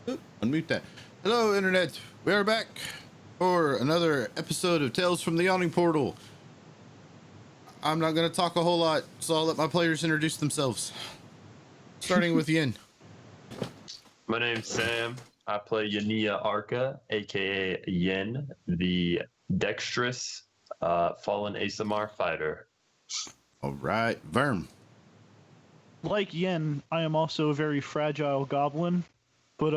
Unmute that. Hello, Internet. We are back for another episode of Tales from the Yawning Portal. I'm not going to talk a whole lot, so I'll let my players introduce themselves. Starting with Yin. My name's Sam. I play Yania Arca, aka Yin, the dexterous fallen ASMR fighter. All right, Verm. Like Yen, I am also a very fragile goblin, but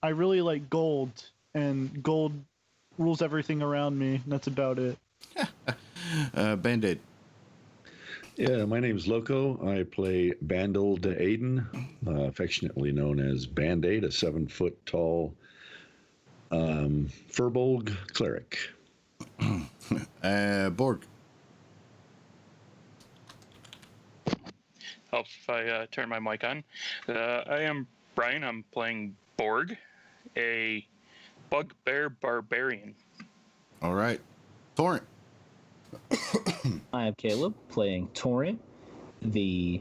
I really like gold, and gold rules everything around me. And that's about it. Band-Aid. Yeah, my name is Loco. I play Bandel de Aiden, affectionately known as Band-Aid, a 7-foot tall Furbolg cleric. Borg. Helps if I turn my mic on. I am Brian. I'm playing Borg, a bugbear barbarian. All right, Torrent. I am Caleb, playing Torrent, the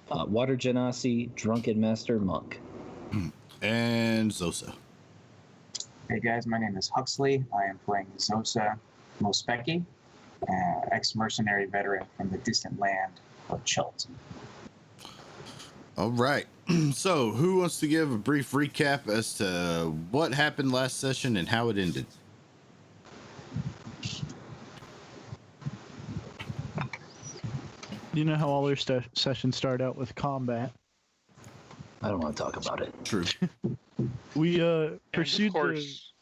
Water Genasi Drunken Master Monk. And Zosa. Hey guys, my name is Huxley. I am playing Zosa Mospeki, ex-mercenary veteran from the distant land of Chult. All right. So, who wants to give a brief recap as to what happened last session and how it ended? You know how all their sessions start out with combat. I don't want to talk about it. True. We And pursued of course,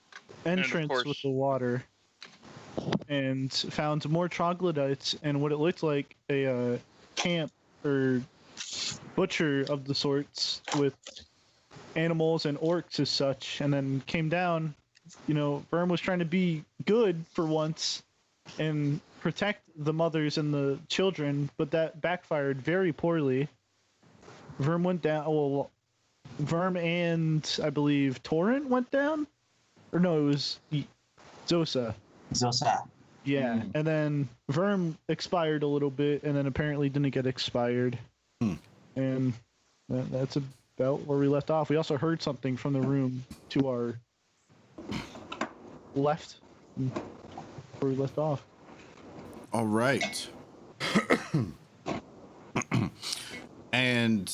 the entrance course- with the water and found more troglodytes and what it looked like a camp or butcher of the sorts with animals and orcs as such, and then came down. You know, Verm was trying to be good for once and protect the mothers and the children, but that backfired very poorly. Verm went down. Well, Verm and I believe Torrent went down, or no, it was Zosa. Zosa. Yeah, and then Verm expired a little bit, and then apparently didn't get expired. And that's about where we left off. We also heard something from the room to our left, where we left off. All right. And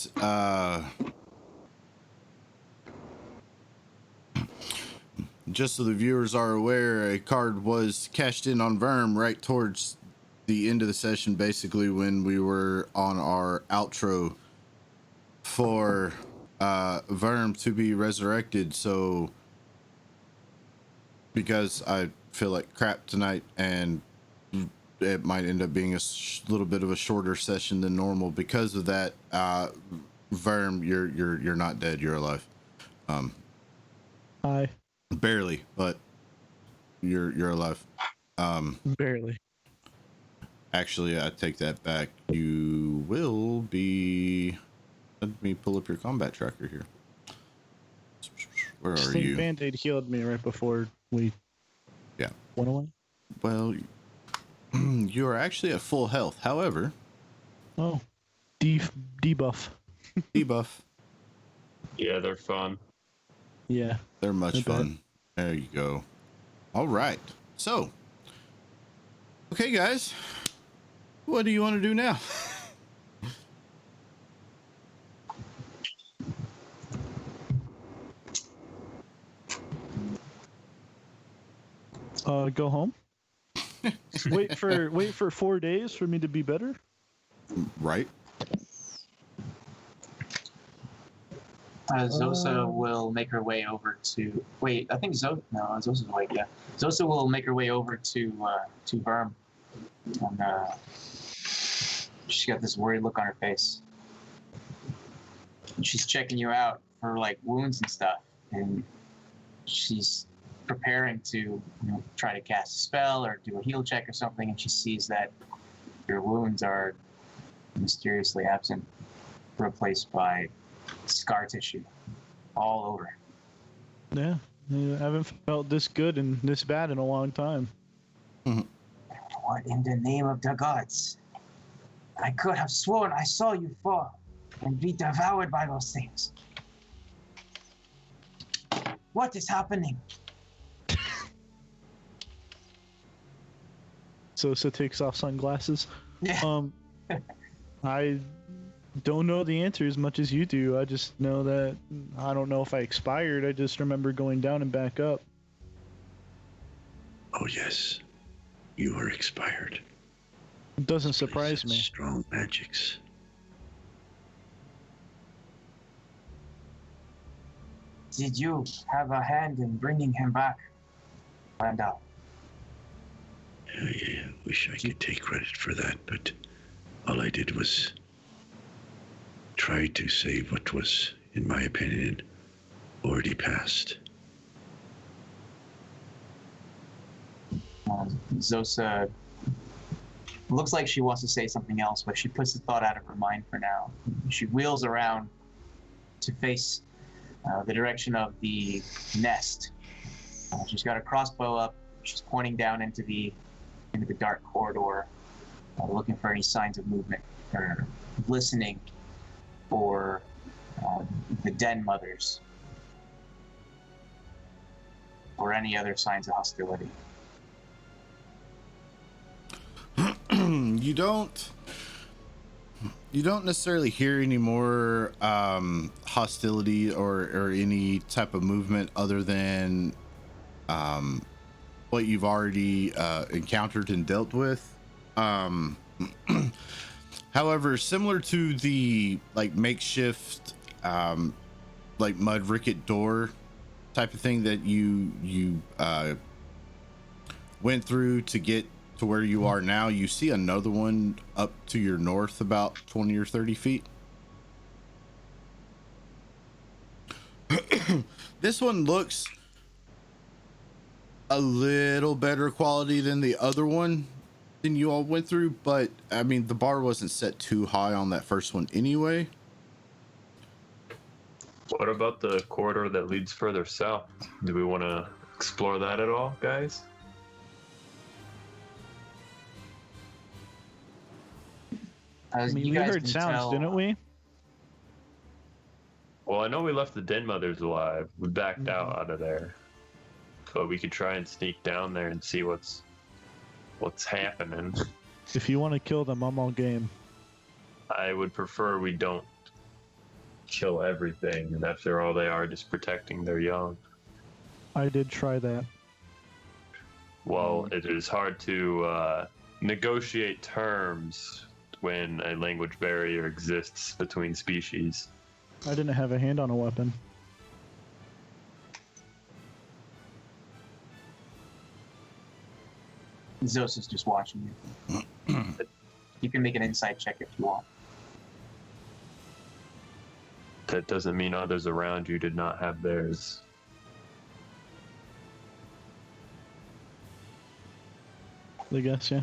just so the viewers are aware, a card was cashed in on Verm right towards the end of the session, basically when we were on our outro for Verm to be resurrected. So because I feel like crap tonight and it might end up being a little bit of a shorter session than normal because of that, Verm, you're not dead, you're alive. Hi. Barely, but you're alive. Barely. Actually, I take that back. You will be. Let me pull up your combat tracker here. Where are you? Band-Aid healed me right before we went away. Well, you are actually at full health. However, Debuff. debuff. Yeah, they're fun. Yeah. They're much I bet. fun. There you go. All right. So, okay, guys, what do you want to do now? Go home. wait for 4 days for me to be better. Right. Zosa will make her way over to. Wait, I think Zosa's awake. Yeah, Zosa will make her way over to Verm, and she's got this worried look on her face. And she's checking you out for like wounds and stuff, and she's preparing to try to cast a spell or do a heal check or something, and she sees that your wounds are mysteriously absent, replaced by scar tissue all over. Yeah, I haven't felt this good and this bad in a long time. What in the name of the gods? I could have sworn I saw you fall and be devoured by those things. What is happening? Sosa takes off sunglasses. Yeah. I don't know the answer as much as you do. I just know that I don't know if I expired. I just remember going down and back up. Oh, yes. You are expired. It doesn't This place surprise has me. Strong magics. Did you have a hand in bringing him back? Find out. Yeah. Wish I could take credit for that, but all I did was try to save what was, in my opinion, already past. Zosa looks like she wants to say something else, but she puts the thought out of her mind for now. She wheels around to face the direction of the nest. She's got her crossbow up. She's pointing down into the dark corridor, looking for any signs of movement, or listening for the den mothers or any other signs of hostility. You don't necessarily hear any more hostility or any type of movement other than what you've already encountered and dealt with. However, similar to the like makeshift like mud ricket door type of thing that you went through to get to where you are now, you see another one up to your north about 20 or 30 feet. This one looks a little better quality than the other one than you all went through, but I mean the bar wasn't set too high on that first one anyway. What about the corridor that leads further south? Do we want to explore that at all, guys? I mean, we heard sounds, didn't we? Well, I know we left the den mothers alive. We backed out of there, but we could try and sneak down there and see what's happening. If you want to kill them, I'm all game. I would prefer we don't kill everything, and after all, they are just protecting their young. I did try that. Well, it is hard to negotiate terms when a language barrier exists between species. I didn't have a hand on a weapon. Zosa's just watching you. You can make an insight check if you want. That doesn't mean others around you did not have theirs. I guess, yeah.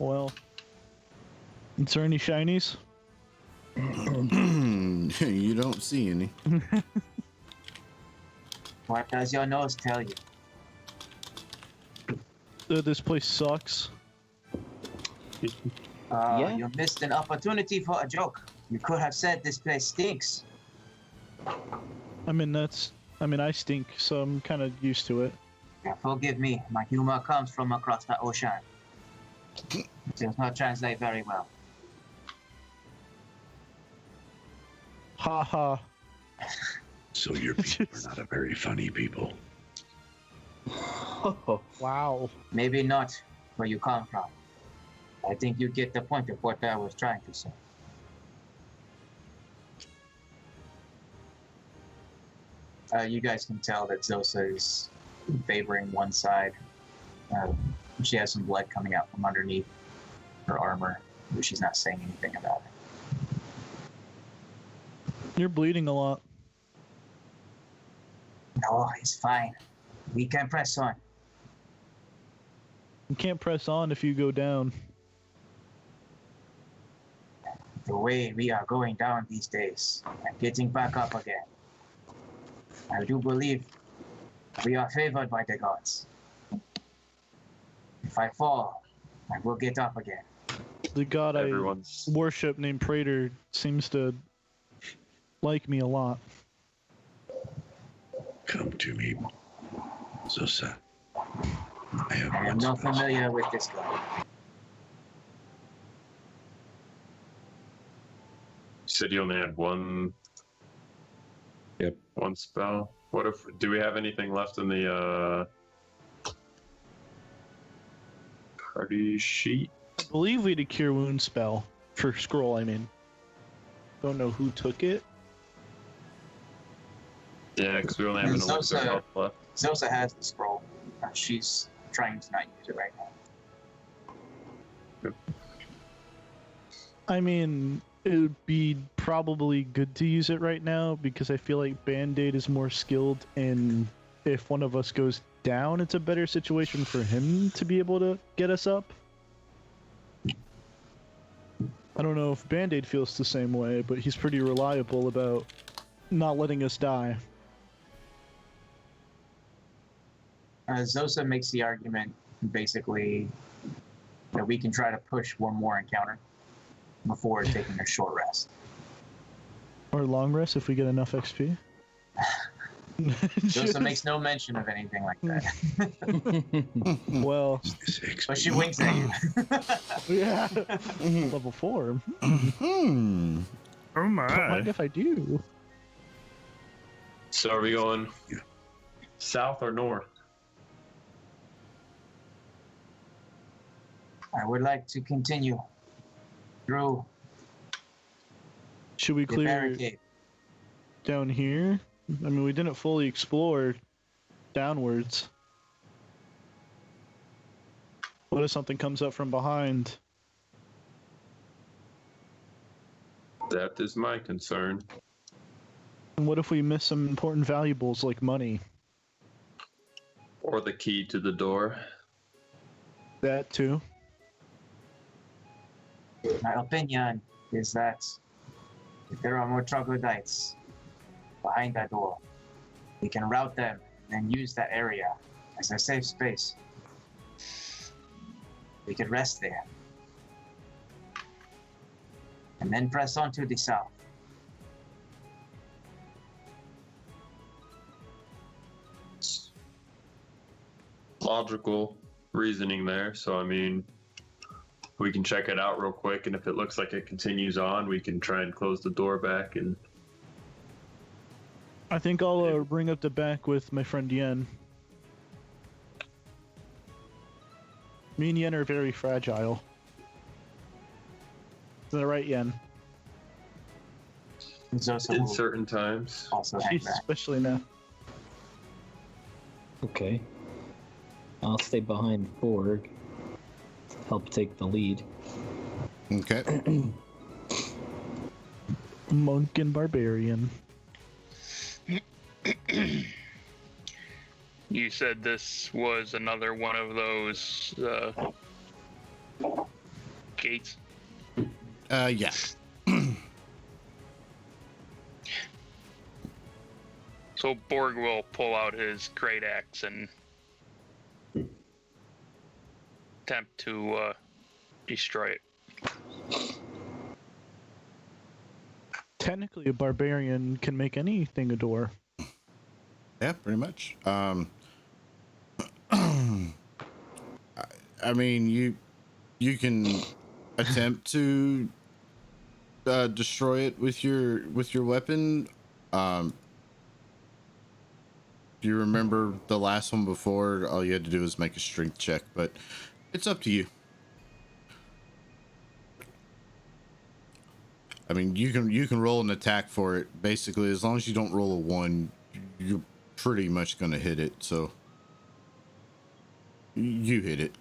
Well, is there any shinies? You don't see any. What does your nose tell you? This place sucks. Yeah. You missed an opportunity for a joke. You could have said this place stinks. I mean, I stink, so I'm kind of used to it. Yeah, forgive me, my humor comes from across the ocean. It does not translate very well. Ha ha. So your people are not a very funny people. Wow. Maybe not where you come from. I think you get the point of what I was trying to say. You guys can tell that Zosa is favoring one side. She has some blood coming out from underneath her armor, but she's not saying anything about it. You're bleeding a lot. No, it's fine. We can press on. You can't press on if you go down. The way we are going down these days and getting back up again, I do believe we are favored by the gods. If I fall, I will get up again. The god Everyone's I worship named Praetor seems to like me a lot. Come to me, Zosa. I have I am one not special. familiar with this guy. You said you only had one. Yep. One spell. What if? Do we have anything left in the party sheet? I believe we had a cure wound spell for scroll. I mean, don't know who took it. Yeah, because we only have an Zosa- elixir of health left. Zosa has the scroll. She's trying to not use it right now. I mean, it would be probably good to use it right now because I feel like Band-Aid is more skilled, and if one of us goes down, it's a better situation for him to be able to get us up. I don't know if Band-Aid feels the same way, but he's pretty reliable about not letting us die. Zosa makes the argument, basically, that we can try to push one more encounter before taking a short rest. Or long rest if we get enough XP. Zosa makes no mention of anything like that. Well, This XP. But she winks at you. yeah. Level 4. Hmm. Oh Don't my. mind if I do. So are we going Yeah. south or north? I would like to continue through Should we the clear barricade. down here? I mean, we didn't fully explore downwards. What if something comes up from behind? That is my concern. And what if we miss some important valuables like money? Or the key to the door. That too. My opinion is that if there are more troglodytes behind that door, we can route them and use that area as a safe space. We could rest there. And then press on to the south. Logical reasoning there. So, I mean, we can check it out real quick, and if it looks like it continues on, we can try and close the door back. And I think I'll bring up the back with my friend Yen. Me and Yen are very fragile. Is that right, Yen? Zosa in will certain times, also hang Jeez, back. especially now. Okay. I'll stay behind Borg. Help take the lead. Okay. Monk and barbarian. You said this was another one of those gates. Yeah. So Borg will pull out his great axe and attempt to destroy it. Technically, a barbarian can make anything a door. Yeah, pretty much. I mean, you can attempt to destroy it with your weapon. If you remember the last one before, all you had to do was make a strength check, but it's up to you. I mean, you can roll an attack for it. Basically, as long as you don't roll a 1, you're pretty much gonna hit it. So you hit it,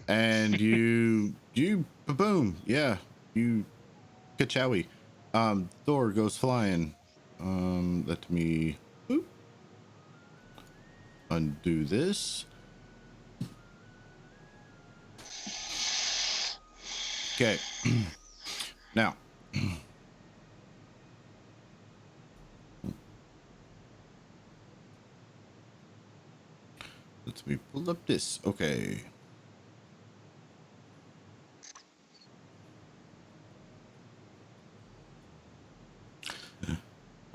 and you boom, yeah, you kachowie. Thor goes flying. Let me undo this. Okay. Now, let me pull up this. Okay.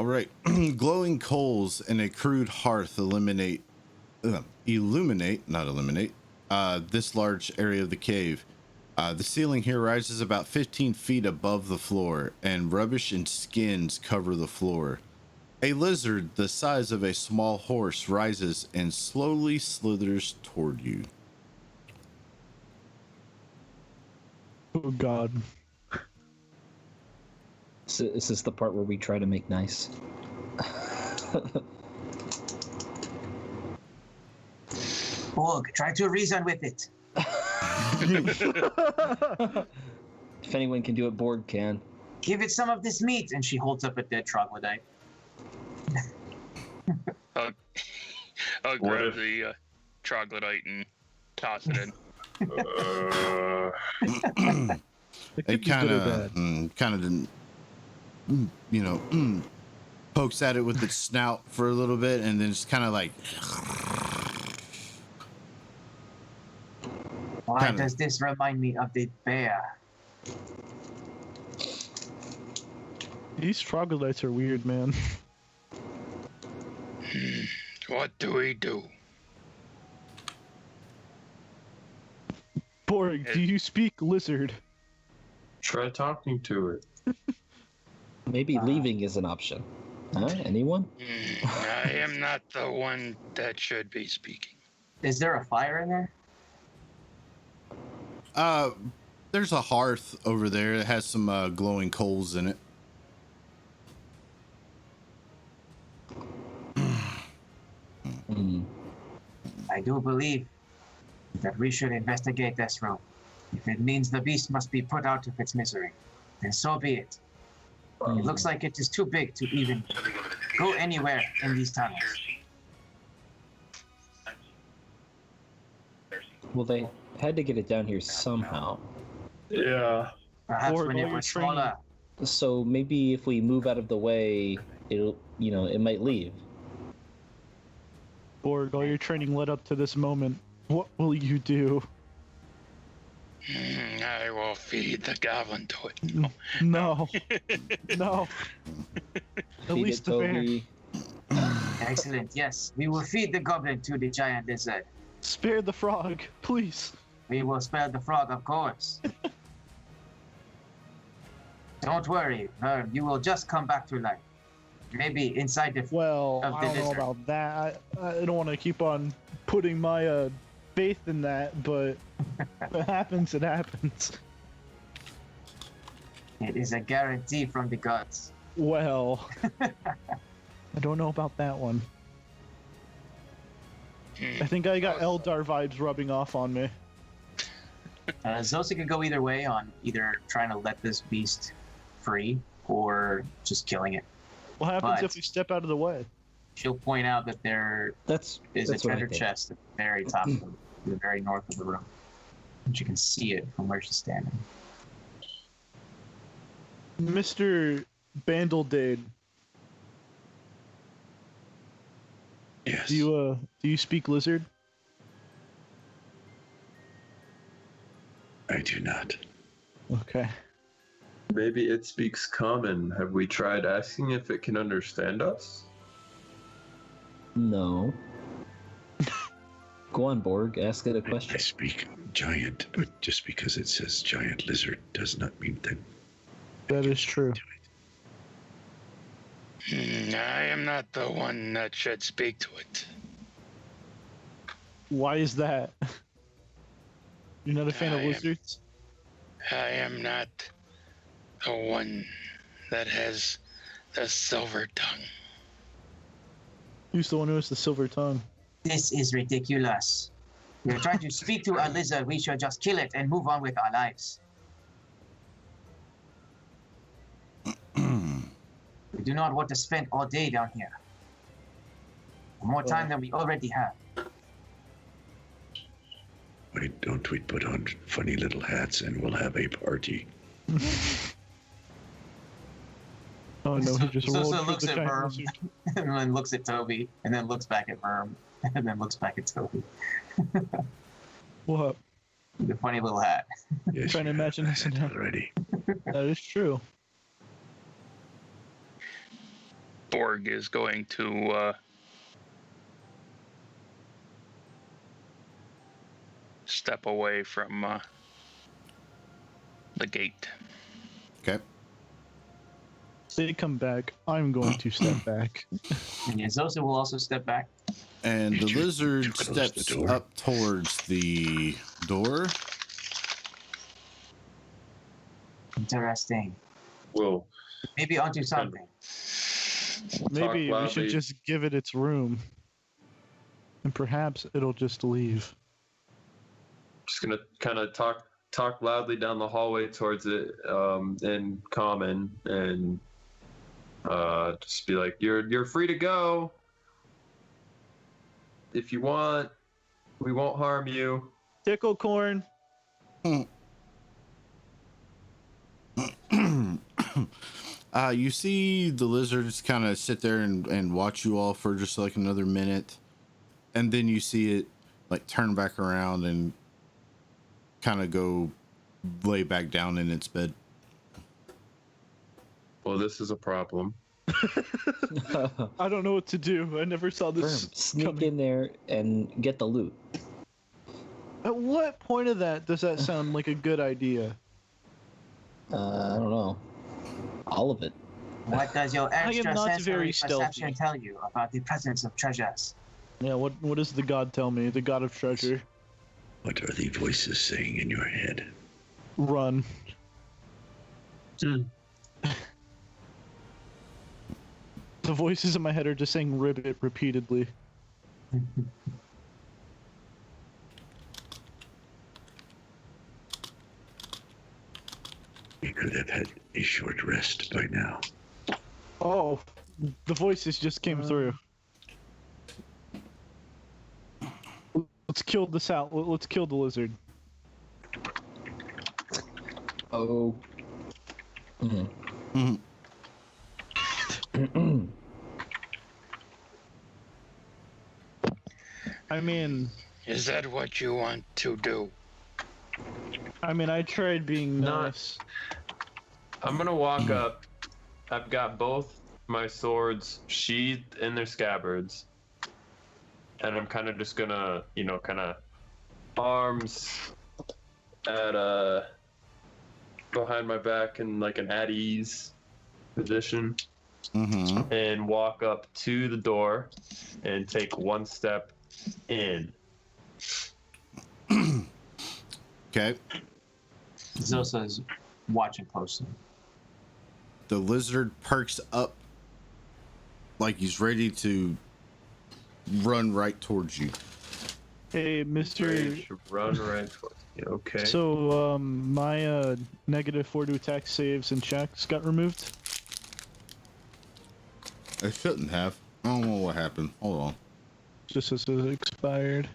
All right. Glowing coals and a crude hearth illuminate, not eliminate, this large area of the cave. The ceiling here rises about 15 feet above the floor, and rubbish and skins cover the floor. A lizard the size of a small horse rises and slowly slithers toward you. Oh God. So is this the part where we try to make nice? Borg, try to reason with it. If anyone can do it, Borg can. Give it some of this meat. And she holds up a dead troglodyte. I'll What grab if- the troglodyte and toss it in. It It could be good or bad. didn't, pokes at it with its snout for a little bit, and then just kind of like, Why Kinda. does this remind me of the bear? These troglodytes are weird, man. What do we do? Borg, do you speak lizard? Try talking to it. Maybe leaving is an option. Huh? Anyone? I am not the one that should be speaking. Is there a fire in there? there's a hearth over there that has some glowing coals in it. I do believe that we should investigate this room. If it means the beast must be put out of its misery, then so be it. It looks like it is too big to even go anywhere in these tunnels. Well, they had to get it down here somehow. Yeah. Perhaps Or when while it you're was training. smaller. So maybe if we move out of the way, it'll, it might leave. Borg, all your training led up to this moment. What will you do? I will feed the goblin to it. No. No. At Feed least it, the bear. Toby. Excellent, yes. We will feed the goblin to the giant lizard. Spare the frog, please. We will spare the frog, of course. Don't worry, you will just come back to life. Maybe inside the... Well, Of I the don't know lizard. about that. I don't want to keep on putting my faith in that, but if it happens, it happens. It is a guarantee from the gods. Well, I don't know about that one. I think I got Eldar vibes rubbing off on me. Zosa could go either way on either trying to let this beast free or just killing it. What happens But- if we step out of the way? She'll point out that there That's is that's a what I treasure think. chest at the very top, of the very north of the room. And you can see it from where she's standing. Mr. Bandledade, Yes. do you speak lizard? I do not. Okay. Maybe it speaks common. Have we tried asking if it can understand us? No. Go on, Borg. Ask it a I question. speak giant, but just because it says giant lizard does not mean that. That is true. I am not the one that should speak to it. Why is that? You're not a fan of I am. lizards? I am not the one that has the silver tongue. Who's the one who has the silver tongue? This is ridiculous. We're trying to speak to a lizard. We should just kill it and move on with our lives. We do not want to spend all day down here. More time than we already have. Why don't we put on funny little hats and we'll have a party? Oh no, he just So rolled for looks the at giant Verm, lizard. and then looks at Toby, and then looks back at Verm, and then looks back at Toby. What? The funny little hat. Yes, Trying to you have imagine this that now. already. That is true. Borg is going to step away from the gate. Okay. They come back. I'm going to step back. And Zosa will also step back. And the Did you lizard close the steps door? up towards the door. Interesting. We'll Maybe onto something. Maybe we should loudly. just give it its room. And perhaps it'll just leave. just gonna kind of talk loudly down the hallway towards it in common and just be like, you're free to go if you want. We won't harm you. Tickle corn. You see the lizards kind of sit there and watch you all for just like another minute, and then you see it like turn back around and kind of go lay back down in its bed. Well, this is a problem. I don't know what to do. I never saw Firm, this. sneak coming. in there and get the loot. At what point of that does that sound like a good idea? I don't know. All of it. What does your am extra not sensory very perception stealthy. tell you about the presence of treasures? Yeah, what does the god tell me? The god of treasure. What are the voices saying in your head? Run. Hmm. The voices in my head are just saying ribbit repeatedly. We could have had a short rest by now. Oh, the voices just came through. Let's kill this out. Let's kill the lizard. Oh. Mhm. I mean, Is that what you want to do? I tried being Not- nice. I'm gonna walk up. I've got both my swords sheathed in their scabbards, and I'm kind of just gonna, kind of arms at behind my back in like an at ease position, Mm-hmm. and walk up to the door and take one step in. Okay. Zosa is watching closely. The lizard perks up like he's ready to run right towards you. Hey, Mr. Ready to run right towards me. Okay. So, my -4 to attack saves and checks got removed. I shouldn't have. I don't know what happened. Hold on. Just as it expired.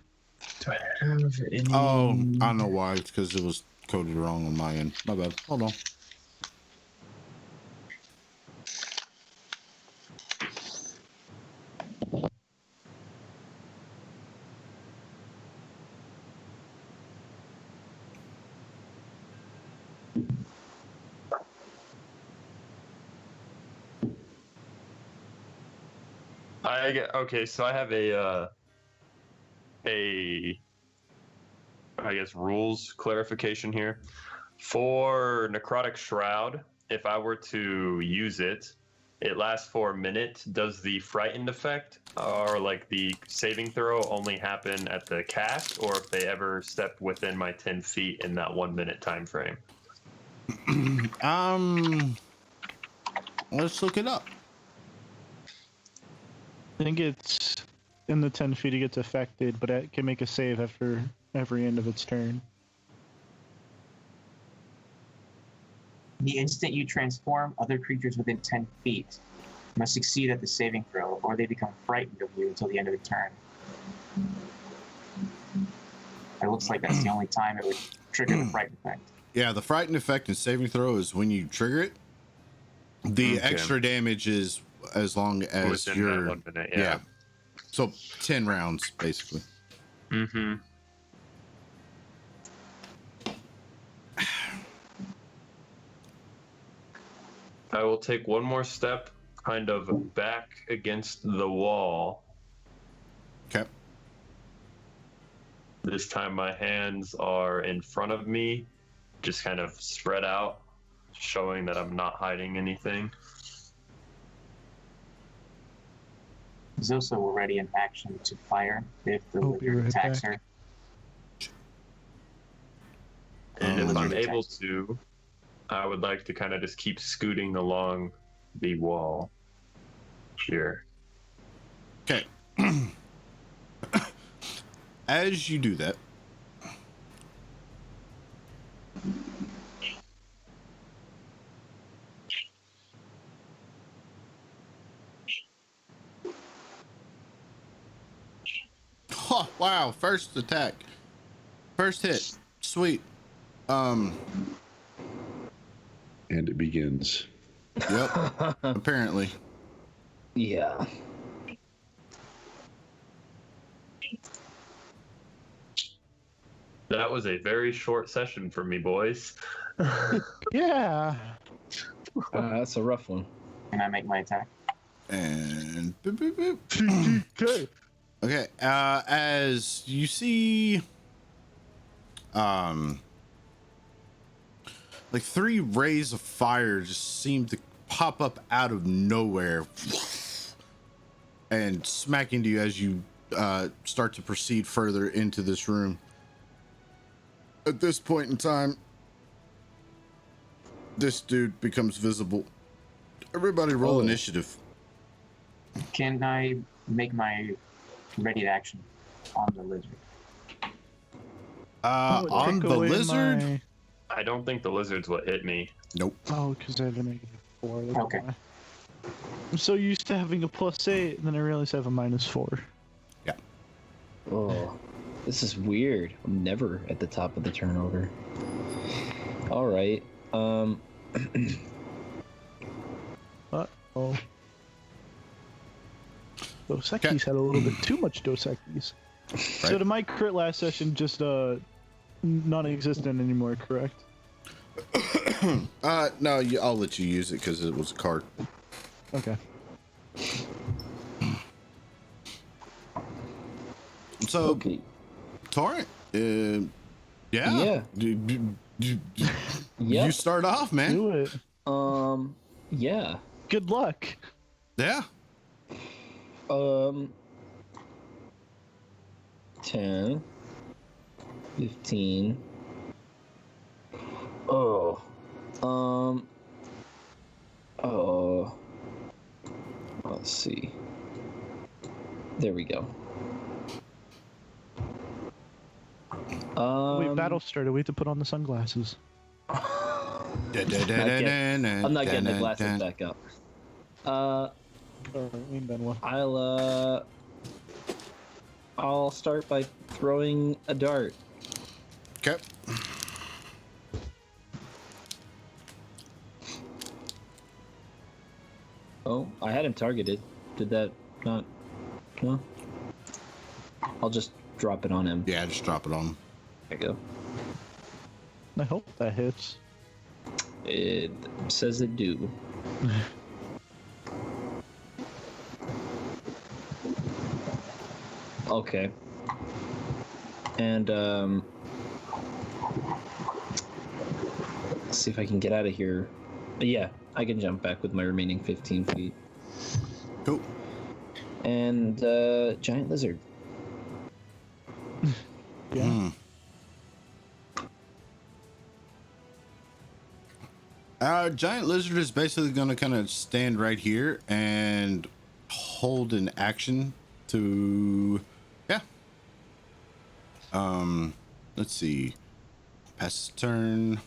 Do I have any? Oh, I don't know why. It's because it was coded wrong on my end. My bad. Hold on. Okay, so I have a I guess rules clarification here. For Necrotic Shroud, if I were to use it, it lasts for a minute. Does the frightened effect or like the saving throw only happen at the cast, or if they ever step within my 10 feet in that 1 minute time frame? Let's look it up. I think it's in the 10 feet it gets affected, but it can make a save after every end of its turn. The instant you transform, other creatures within 10 feet must succeed at the saving throw, or they become frightened of you until the end of the turn. It looks like that's the only time it would trigger the fright effect. Yeah, the frightened effect and saving throw is when you trigger it. The Okay. extra damage is as long as Within you're that 1 minute, yeah. So 10 rounds basically. Mm-hmm. I will take one more step kind of back against the wall. Okay. This time my hands are in front of me, just kind of spread out, showing that I'm not hiding anything. Zosa will ready an action to fire if the I'll be lizard right attacks back. her. And if I'm Lizard able attacks. to, I would like to kind of just keep scooting along the wall here. Okay. As you do that, oh, wow, first attack. First hit. Sweet. And it begins. Yep. Apparently. Yeah. That was a very short session for me, boys. Yeah. That's a rough one. Can I make my attack? And boop, boop, boop. Okay. Okay, as you see, like 3 rays of fire just seem to pop up out of nowhere and smack into you as you start to proceed further into this room. At this point in time, this dude becomes visible. Everybody roll initiative. Can I make my ready action on the lizard? That would On take the away lizard? my- I don't think the lizard's what hit me. Nope. Oh, because I had a -4. that's Okay. why. I'm so used to having a +8, and then I realized I have a -4. Oh, this is weird. I'm never at the top of the turnover. All right. Oh. Dos Equis had a little bit too much Dos Equis. So Right. did my crit last session just non-existent anymore, correct? No, I'll let you use it because it was a card. Okay. So, Okay. Torrent, yeah. Yeah. You Yep. start off, man. Do it. Yeah. Good luck. Yeah. 10, 15. Oh. Let's see. There we go. Wait, battle started. We have to put on the sunglasses. I'm not getting the glasses back up. Ain't been one. I'll start by throwing a dart. Okay. Oh, I had him targeted. Did that not? No. I'll just drop it on him. Yeah, just drop it on. There you go. I hope that hits. It says it do. Okay. And let's see if I can get out of here. Yeah, I can jump back with my remaining 15 feet. Cool. And giant lizard. Yeah. Giant lizard is basically going to kind of stand right here and hold an action to, yeah. Let's see. Pass the turn.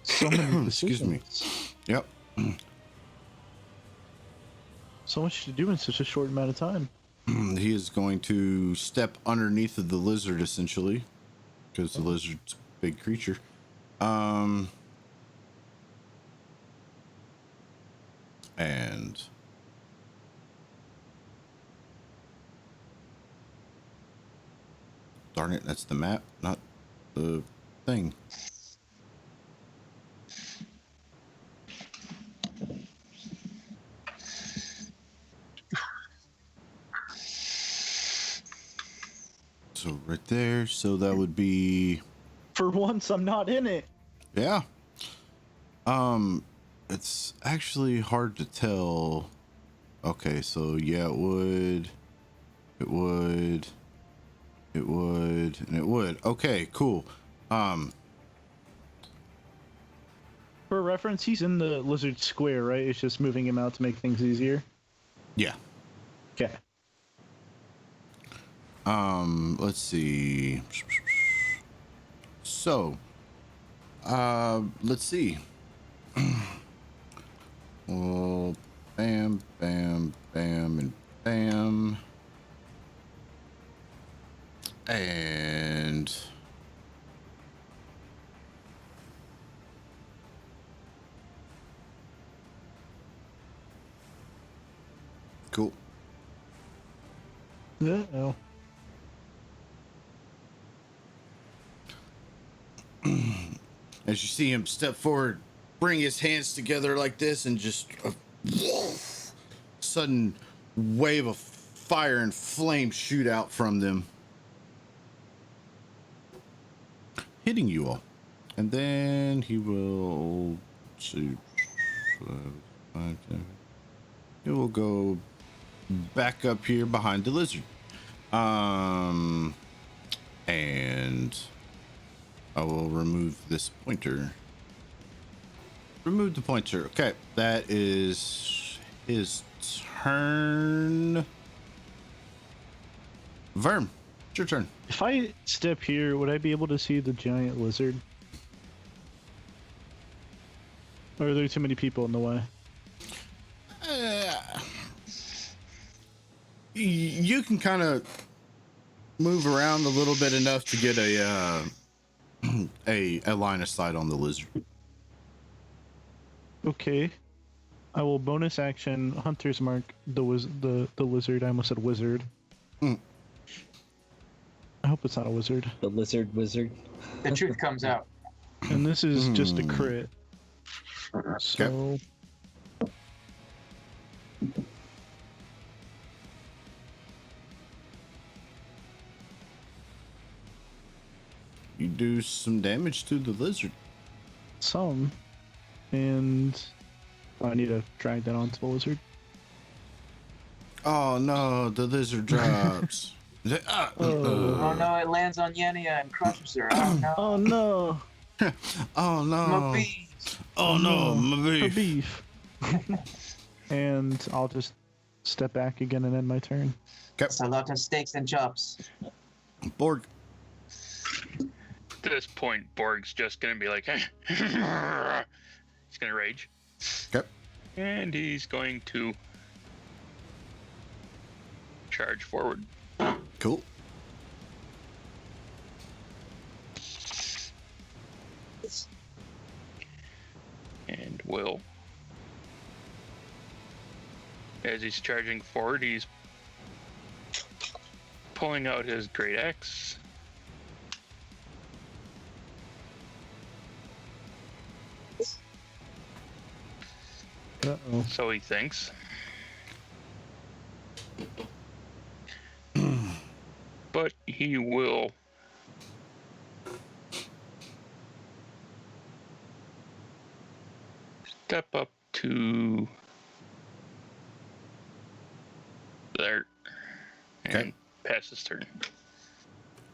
So many Excuse me. decisions. Yep. So much to do in such a short amount of time. He is going to step underneath of the lizard, essentially. because the lizard's a big creature. And darn it, that's the map, not the thing. So right there, so that would be, For once, I'm not in it. yeah. It's actually hard to tell. Okay, so yeah, it would, and it would. Okay, cool. For reference, he's in the lizard square, right? It's just moving him out to make things easier. Yeah. Okay. Let's see. So, let's see. Well, bam, bam, bam, and bam. And cool. Uh-oh. As you see him step forward, bring his hands together like this, and just a sudden wave of fire and flame shoot out from them, hitting you all. And then he will shoot. He will go back up here behind the lizard. And I will remove this pointer. Remove the pointer. Okay, that is his turn. Verm, it's your turn. If I step here, would I be able to see the giant lizard? Or are there too many people in the way? You can kind of move around a little bit enough to get a line of sight on the lizard. Okay. I will bonus action Hunter's Mark the lizard. I almost said wizard. Mm. I hope it's not a wizard. The lizard wizard. The truth comes out. And this is just a crit. So You do some damage to the lizard. some. And I need to drag that onto the lizard. Oh no, the lizard drops. Oh no, it lands on Yenia and crushes her. Oh no. Oh no! Oh no. My bees. Oh no, my Her beef. beef. And I'll just step back again and end my turn. It's a lot of steaks and chops. Borg. At this point, Borg's just gonna be like, he's gonna rage. Okay. And he's going to charge forward. Cool. And will. As he's charging forward, he's pulling out his great axe. Uh-oh. So he thinks. But he will step up to there and Okay. pass his turn.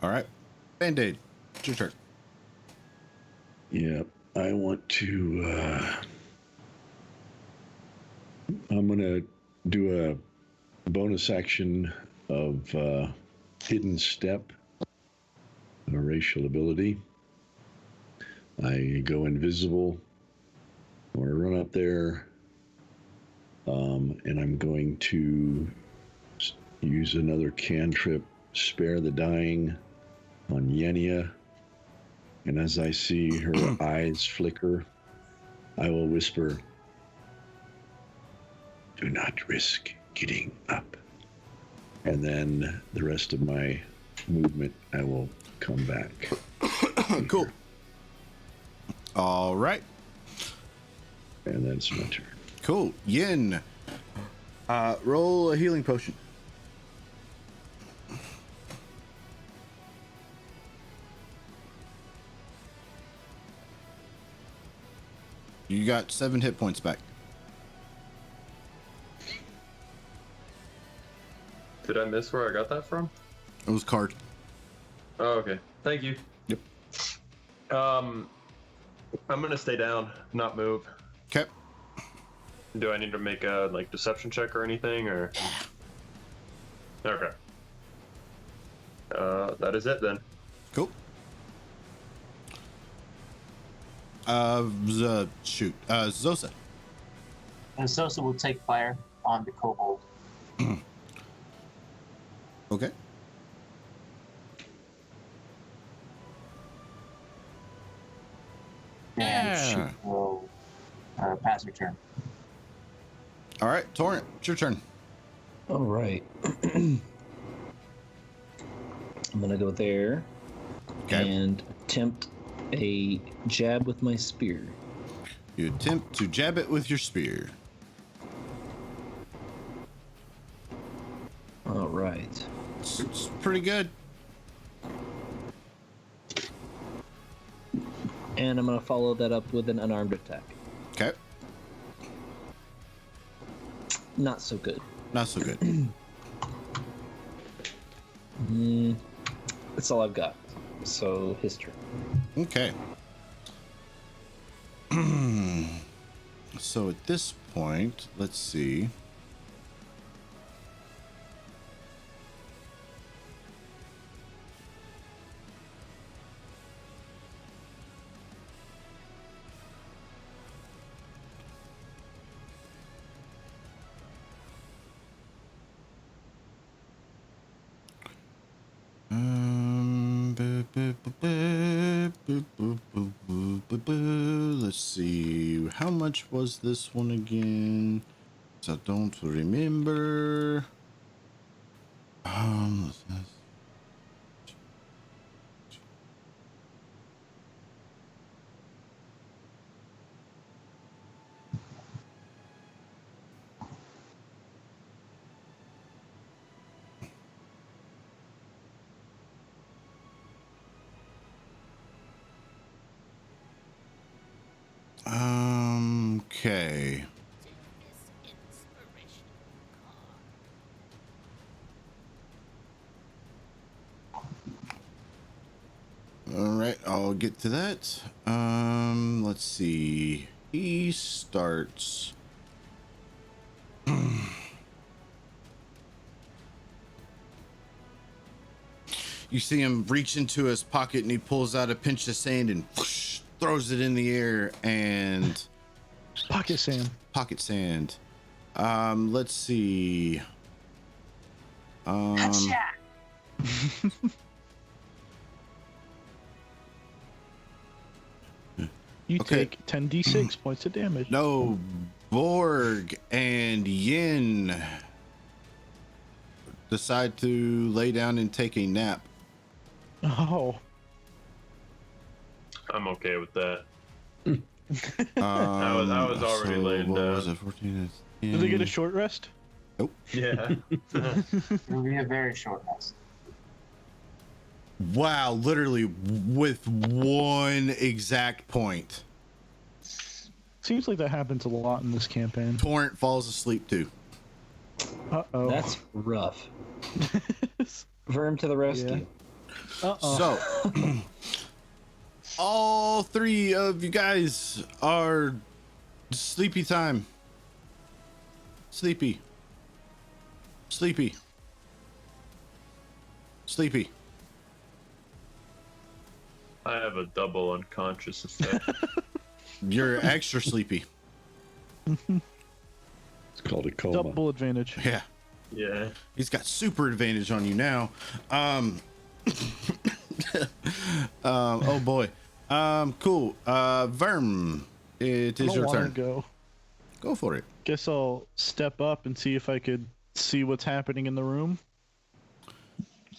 All right. Band-Aid. It's your turn. Yeah, I want to. I'm gonna do a bonus action of hidden step, a racial ability. I go invisible. I want to run up there, and I'm going to use another cantrip, spare the dying, on Yenia, And as I see her eyes flicker, I will whisper, "Do not risk getting up." And then the rest of my movement, I will come back. Cool. All right. And then it's my turn. Cool. Yin. Roll a healing potion. You got 7 hit points back. Did I miss where I got that from? It was card. Oh, okay. Thank you. Yep. I'm gonna stay down, not move. Okay. Do I need to make a deception check or anything, or? Okay. That is it then. Cool. Shoot. Zosa. And Sosa will take fire on the kobold. Okay. And she will pass her turn. All right, Torrent, it's your turn. All right. I'm gonna go there Okay. and attempt a jab with my spear. You attempt to jab it with your spear. All right. It's pretty good. And I'm gonna follow that up with an unarmed attack. Okay. Not so good. Not so good. That's all I've got. So his turn. Okay. So at this point, let's see. Let's see. How much was this one again? So I don't remember. Okay. All right, I'll get to that. Let's see. He starts. You see him reach into his pocket and he pulls out a pinch of sand and whoosh, throws it in the air and Pocket sand. pocket sand. Let's see. You Okay. take 10d6 points of damage. No, Borg and Yin decide to lay down and take a nap. Oh. I'm okay with that. Um, I was already laying what down. was it? 14. Did they get a short rest? Yeah. It'll be a very short rest. Wow, literally with one exact point. Seems like that happens a lot in this campaign. Torrent falls asleep too. Uh-oh. That's rough. Verm to the rescue. Uh-oh. So, all three of you guys are sleepy time. Sleepy. Sleepy. Sleepy. I have a double unconscious effect. You're extra sleepy. It's called a coma. Double advantage. Yeah. Yeah. He's got super advantage on you now. Oh boy. Cool. Verm, it I is don't your want to turn. go. Go for it. Guess I'll step up and see if I could see what's happening in the room.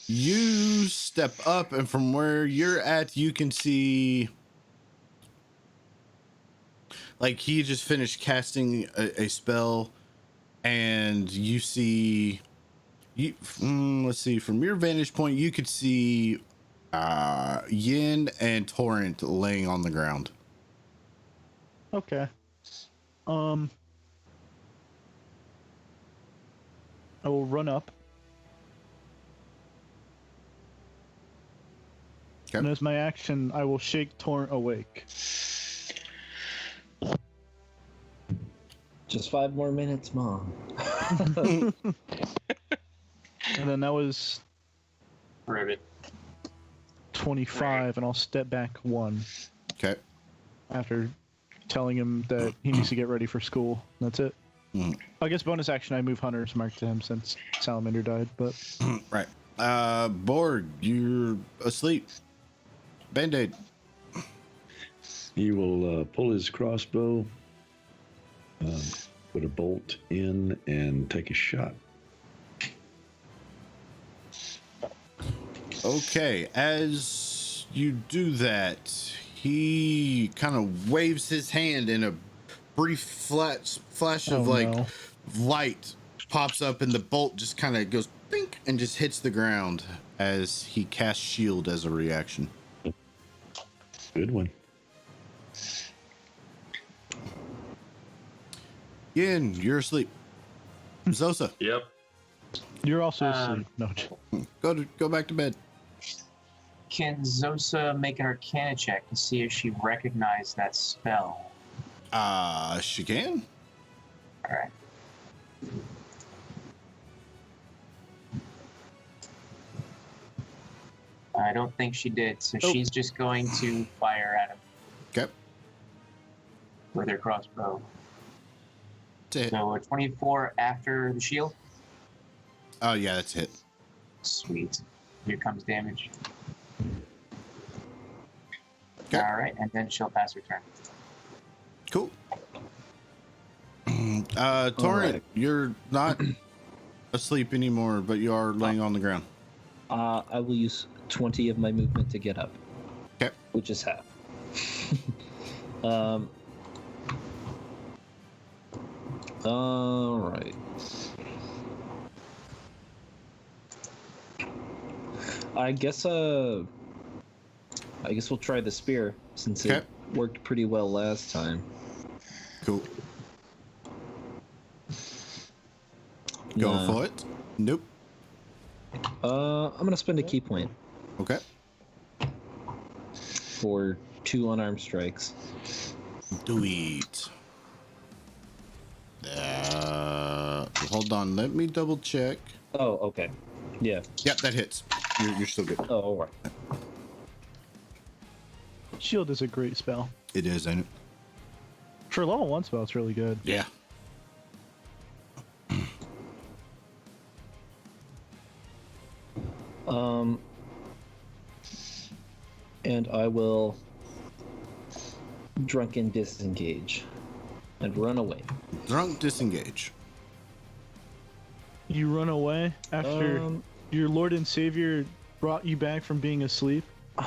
You step up, and from where you're at, you can see. Like, he just finished casting a spell, and you see. Let's see. From your vantage point, you could see Yin and Torrent laying on the ground. Okay. I will run up. Okay. And as my action, I will shake Torrent awake. Just 5 more minutes, Mom. And then that was Ribbit. 25, and I'll step back 1 Okay. after telling him that he needs to get ready for school. That's it. Mm. I guess bonus action, I move Hunter's Mark to him since Salamander died, but... Right. Borg, you're asleep. Band-Aid. He will pull his crossbow, put a bolt in, and take a shot. Okay, as you do that, he kind of waves his hand, and a brief flash of no. light pops up, and the bolt just kind of goes bink and just hits the ground as he casts shield as a reaction. Good one. Yin, you're asleep. Zosa, Yep. You're also asleep. No. go back to bed. Can Zosa make an Arcana check to see if she recognized that spell? She can. All right. I don't think she did, so Nope. she's just going to fire at him Okay. with her crossbow. That's it. So a 24 after the shield. Oh, yeah, that's it. Sweet. Here comes damage. Okay. All right, and then she'll pass her turn. Cool. Torrent, Alright. you're not asleep anymore, but you are laying on the ground. I will use 20 of my movement to get up. Okay. Which is half. All right. I guess we'll try the spear since Okay. it worked pretty well last time. Cool. Go Nah. for it. Nope. I'm gonna spend a key point Okay. for 2 unarmed strikes. Do it. Hold on. Let me double check. Oh, okay. Yeah. Yep, that hits. You're still good. Oh, all right. Shield is a great spell. It is, ain't it? For a level 1 spell, it's really good. Yeah. And I will drunken disengage and run away. Drunk disengage. You run away after Um, your Lord and Savior brought you back from being asleep. The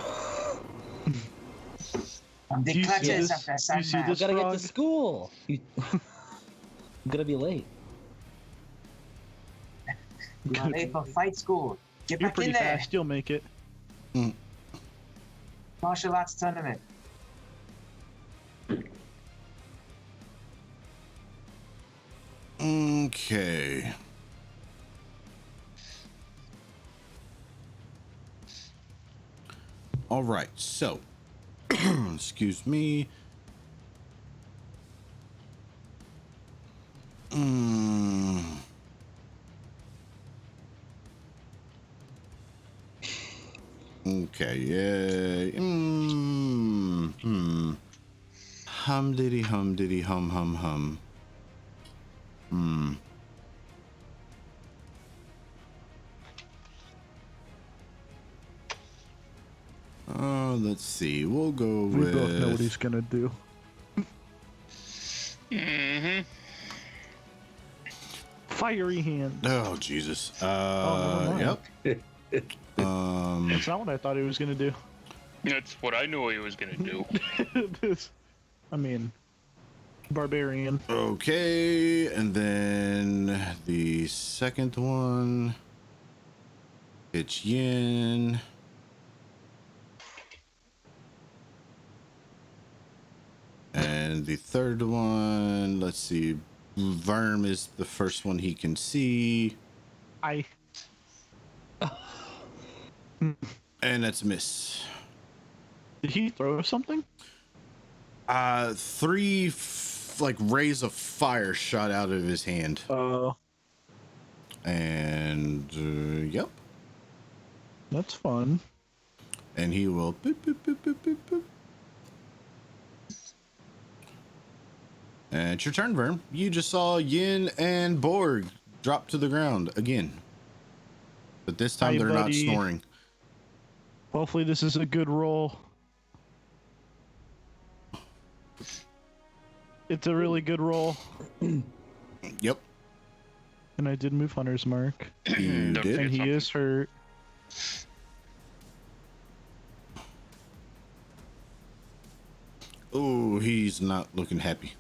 Do you see clutches this? of the Do you see Sandman. this? gotta get frog? to school. I'm gonna be late. You're late for fight school. Get You're back pretty in there. fast. You'll make it. Martial arts tournament. Okay. All right. So, excuse me. Okay, yeah. Hum diddy hum diddy hum hum hum. Let's see. We'll go We with. both know what he's gonna do. Mm-hmm. Fiery hand. Oh Jesus. never mind. Yep. That's not what I thought he was gonna do. That's what I knew he was gonna do. I mean, barbarian. Okay, and then the second one. It's Yin. And the third one, let's see. Verm is the first one he can see. And that's a miss. Did he throw something? Three like rays of fire shot out of his hand. And yep. That's fun. And he will boop, boop, boop, boop, boop, boop. And it's your turn, Verm. You just saw Yin and Borg drop to the ground again. But this time Hi, they're buddy. not snoring. Hopefully this is a good roll. It's a really good roll. Yep. And I did move Hunter's Mark. You Don't did. And he is hurt. Oh, he's not looking happy.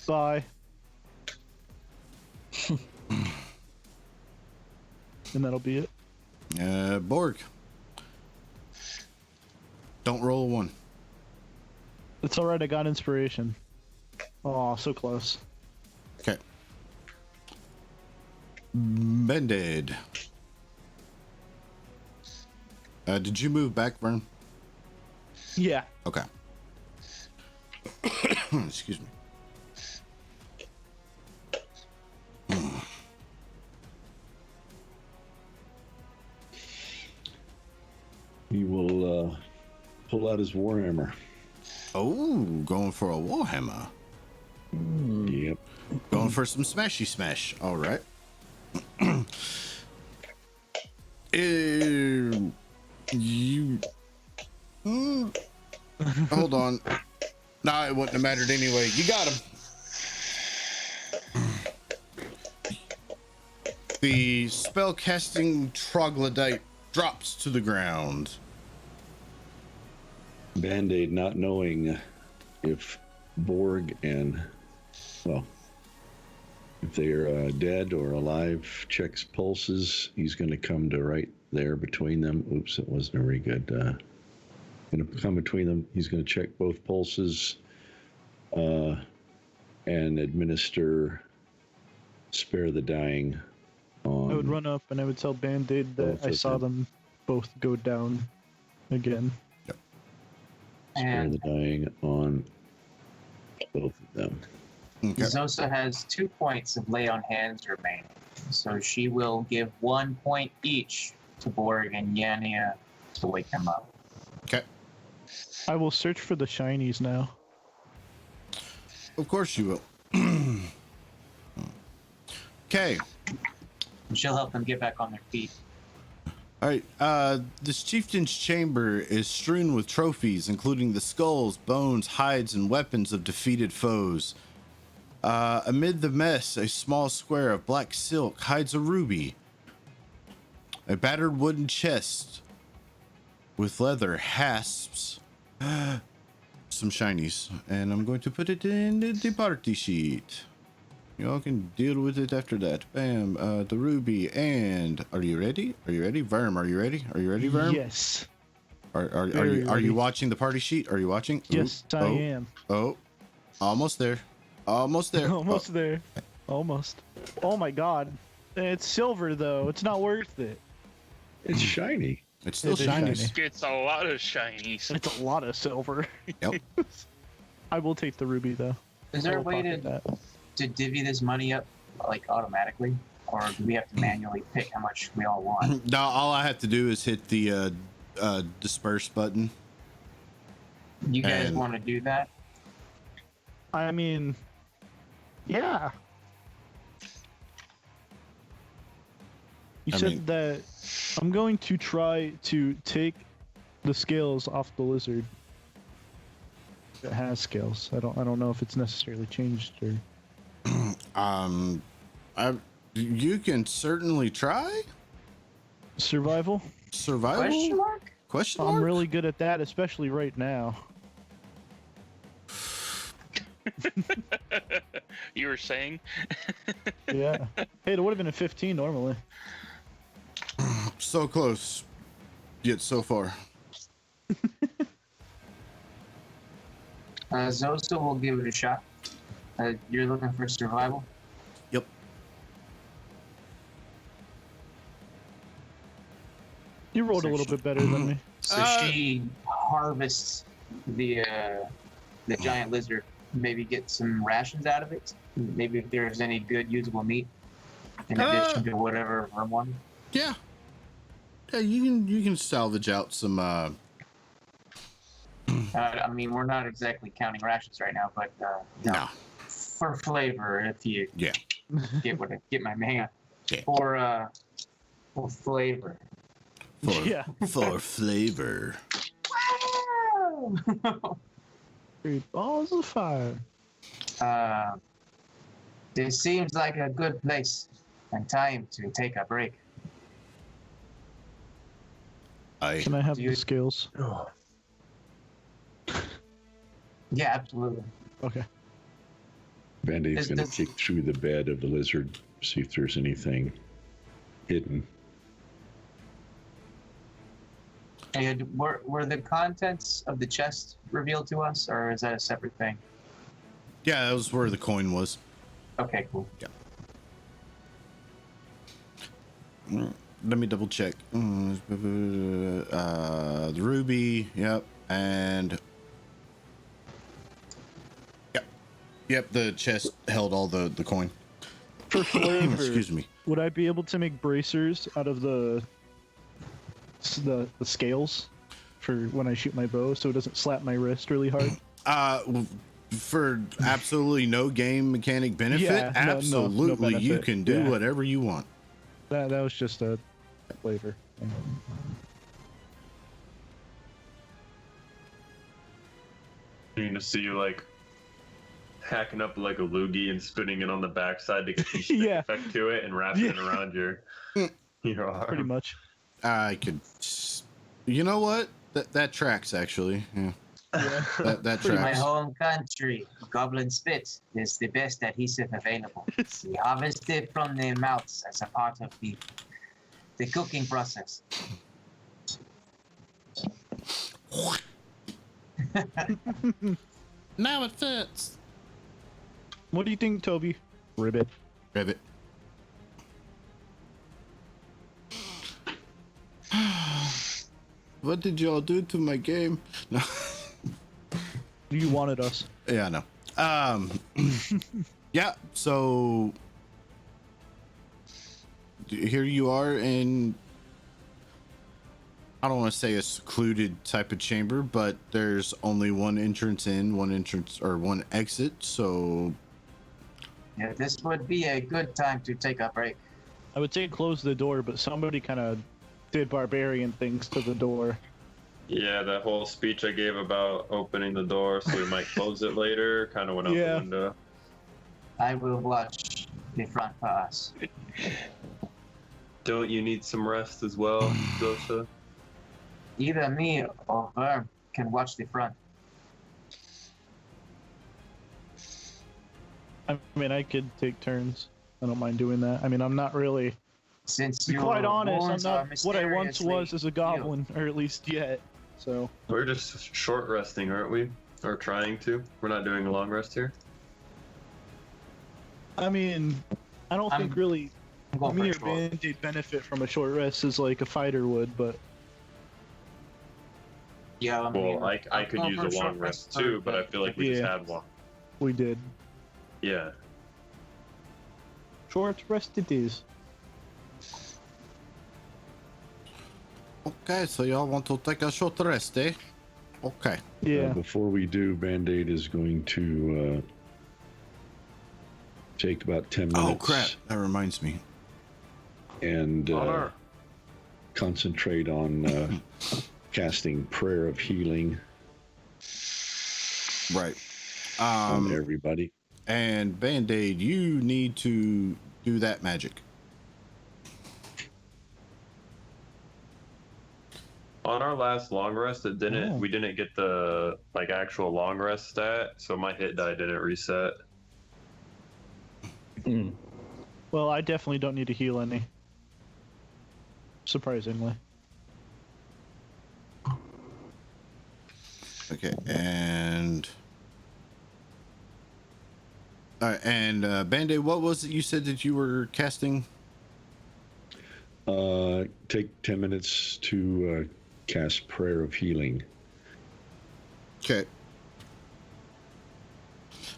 Bye. And that'll be it. Borg. Don't roll a 1. It's alright, I got inspiration. Oh, so close. Okay. Bended. Did you move back, Vern? Yeah. Okay. Excuse me. He will pull out his warhammer. Oh, going for a warhammer. Yep. Going for some smashy smash. All right. You. Hold on. Nah, it wouldn't have mattered anyway. You got him. The spellcasting troglodyte drops to the ground. Band-Aid, not knowing if Borg and, well, if they're dead or alive, checks pulses. He's going to come to right there between them. Oops, it wasn't very good. Going to come between them. He's going to check both pulses and administer Spare the Dying on. I would run up and I would tell Band-Aid that Both I of saw them both go down again. Spare the Dying on both of them. Okay. Zosa has 2 points of lay on hands remaining, so she will give 1 point each to Borg and Yania to wake him up. Okay. I will search for the shinies now. Of course you will. Okay. And she'll help them get back on their feet. All right. This chieftain's chamber is strewn with trophies, including the skulls, bones, hides, and weapons of defeated foes. Amid the mess, a small square of black silk hides a ruby. A battered wooden chest with leather hasps some shinies. And I'm going to put it in the party sheet. Y'all can deal with it after that. Bam. The ruby. And are you ready? Are you ready? Verm, are you ready? Are you ready, Verm? Yes. Are Very you ready. watching the party sheet? Are you watching? Yes, Ooh, I am. Oh, almost there. Almost there. Almost there. Almost. Oh my god. It's silver though. It's not worth it. It's shiny. It's still It is shiny. shiny. It's a lot of shinies. It's a lot of silver. Yep. I will take the ruby though. Is there I a will way pocket to that. divvy this money up like automatically, or do we have to manually pick how much we all want? No, all I have to do is hit the disperse button. You guys And- want to do that? I mean, yeah. You I said mean- that I'm going to try to take the scales off the lizard. It has scales. I don't know if it's necessarily changed or. You can certainly try. Survival? Survival? Question mark? Question mark? I'm really good at that, especially right now. You were saying? Yeah. Hey, it would have been a 15 normally. So close, yet so far. Zosa will give it a shot. You're looking for survival? Yep. You rolled a little bit better than me. So she harvests the giant lizard. Maybe get some rations out of it. Maybe if there's any good usable meat in addition to whatever Verm wanted. Yeah. Yeah, you can salvage out some. I mean, we're not exactly counting rations right now, but No. for flavor, if you Yeah. get my man, Yeah. for flavor. For, Yeah. For flavor. Three balls of fire. This seems like a good place and time to take a break. Can I have Do you- the scales? Yeah, absolutely. Okay. Band-Aid's going to Does- kick through the bed of the lizard, see if there's anything hidden. And were the contents of the chest revealed to us, or is that a separate thing? Yeah, that was where the coin was. Okay, cool. Let me double check. The ruby, yep, and yep, the chest held all the coin. For flavor, Excuse me. would I be able to make bracers out of the scales for when I shoot my bow, so it doesn't slap my wrist really hard? For absolutely no game mechanic benefit, Yeah, no absolutely you benefit. can do Yeah. whatever you want. That was just a flavor. You can see you like hacking up like a loogie and spinning it on the backside to get some stick Yeah. effect to it and wrapping it Yeah. around your arm. Pretty much. I could. You know what? That tracks actually. Yeah. Yeah. That In my tracks. home country, Goblin Spit is the best adhesive available. We harvest it from their mouths as a part of the cooking process. Now it fits. What do you think, Toby? Ribbit. Ribbit. What did y'all do to my game? No. You wanted us. Yeah, I know. Yeah, so here you are in, I don't want to say a secluded type of chamber, but there's only one entrance in, one entrance or one exit, so Yeah, this would be a good time to take a break. I would say close the door, but somebody kind of did barbarian things to the door. Yeah, that whole speech I gave about opening the door so we might close it later kind of went out Yeah. the window. I will watch the front for us. Don't you need some rest as well, Zosa? Either me or Verm can watch the front. I mean, I could take turns. I don't mind doing that. I mean, I'm not really, Since to be your quite honest, I'm wounds are not what I once mysteriously was as a goblin, or at least yet. So, We're just short resting, aren't we? Or trying to. We're not doing a long rest here. I mean, I don't think really I'm going me or for a short. Band-Aid benefit from a short rest as like a fighter would, but Yeah, I mean, Well, I I'm could going use for a long short rest for- too, but I feel like we just Yeah. had one. we did. Yeah. Short rest it is. okay, so y'all want to take a short rest, eh? Okay. Yeah. Before we do, Band-Aid is going to take about 10 minutes. Oh crap, that reminds me. and Honor. concentrate on casting Prayer of Healing Right. on everybody. And Band-Aid, you need to do that magic. On our last long rest, it didn't. Oh. We didn't get the like actual long rest stat, so my hit die didn't reset. Well, I definitely don't need to heal any. Surprisingly. Okay, and Band-Aid, what was it you said that you were casting? Take 10 minutes to cast Prayer of Healing. Okay.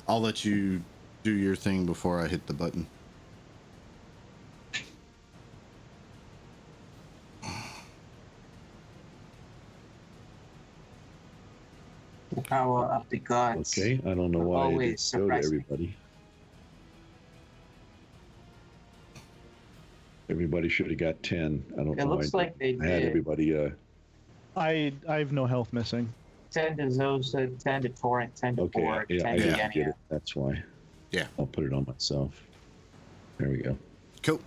I'll let you do your thing before I hit the button. The power of the gods. Okay, I don't know why it Always didn't go to surprise me. everybody. Everybody should have got 10. I don't know. It looks why like they I had did. everybody. I have no health missing. 10 to Zosa, 10 to Torrent, 10 to Okay, Borg, yeah, 10 I to didn't get Yenia. it. That's why. Yeah. I'll put it on myself. There we go. Cool.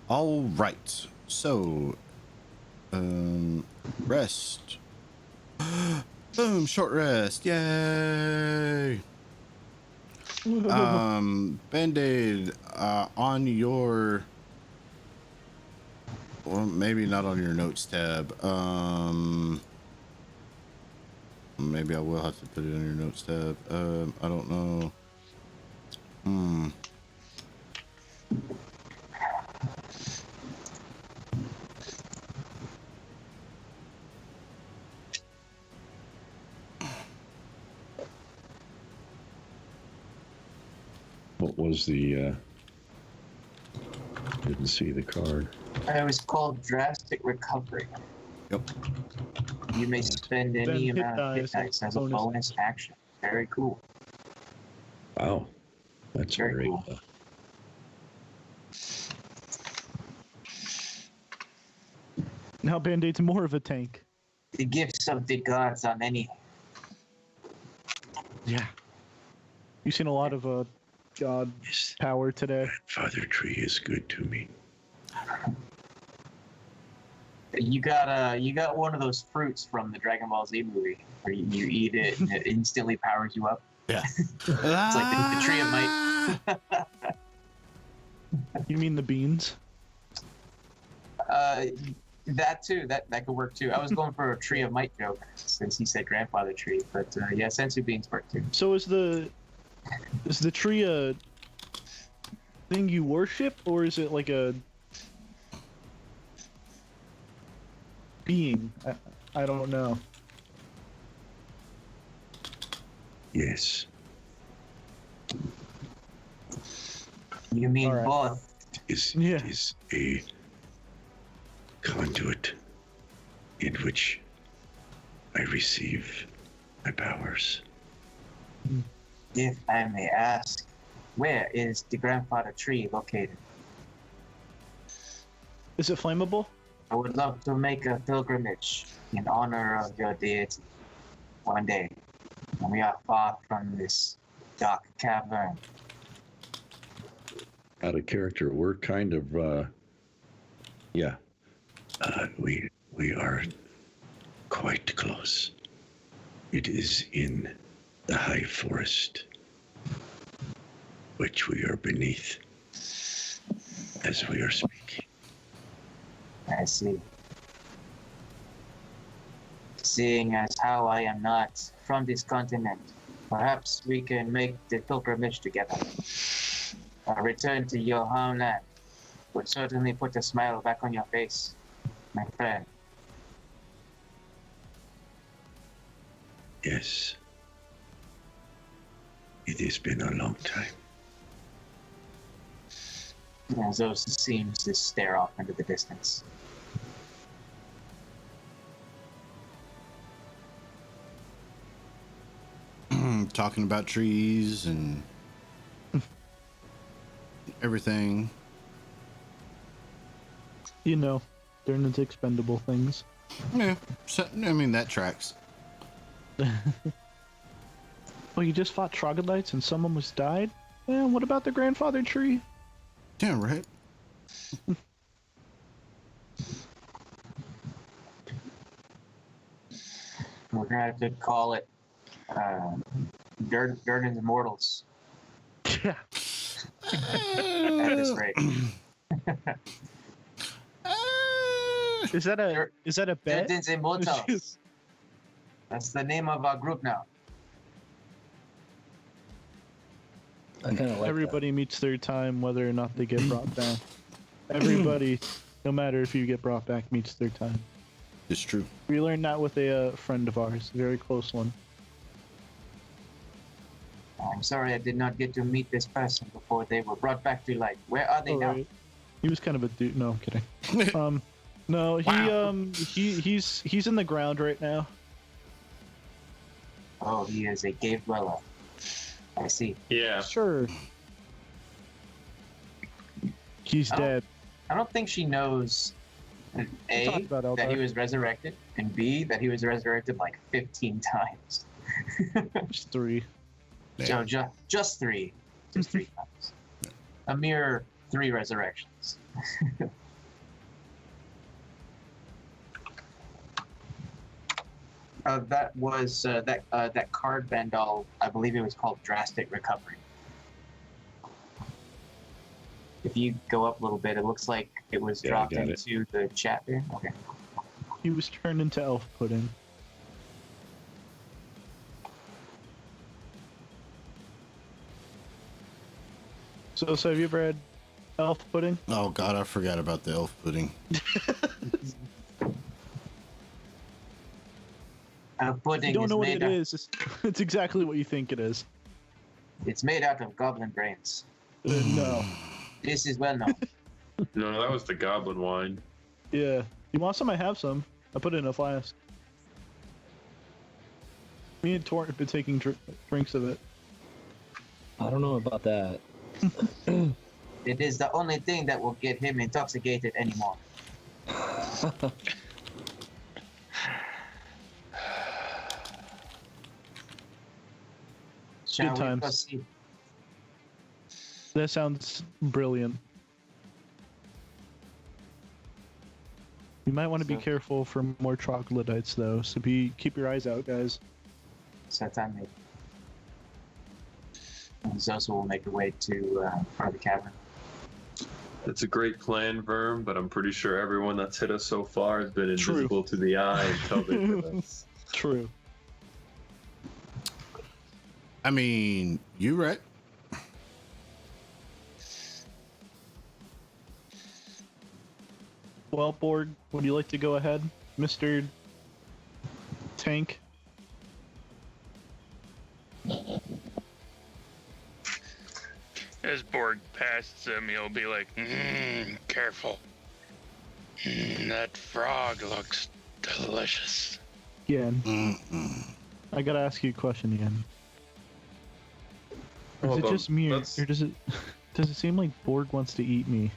All right. So, rest. Boom, short rest. Yay. Band-Aid, on your, well, maybe not on your notes tab. Maybe I will have to put it on your notes tab. I don't know. What was the? Didn't see the card. It was called Drastic Recovery. Yep. You may spend Then any hit amount of hit dice dice as a bonus. bonus action. Very cool. Wow, that's Very very. cool. Now Band-Aid's more of a tank. The gifts of the gods on any. Yeah. You've seen a lot of god Yes, power today. Father Tree is good to me. You got one of those fruits from the Dragon Ball Z movie where you eat it and it instantly powers you up. Yeah. It's like the tree of might. You mean the beans? That too. That could work too. I was going for a tree of might joke since he said grandfather tree, but yeah, sensu beans work too. So is the tree a thing you worship, or is it like a being? I don't know. Yes, You mean All right. both? Yeah. it is a conduit in which I receive my powers. If I may ask, where is the grandfather tree located? Is it flammable? I would love to make a pilgrimage in honor of your deity one day when we are far from this dark cavern. Out of character, we're kind of, yeah. We are quite close. It is in the high forest, which we are beneath as we are speaking. I see. Seeing as how I am not from this continent, perhaps we can make the pilgrimage together. A return to your homeland would certainly put a smile back on your face, my friend. Yes. It has been a long time. And Zosa seems to stare off into the distance. Talking about trees and everything. You know, they're into expendable things. Yeah, so, I mean that tracks. Oh, you just fought troglodytes and some almost died? Yeah, what about the grandfather tree? Yeah, right. We're gonna have to call it Durden's Immortals Yeah. at this rate. Is that a bet? Durden's Immortals. That's the name of our group now. I kind of like Everybody meets their time, whether or not they get brought back. Everybody, no matter if you get brought back, meets their time. It's true. We learned that with a friend of ours, a very close one. I'm sorry I did not get to meet this person before they were brought back to life. Where are they now? Alright. He was kind of a dude. No, I'm kidding. No, he's in the ground right now. Oh, he is a cave dweller. I see. Yeah. Sure. He's I don't- dead. I don't think she knows A, talked about that he Eldar. was resurrected, and B, that he was resurrected like 15 times. Just 3. So just 3. Just 3 times. A mere 3 resurrections. That was that card Vandal, I believe it was called Drastic Recovery. If you go up a little bit, it looks like it was Yeah, I dropped got it. into the chat there. Okay. He was turned into elf pudding. So have you ever had elf pudding? Oh God, I forgot about the elf pudding. Pudding You don't is know what made it out, is. It's exactly what you think it is. It's made out of goblin brains. No. This is well known. No, that was the goblin wine. Yeah. You want some? I have some. I put it in a flask. Me and Torrent have been taking drinks of it. I don't know about that. It is the only thing that will get him intoxicated anymore. Shall we times. proceed? That sounds brilliant. You might want to be So- careful for more troglodytes, though. So keep your eyes out, guys. Certainly. And Zosa will make her way to front of the cavern. It's a great plan, Verm, but I'm pretty sure everyone that's hit us so far has been True. invisible to the eye until they hit us. True. I mean, you right. Well, Borg, would you like to go ahead, Mr. Tank? As Borg passes him, he'll be like, careful. That frog looks delicious. Again, Mm-mm. I gotta ask you a question again. Or is Hold it on, just me, or let's- does it seem like Borg wants to eat me?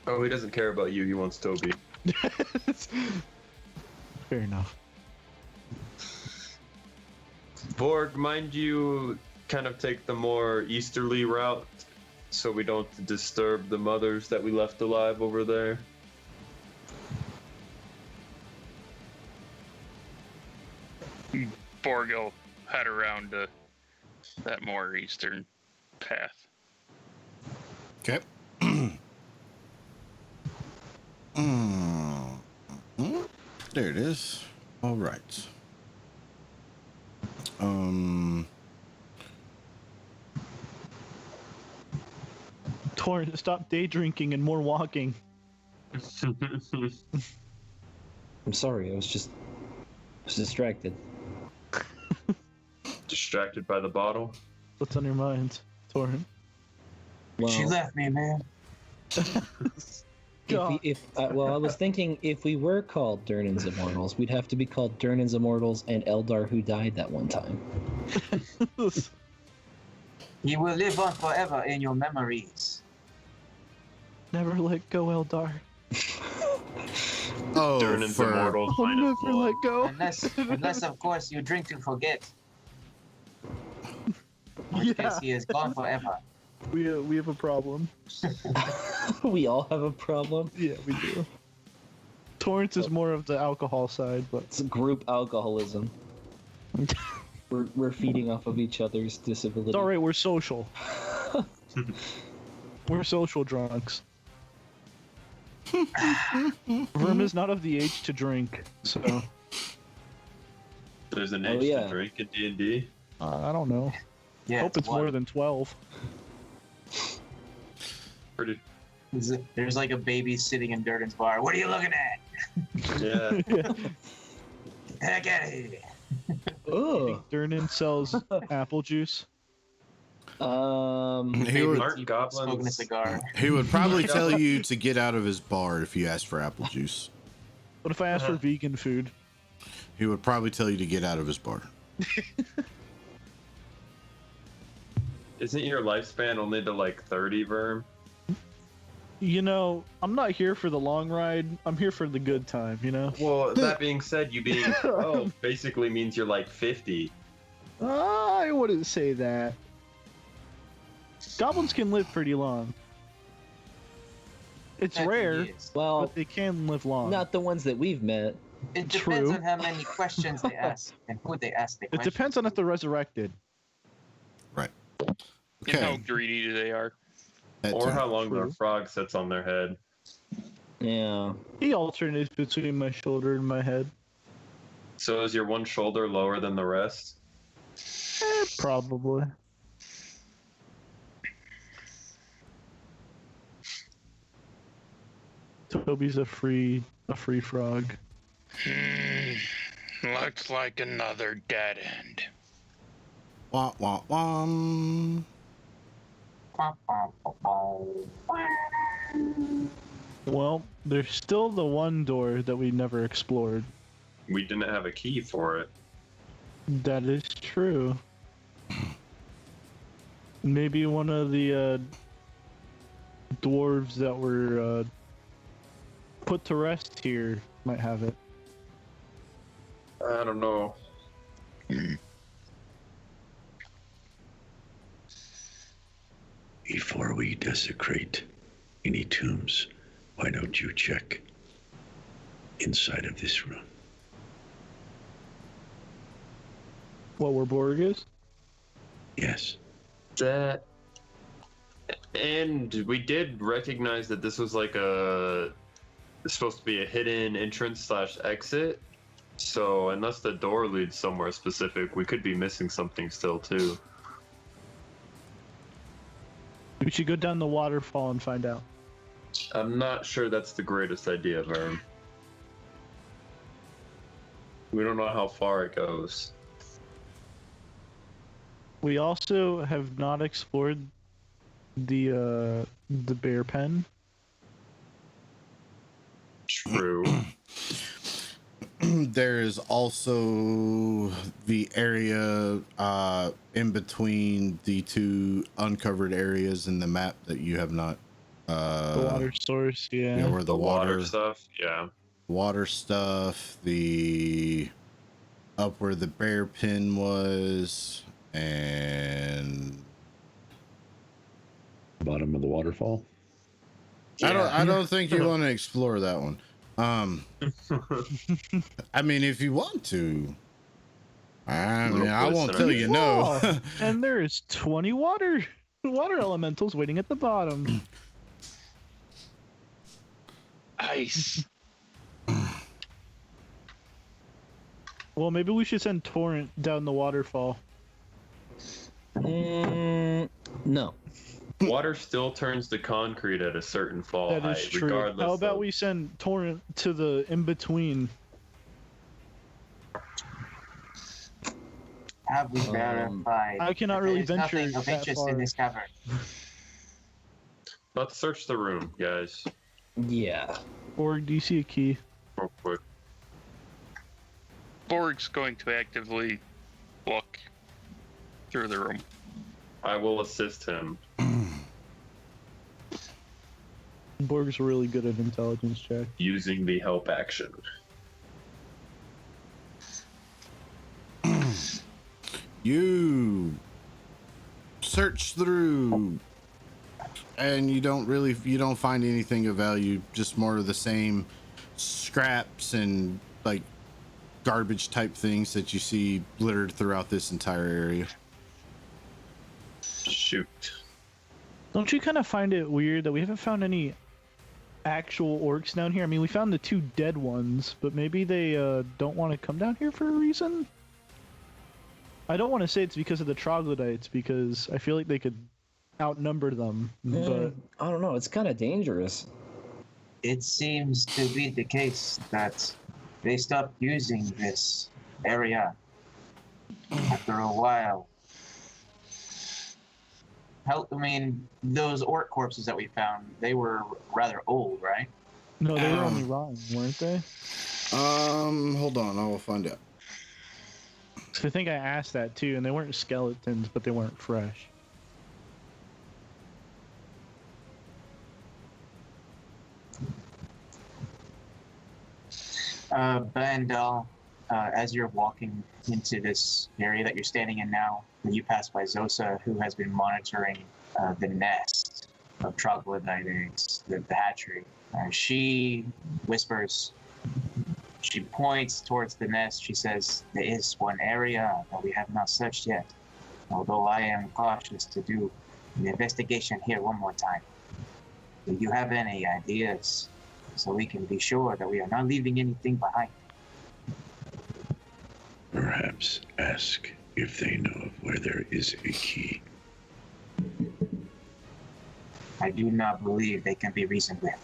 Oh, he doesn't care about you. He wants Toby. Fair enough. Borg, mind you kind of take the more easterly route so we don't disturb the mothers that we left alive over there. Borg will head around to that more eastern path. Okay. There it is. All right. Torrent, stop day drinking and more walking. I'm sorry, I was distracted. Distracted by the bottle. What's on your mind, Torrent? Well, She left me, man. well, I was thinking if we were called Durnan's Immortals, we'd have to be called Durnan's Immortals and Eldar who died that one time. He will live on forever in your memories. Never let go, Eldar. Oh, Durnan's for immortal. I'll Minus never one. let go. Unless of course you drink to forget. In which case he is gone forever. We have a problem. We all have a problem. Yeah, we do. Torrance is more of the alcohol side, but It's group alcoholism. We're feeding off of each other's disability. it's all right. We're social. We're social drunks. Verm is not of the age to drink, so There's an Oh, age yeah. to drink in D&D. I don't know. Yeah, Hope it's what? more than 12. Pretty. There's like a baby sitting in Durden's bar. What are you looking at? Yeah. Heck out of here. Oh. Durnan sells apple juice. he Baby would Aren't smoking a goblins? cigar. he would probably tell you to get out of his bar if you asked for apple juice. What if I ask for vegan food? He would probably tell you to get out of his bar. Isn't your lifespan only to like 30, Verm? You know, I'm not here for the long ride. I'm here for the good time, you know? Well, that being said, you being 12 basically means you're like 50. I wouldn't say that. Goblins can live pretty long. It's Heck, he rare, is. Well, but they can live long. not the ones that we've met. It True. depends on how many questions they ask and who they ask the It questions. depends on if they're resurrected. Right. And how Okay. greedy they are. that Or too. how long True. the frog sits on their head. Yeah. He alternates between my shoulder and my head. So is your one shoulder lower than the rest? Probably. Toby's a free frog. Looks like another dead end. Wah, wah, wah. Well, there's still the one door that we never explored. We didn't have a key for it. That is true. Maybe one of the dwarves that were put to rest here might have it. I don't know. Before we desecrate any tombs, why don't you check inside of this room? What, where Borg is? Yes. That. And we did recognize that this was like a. It's supposed to be a hidden entrance / exit. So unless the door leads somewhere specific, we could be missing something still too. We should go down the waterfall and find out. I'm not sure that's the greatest idea, Vern. We don't know how far it goes. We also have not explored the bear pen. True. There is also the area in between the two uncovered areas in the map that you have not. The water source, yeah. Yeah, where the water stuff, yeah. water stuff, the up where the bear pin was, and Bottom of the waterfall. I don't think you want to explore that one. I mean, if you want to, I mean, I won't tell you no. Oh, and there is 20 water elementals waiting at the bottom. Ice. Well, maybe we should send Torrent down the waterfall. No. Water still turns to concrete at a certain fall That height, is true. regardless. How about of- we send Torrent to the in-between? Have we verified? I cannot that really there is venture nothing of that interest far. in this cavern. Let's search the room, guys, Yeah. Or do you see a key? real quick. Borg's going to actively look through the room. I will assist him. Borg's really good at intelligence check. Using the help action. You search through, and you don't find anything of value. Just more of the same scraps and like garbage type things that you see littered throughout this entire area. Shoot. Don't you kind of find it weird that we haven't found any actual orcs down here? I mean, we found the 2 dead ones, but maybe they don't want to come down here for a reason? I don't want to say it's because of the troglodytes, because I feel like they could outnumber them, but I don't know. It's kind of dangerous. It seems to be the case that they stopped using this area after a while. I mean, those orc corpses that we found, they were rather old, right? no, they were only rotten, weren't they? Hold on, I will find out. 'Cause I think I asked that too, and they weren't skeletons, but they weren't fresh. Bandel, as you're walking into this area that you're standing in now, when you pass by Zosa, who has been monitoring the nest of troglodyte eggs, the hatchery, she whispers, she points towards the nest, she says, there is one area that we have not searched yet, although I am cautious to do the investigation here one more time. Do you have any ideas so we can be sure that we are not leaving anything behind? Perhaps ask if they know of where there is a key. I do not believe they can be reasoned with.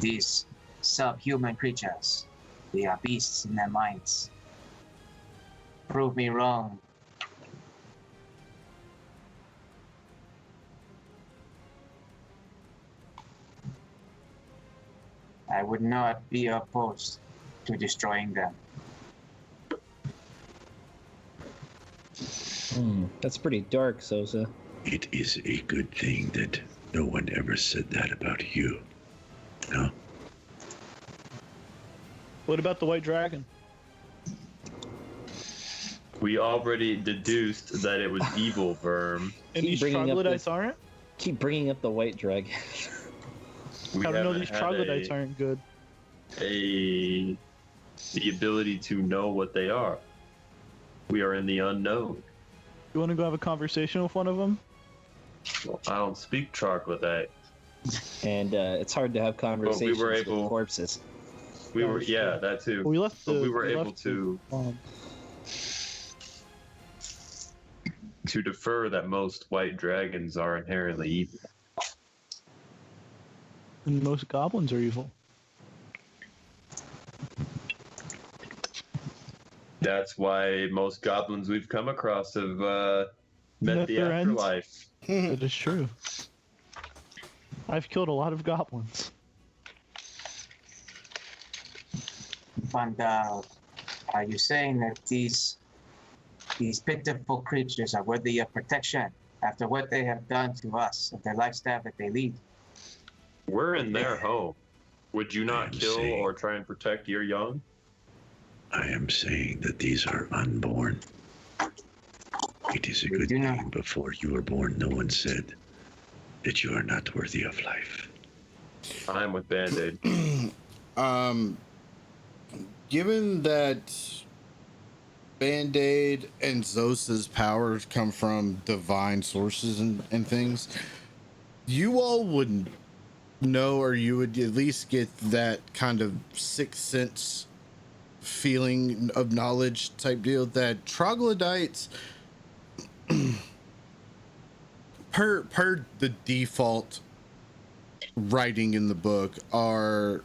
These subhuman creatures, they are beasts in their minds. Prove me wrong. I would not be opposed to destroying them. That's pretty dark, Sosa. It is a good thing that no one ever said that about you. No? What about the white dragon? We already deduced that it was evil, Verm. And Keep these bringing up troglodytes the- aren't? Keep bringing up the white dragon. We How do you know haven't these had troglodytes aren't good? the ability to know what they are. We are in the unknown. You want to go have a conversation with one of them? Well, I don't speak troglodyte. And it's hard to have conversations able- with corpses. We were, That's yeah, true. that too. Well, we left the. But we were able left the, to defer that most white dragons are inherently evil. and most goblins are evil. That's why most goblins we've come across have met Met the their ends. afterlife. That is true. I've killed a lot of goblins. Bandel, are you saying that these pitiful creatures are worthy of protection after what they have done to us and their lifestyle that they lead? We're in their home. Would you not I'm kill saying- or try and protect your young? I am saying that these are unborn. It is a We good do not- thing before you were born, no one said that you are not worthy of life. I'm with Band-Aid. Given that Band-Aid and Zosa's powers come from divine sources and things, you all would know, or you would at least get that kind of sixth sense feeling of knowledge type deal that troglodytes per the default writing in the book are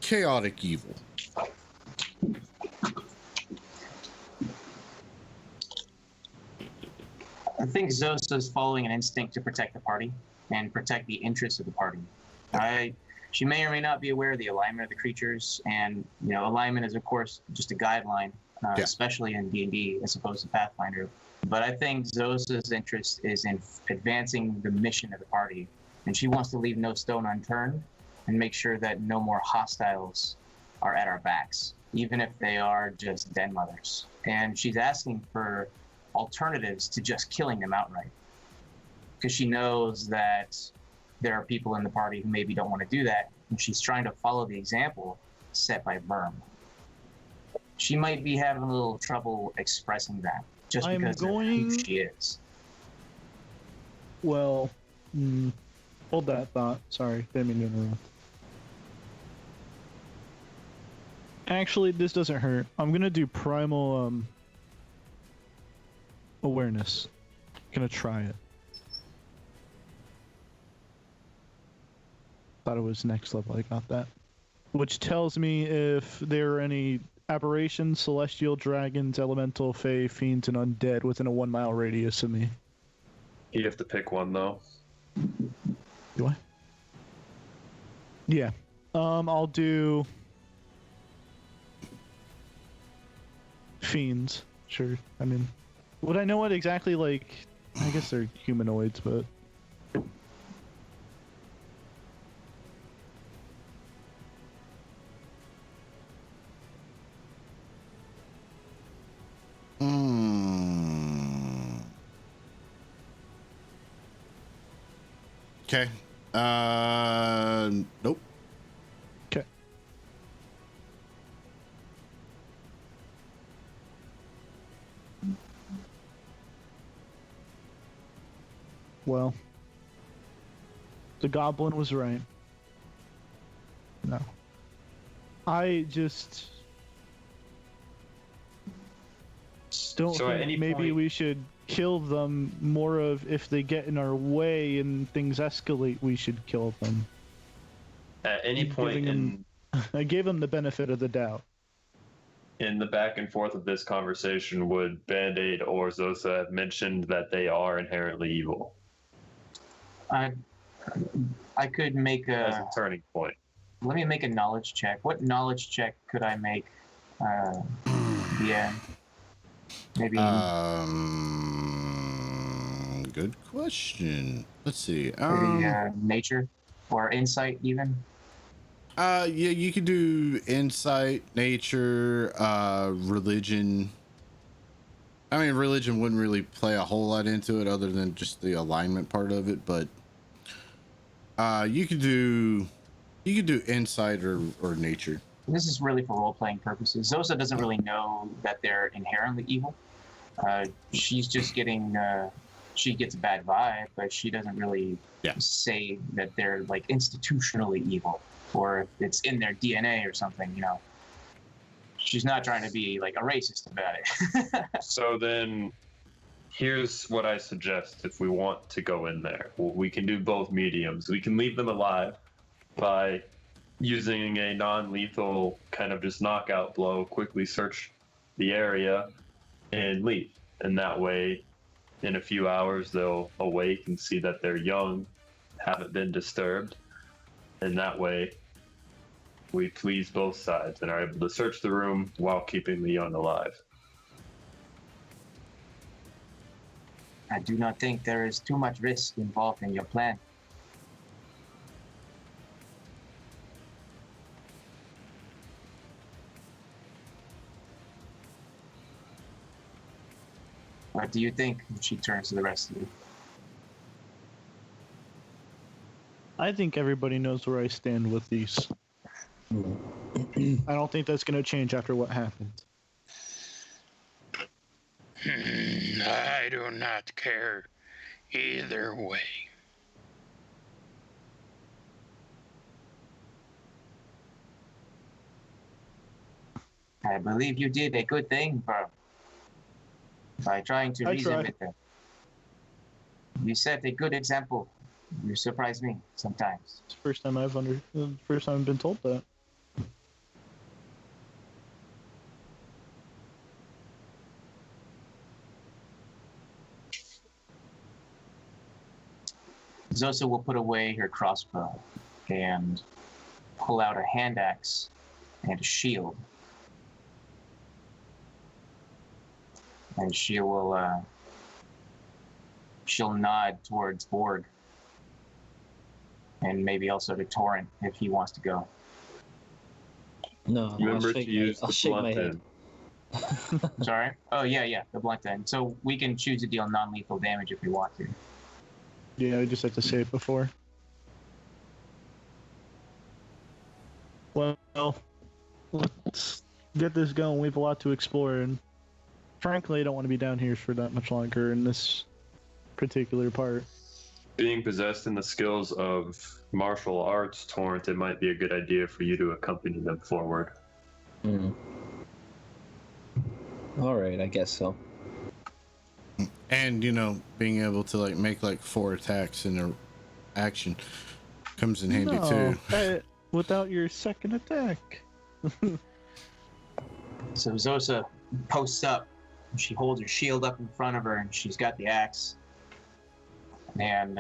chaotic evil. I think Zosa's following an instinct to protect the party and protect the interests of the party. She may or may not be aware of the alignment of the creatures, and alignment is of course just a guideline, Yeah. especially in D&D as opposed to Pathfinder. But I think Zosa's interest is in advancing the mission of the party and she wants to leave no stone unturned and make sure that no more hostiles are at our backs, even if they are just den mothers. And she's asking for alternatives to just killing them outright, because she knows that there are people in the party who maybe don't want to do that, and she's trying to follow the example set by Berm. She might be having a little trouble expressing that just because of who she is. Well, hold that thought. Sorry, didn't mean to interrupt. Actually, this doesn't hurt. I'm gonna do primal awareness. Gonna try it. Thought it was next level. I got that. Which tells me if there are any aberrations, celestial, dragons, elemental, fae, fiends, and undead within a 1 mile radius of me. You have to pick one though. Do I? Yeah. I'll do fiends. Sure. I mean, would I know what exactly, like, I guess they're humanoids, but Okay. Nope. okay. Well, the goblin was right. No. I just don't So at think any maybe point- we should kill them. More of if they get in our way and things escalate, we should kill them. At any point Giving in I gave them the benefit of the doubt. the back and forth of this conversation, would Band-Aid or Zosa have mentioned that they are inherently evil I could make as a. a turning point? Let me make a knowledge check. What knowledge check could I make? Yeah. Maybe. Good question. Let's see. Maybe nature or insight even. Yeah, you could do insight, nature, religion. I mean, religion wouldn't really play a whole lot into it other than just the alignment part of it, but you could do insight or nature. This is really for role-playing purposes. Zosa doesn't really know that they're inherently evil. She's just getting. She gets a bad vibe, but she doesn't really say that they're like institutionally evil or if it's in their DNA or something. You know. She's not trying to be like a racist about it. So then, here's what I suggest if we want to go in there. Well, we can do both mediums. We can leave them alive by using a non-lethal kind of just knockout blow, quickly search the area and leave. And that way, in a few hours, they'll awake and see that they're young, haven't been disturbed. And that way, we please both sides and are able to search the room while keeping the young alive. I do not think there is too much risk involved in your plan. What do you think? She turns to the rest of you. I think everybody knows where I stand with these. I don't think that's going to change after what happened. I do not care either way. I believe you did a good thing, bro. By trying to I reason tried. with them. You set a good example. You surprise me sometimes. It's the first time I've been told that. Zosa will put away her crossbow and pull out a hand axe and a shield. And she will she'll nod towards Borg. and maybe also to Torrent if he wants to go. No, Remember to use I'll the shake my blunt head. end. Sorry. Oh yeah, the blunt end. So we can choose to deal non-lethal damage if we want to. Yeah, I just had to say it before. Well, let's get this going. We have a lot to explore, and frankly, I don't want to be down here for that much longer in this particular part. Being possessed in the skills of martial arts, Torrent, it might be a good idea for you to accompany them forward. All right, I guess so. And being able to make 4 attacks in a action comes in handy too. Without your second attack. So Zosa posts up. She holds her shield up in front of her, and she's got the axe. And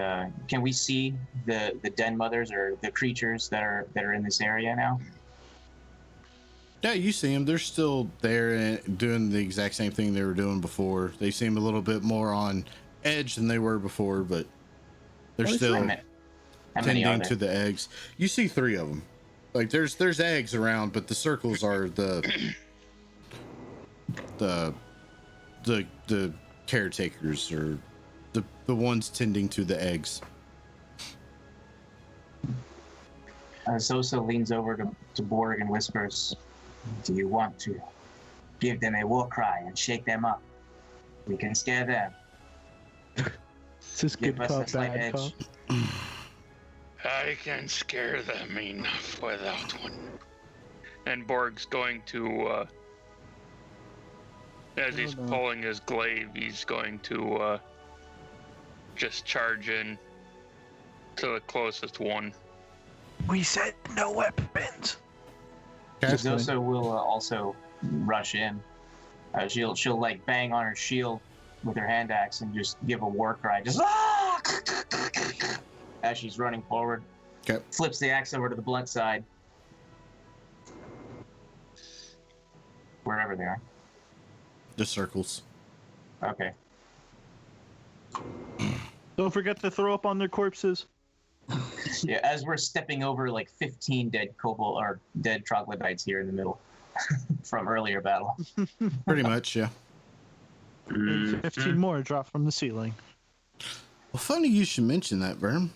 can we see the den mothers or the creatures that are in this area now? Yeah, you see them. They're still there and doing the exact same thing they were doing before. They seem a little bit more on edge than they were before, but they're still How many are tending there? to the eggs. You see 3 of them. There's eggs around, but the circles are the caretakers, or the ones tending to the eggs. Zosa leans over to Borg and whispers, "Do you want to give them a war cry and shake them up? We can scare them. It's just good Give us a cop, slight bad edge." cop. I can scare them enough without one. And Borg's going to, as he's Oh, no. pulling his glaive, he's going to just charge in to the closest one. We said no weapons. So Okay. Zosa will also rush in. She'll bang on her shield with her hand axe and just give a war cry, just "Ah!" as she's running forward. Okay. Flips the axe over to the blunt side, wherever they are. The circles. Okay. Don't forget to throw up on their corpses. Yeah, as we're stepping over 15 dead kobold or dead troglodytes here in the middle from earlier battle. Pretty much, yeah. And 15 more drop from the ceiling. Well, funny you should mention that, Verm.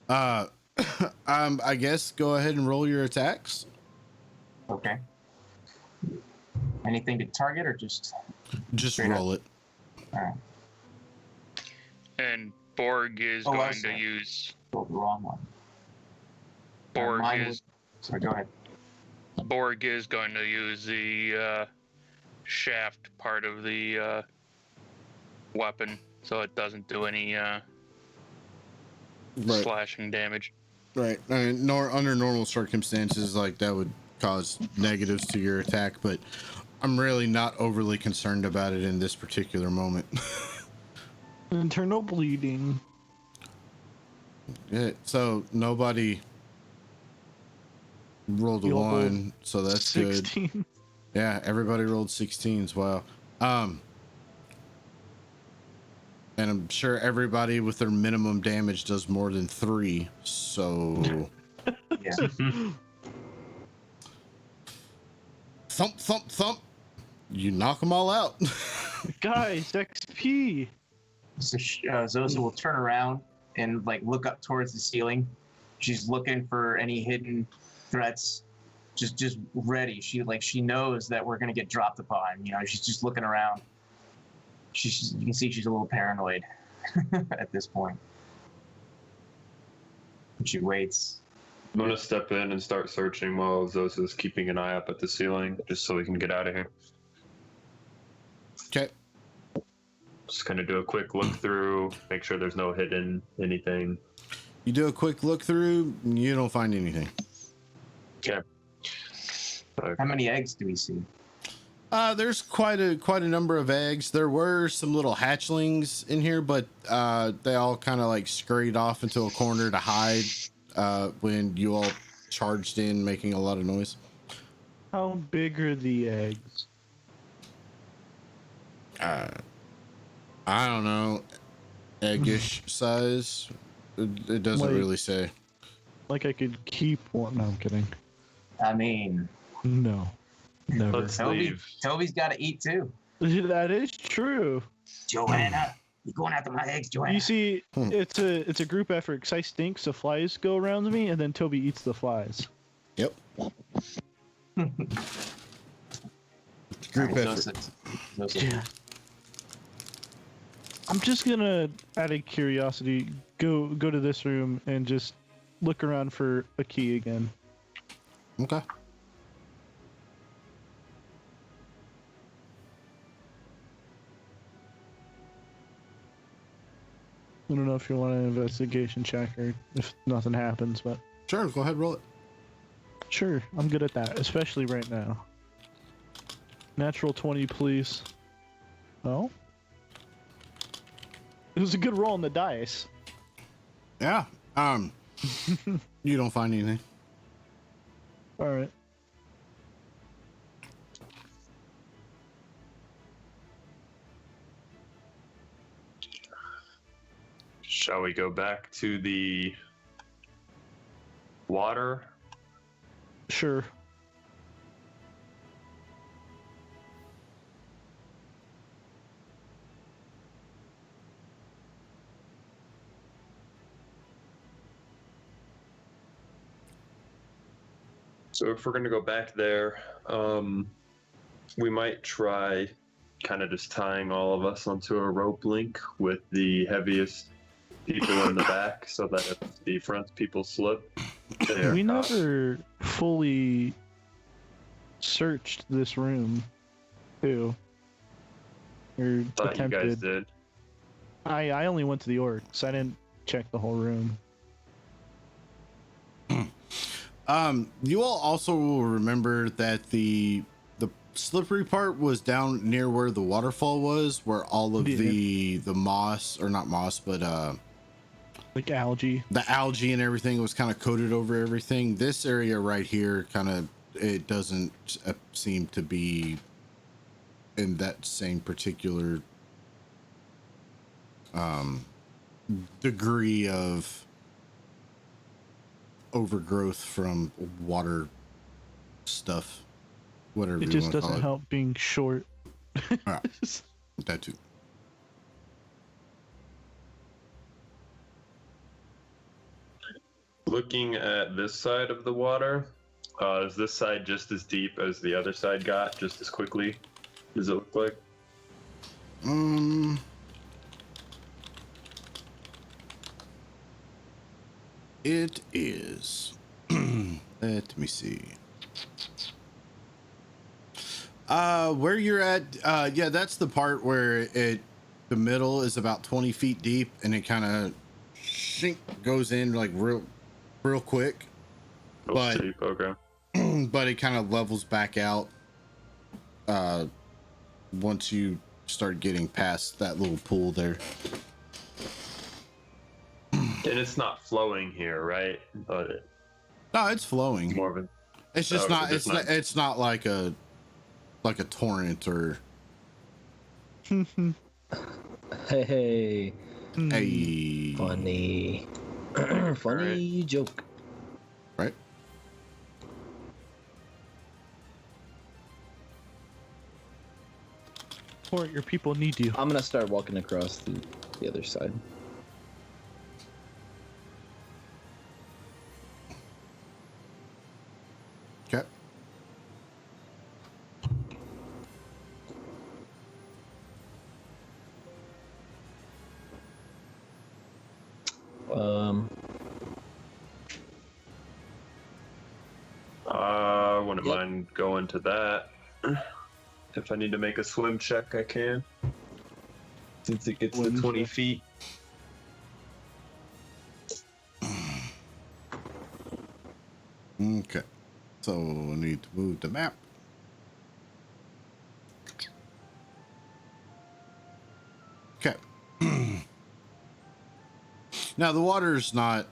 I guess go ahead and roll your attacks. Okay. Anything to target or just Just Straight roll it. all right? And Borg is Oh, I'm going to sorry. use. Rolled the wrong one. Borg Mine is. was- Sorry, go ahead. Borg is going to use the shaft part of the weapon, so it doesn't do any Right. slashing damage. Right. I mean, under normal circumstances, that would cause negatives to your attack, but I'm really not overly concerned about it in this particular moment. Internal bleeding. Yeah, so nobody rolled a You all rolled 1, so that's good. 16. Yeah, everybody rolled 16s. Wow. And I'm sure everybody with their minimum damage does more than 3. So Yeah. thump, thump, thump. You knock them all out. Guys, XP. So Zosa will turn around and look up towards the ceiling. She's looking for any hidden threats, just ready. She knows that we're gonna get dropped upon. She's just looking around. You can see she's a little paranoid at this point. And she waits. I'm gonna step in and start searching while Zosa's keeping an eye up at the ceiling, just so we can get out of here. Okay. Just kind of do a quick look through, make sure there's no hidden anything. You do a quick look through, you don't find anything. Okay. How many eggs do we see? There's quite a number of eggs. There were some little hatchlings in here, but they all kind of scurried off into a corner to hide when you all charged in, making a lot of noise. How big are the eggs? I don't know, eggish size. It doesn't Like- really say. Like I could keep one. No, I'm kidding. I mean, No, never. Let's Toby, leave. Toby's got to eat too. That is true. Joanna, you going after my eggs, Joanna? You see, it's a group effort. Because I stink, so flies go around me, and then Toby eats the flies. Yep. Group effort. Yeah. I'm just gonna, out of curiosity, go to this room and just look around for a key again. Okay. I don't know if you want an investigation check or if nothing happens, but Sure, go ahead, roll it. sure, I'm good at that, especially right now. Natural 20, please. Oh? It was a good roll on the dice. Yeah. You don't find anything. Alright. Shall we go back to the water? Sure. So if we're going to go back there, we might try kind of just tying all of us onto a rope link with the heaviest people in the back so that if the front people slip, they're We caught. never fully searched this room, too. Or Thought you attempted. guys did. I only went to the orcs. I didn't check the whole room. You all also will remember that the slippery part was down near where the waterfall was, where all of the moss, or not moss, but Like algae. the algae and everything was kind of coated over everything. This area right here kind of, it doesn't seem to be in that same particular degree of overgrowth from water stuff, whatever It you just want to doesn't call it. help being short. Alright. That too. Looking at this side of the water, is this side just as deep as the other side got, just as quickly? Does it look like? It is. Let me see. Where you're at, yeah, that's the part where the middle is about 20 feet deep and it kind of goes in like real quick. Oh, But- deep, okay. But it kind of levels back out once you start getting past that little pool there. And it's not flowing here, right? But No, it's flowing. it's more of a It's just Oh, not. it's It's not. It's not like a torrent or Hey, a funny, funny joke. right. Or your people need you. I'm gonna start walking across the other side. Okay. I wouldn't Yep. mind going to that. If I need to make a swim check, I can. Since it gets to Swim 20 check. feet. Okay. So I need to move the map. Okay. Now the water's not.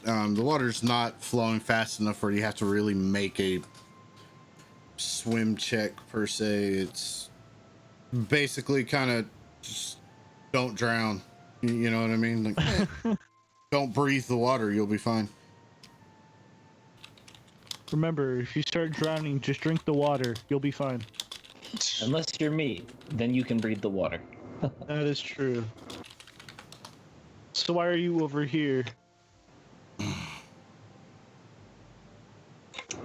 The water's not flowing fast enough where you have to really make a swim check per se. It's basically kind of just don't drown. You know what I mean? Like, don't breathe the water. You'll be fine. Remember, if you start drowning, just drink the water. You'll be fine. Unless you're me, then you can breathe the water. That is true. So why are you over here?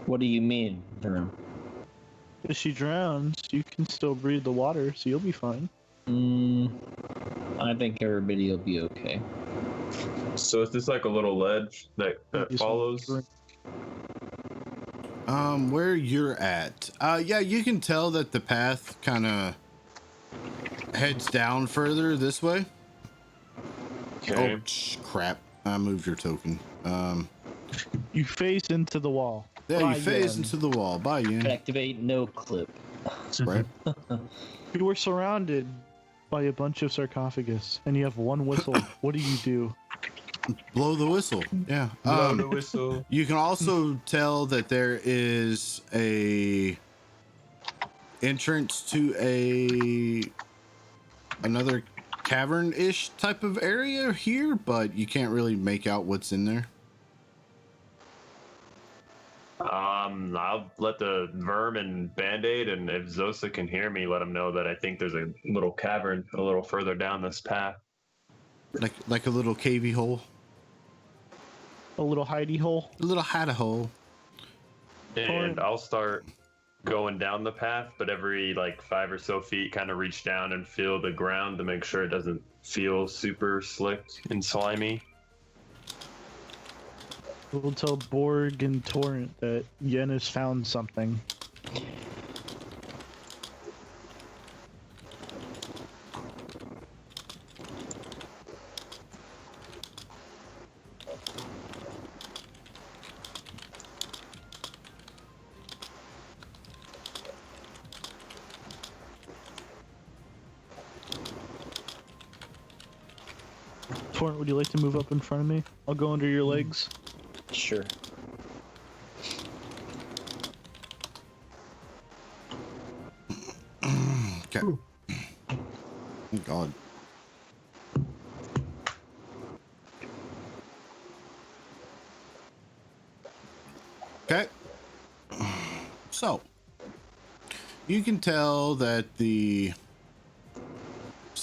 What do you mean, Verm? If she drowns, you can still breathe the water, so you'll be fine. I think everybody will be okay. So is this like a little ledge that Just follows? drink. Where you're at, yeah, you can tell that the path kind of heads down further this way. Okay. Oh, crap. I moved your token. You face into the wall. Yeah, Bye, you phase Yen. into the wall. Bye, Yin. Activate no clip. Right? You were surrounded by a bunch of sarcophagus, and you have one whistle. What do you do? Blow the whistle. Yeah. Blow the whistle. You can also tell that there is a entrance to another cavern-ish type of area here, but you can't really make out what's in there. I'll let the Verm and Band-Aid, and if Zosa can hear me, let him know that I think there's a little cavern a little further down this path. Like a little cavey hole. A little hidey hole? A little hidey hole. And I'll start going down the path, but every like 5 or so feet, kind of reach down and feel the ground to make sure it doesn't feel super slick and slimy. We'll tell Borg and Torrent that Yen has found something. Torrent, would you like to move up in front of me? I'll go under your legs. Sure. Okay. Thank God. Okay. So, you can tell that this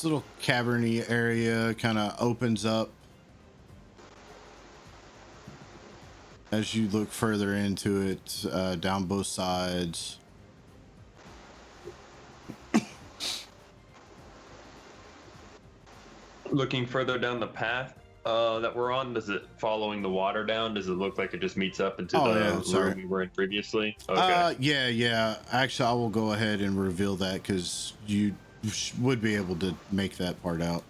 little caverny area kind of opens up as you look further into it, down both sides. Looking further down the path that we're on, does it following the water down? Does it look like it just meets up into the room we were in previously? Okay. Yeah. Actually, I will go ahead and reveal that because you would be able to make that part out.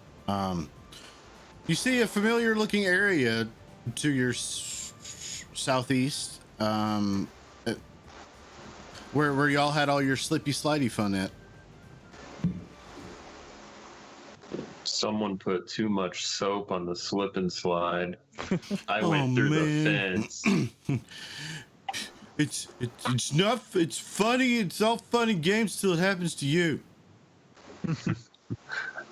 You see a familiar looking area to your southeast, where y'all had all your slippy slidey fun at. Someone put too much soap on the slip and slide. I Oh, went through man. the fence. It's not. It's funny. It's all funny games till it happens to you.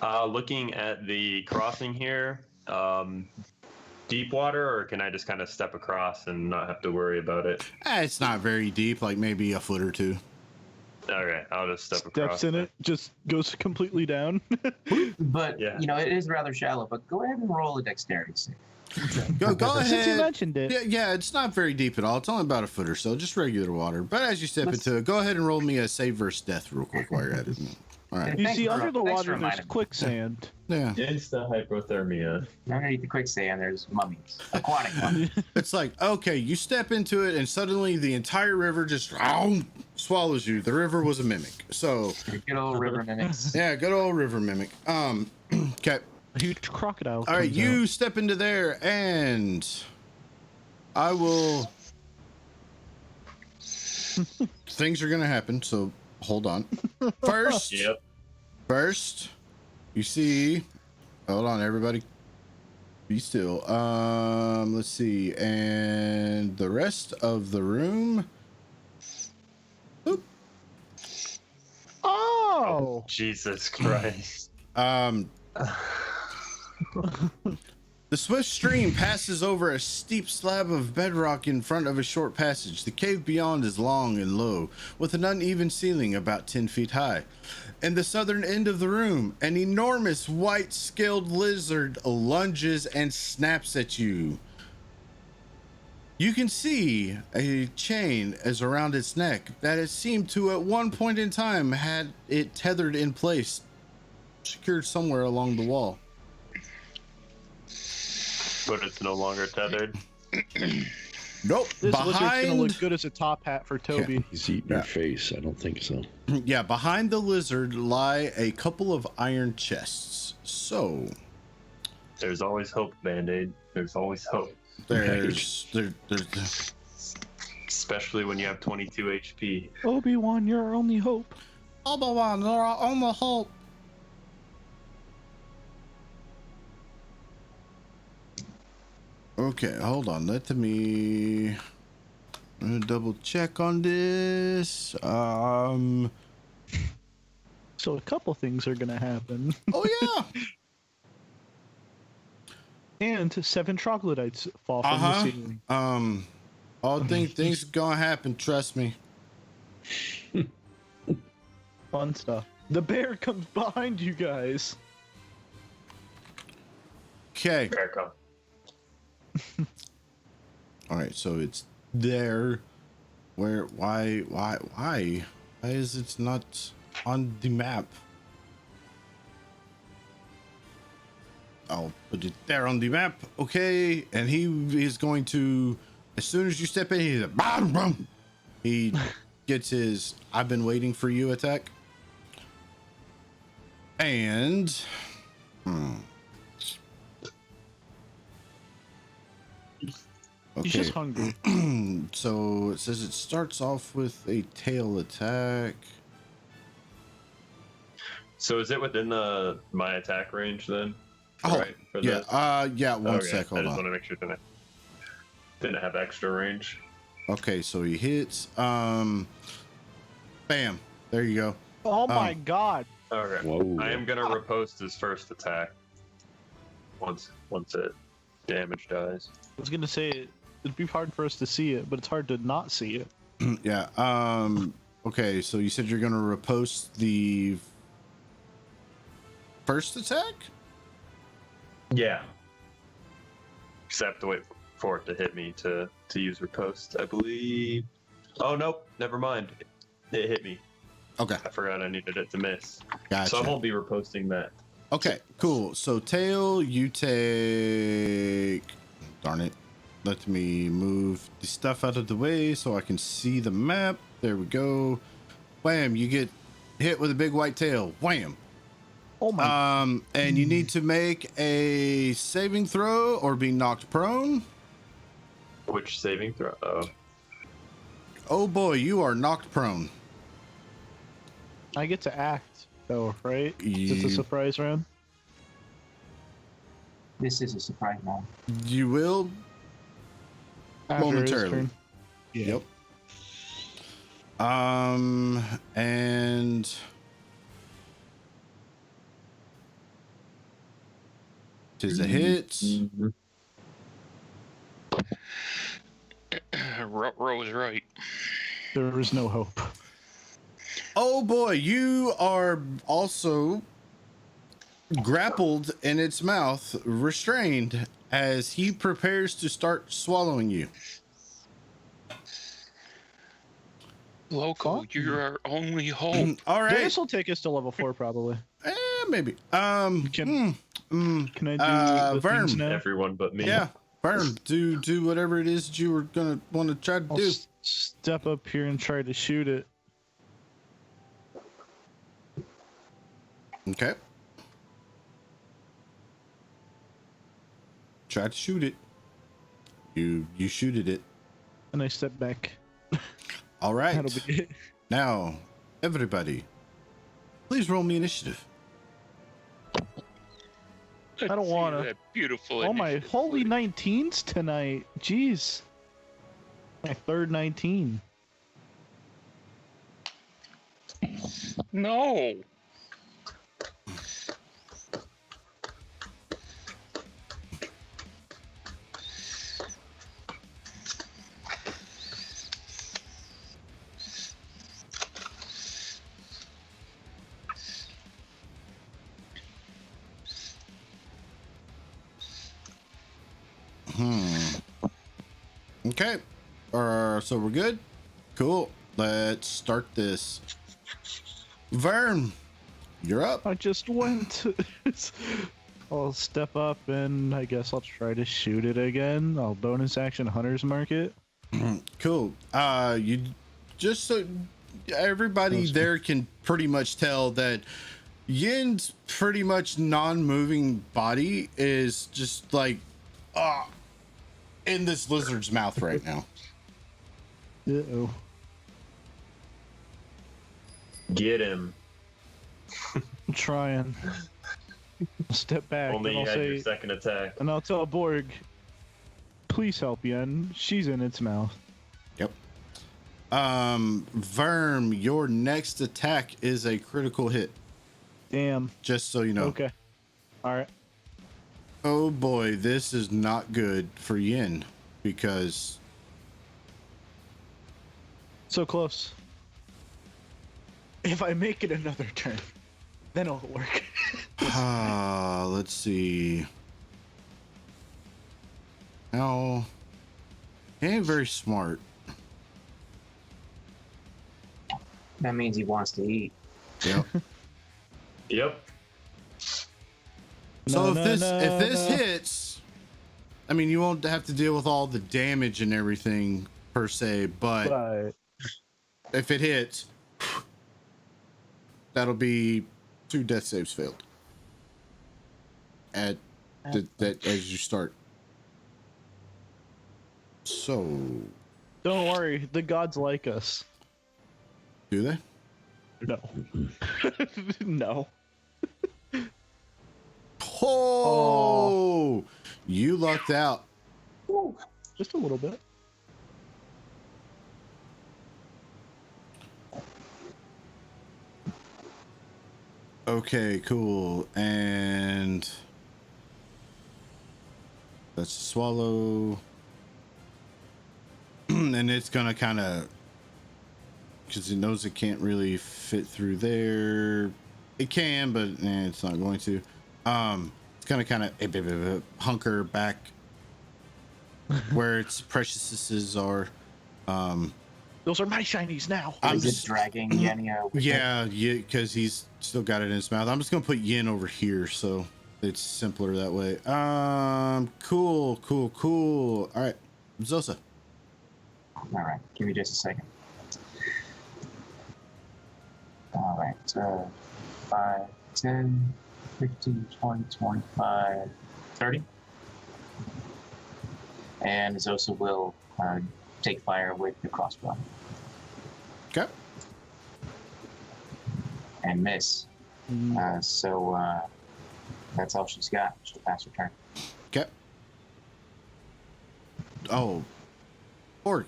Looking at the crossing here, deep water, or can I just kind of step across and not have to worry about it? It's not very deep, like maybe a foot or two. Okay, I'll just step across. Steps in it, just goes completely down. But Yeah. you know, it is rather shallow. But go ahead and roll a dexterity save. Go Since you ahead. mentioned it. Yeah, it's not very deep at all. It's only about a foot or so, just regular water. But as you step Let's- into it, go ahead and roll me a save versus death real quick while you're at it. All right. You Thanks see, for- under the thanks for water, there's reminding me. quicksand. Yeah. Insta hypothermia. Underneath the quicksand, there's mummies, aquatic mummies. It's like, okay, you step into it and suddenly the entire river just swallows you. The river was a mimic. So, Good old river mimics. yeah, good old river mimic. Okay. A huge crocodile. All right, comes you out. step into there and I will. Things are going to happen, so hold on. First, Yep. First, you see, hold on, everybody, be still. Let's see, and the rest of the room. Oop. No. Jesus Christ. The swift stream passes over a steep slab of bedrock in front of a short passage. The cave beyond is long and low, with an uneven ceiling about 10 feet high. In the southern end of the room, an enormous white-scaled lizard lunges and snaps at you. You can see a chain is around its neck that it seemed to at one point in time had it tethered in place, secured somewhere along the wall. But it's no longer tethered. Nope. This lizard's behind gonna look good as a top hat for Toby. He's eating your face. I don't think so. yeah, behind the lizard lie a couple of iron chests. So There's always hope, Band-Aid. There's always hope. there's Especially when you have 22 HP. Obi-Wan, you're our only hope. Obi-Wan, they're on the hope. Okay, hold on. Let me double check on this. So a couple things are gonna happen. Oh yeah. And 7 troglodytes fall from the ceiling. All things gonna happen. Trust me. Fun stuff. The bear comes behind you guys. Okay. America. All right. So it's there. Where? Why is it not on the map? I'll put it there on the map. Okay. And he is going to, as soon as you step in, he's like, bam, bam. He gets his "I've been waiting for you" attack. And He's just hungry. So it says it starts off with a tail attack. So is it within my attack range then? Oh, Right, for yeah. this? Yeah. One Okay, sec. I Hold just want on. to make sure it didn't have extra range. Okay, so he hits. Bam. There you go. Oh my god. Okay. Whoa. I am gonna riposte his first attack. Once it damage dies. I was gonna say it'd be hard for us to see it, but it's hard to not see it. Yeah. Okay, so you said you're gonna riposte the first attack? Yeah. Except to wait for it to hit me to use riposte, I believe. Oh nope, never mind. It hit me. Okay, I forgot I needed it to miss. gotcha. So I won't be riposting that. Okay, cool. So tail, you take. Darn it. Let me move the stuff out of the way so I can see the map. There we go. Wham! You get hit with a big white tail. Wham! Oh my. And you need to make a saving throw or be knocked prone. Which saving throw? Oh. Oh boy, you are knocked prone. I get to act though, right? Is this a surprise round? This is a surprise round. You will After his momentarily. turn. Yep. And tis a hit. Rose right. There is no hope. Oh boy, you are also grappled in its mouth, restrained as he prepares to start swallowing you. Loco, you're our only hope. All right. This will take us to level 4 probably. Maybe. Can I do the things Vern. now? Everyone but me. Yeah. Vern, do whatever it is that you were gonna want to try to I'll do. step up here and try to shoot it. Okay. Try to shoot it. You shooted it. And I step back. All right. That'll be it. Now, everybody, please roll me initiative. I don't wanna. That beautiful. Oh my initiative. holy 19s tonight. Jeez. My third 19. No. Okay. So we're good. Cool. Let's start this. Vern, you're up. I just went. I'll step up and I guess I'll try to shoot it again. I'll bonus action Hunter's Mark it. Cool. You just so everybody there can pretty much tell that Yin's pretty much non-moving body is just like in this lizard's mouth right now. Uh-oh. Get him. I'm trying. I'll step back Only and you I'll had your say, second attack. and I'll tell Borg, please help Yen. She's in its mouth. Yep. Verm, your next attack is a critical hit. Damn. Just so you know. Okay. All right. Oh boy, this is not good for Yin because So close. If I make it another turn, then it'll work. let's see. How he ain't very smart. That means he wants to eat. Yep. Yep. So No, if no, this no. hits, I mean you won't have to deal with all the damage and everything per se, but But if it hits, that'll be 2 death saves failed. At that as you start. So don't worry, the gods like us. do they? No. No. Oh, you lucked out. Just a little bit. Okay, cool. And that's a swallow. And it's gonna kind of, because it knows it can't really fit through there. It can, but it's not going to. It's gonna kind of hunker back where its preciousnesses are. Those are my shinies now. I'm Is just it dragging Yenia with it? yeah, because he's still got it in his mouth. I'm just gonna put Yin over here, so it's simpler that way. Cool. All right, Zosa. All right, give me just a second. All right, 5, 10, 15, 20, 25, 30. And Zosa will take fire with the crossbow Okay. and miss. So that's all she's got. She'll pass her turn. Okay. Oh, Borg.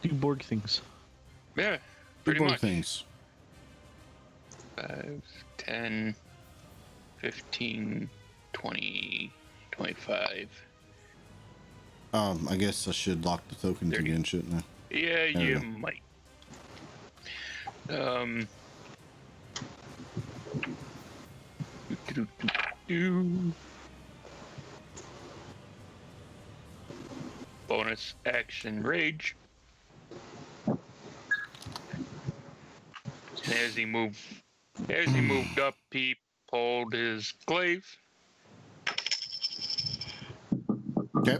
Do Borg things. Yeah, Do pretty Borg much. things. 5, 10, 15, 20, 25. I guess I should lock the tokens 30. again, shouldn't I? Yeah, There we you go. might. Bonus action rage. And as he moved up, he pulled his glaive. Okay.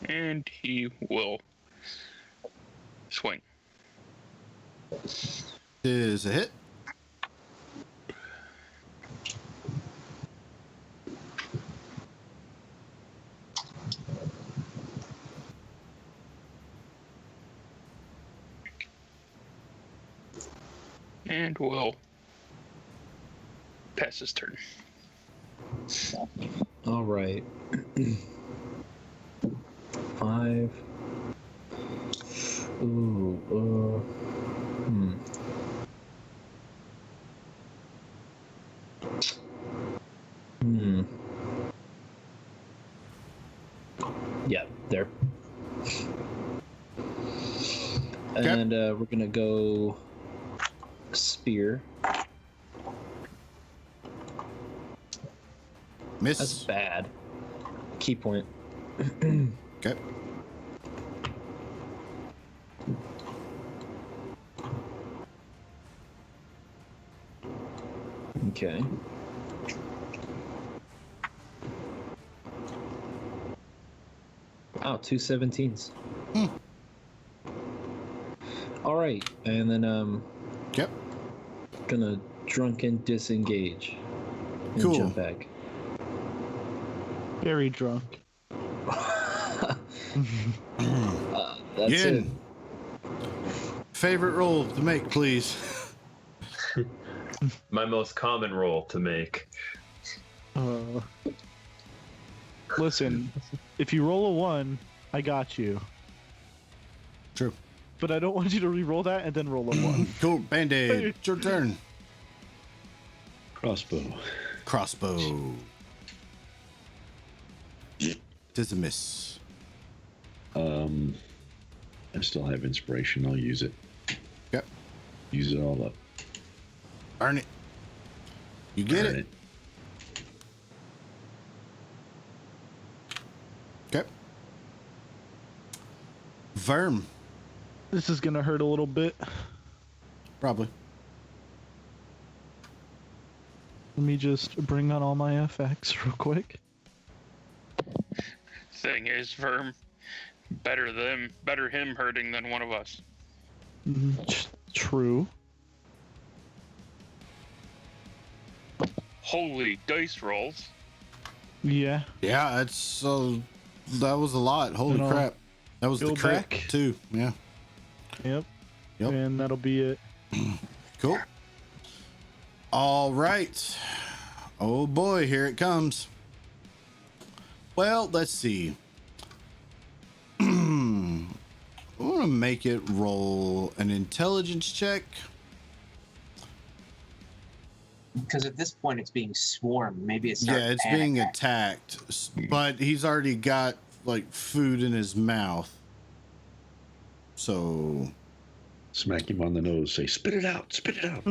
And he will swing. Is a hit. And will pass his turn. All right. 5. Ooh. Yeah, there. And we're gonna go spear. Miss. That's bad. Key point. Okay. Okay. Oh, 2 17s. All right, and then Yep. gonna drunken disengage and Cool. jump back. Very drunk. That's it. Yin. Favorite roll to make, please. My most common roll to make. Listen, if you roll a 1, I got you. True. But I don't want you to re-roll that and then roll a 1. Cool. Band-Aid. It's your turn. Crossbow. Crossbow. Does a miss. I still have inspiration. I'll use it. Yep. Use it all up. Earn it. You get Earn it. Okay. Verm. This is gonna hurt a little bit. Probably. Let me just bring on all my FX real quick. Thing is, Verm, better him hurting than one of us. True. Holy dice rolls. Yeah. Yeah, that's so. That was a lot. Holy And I'll crap! That was the go crit back. too. Yeah. Yep. Yep. And that'll be it. Cool. All right. Oh boy, here it comes. Well, let's see. I want to make it roll an intelligence check. Because at this point it's being swarmed. Maybe it's Yeah, it's being attacked, but he's already got like food in his mouth. So Smack him on the nose. Say, spit it out. Spit it out.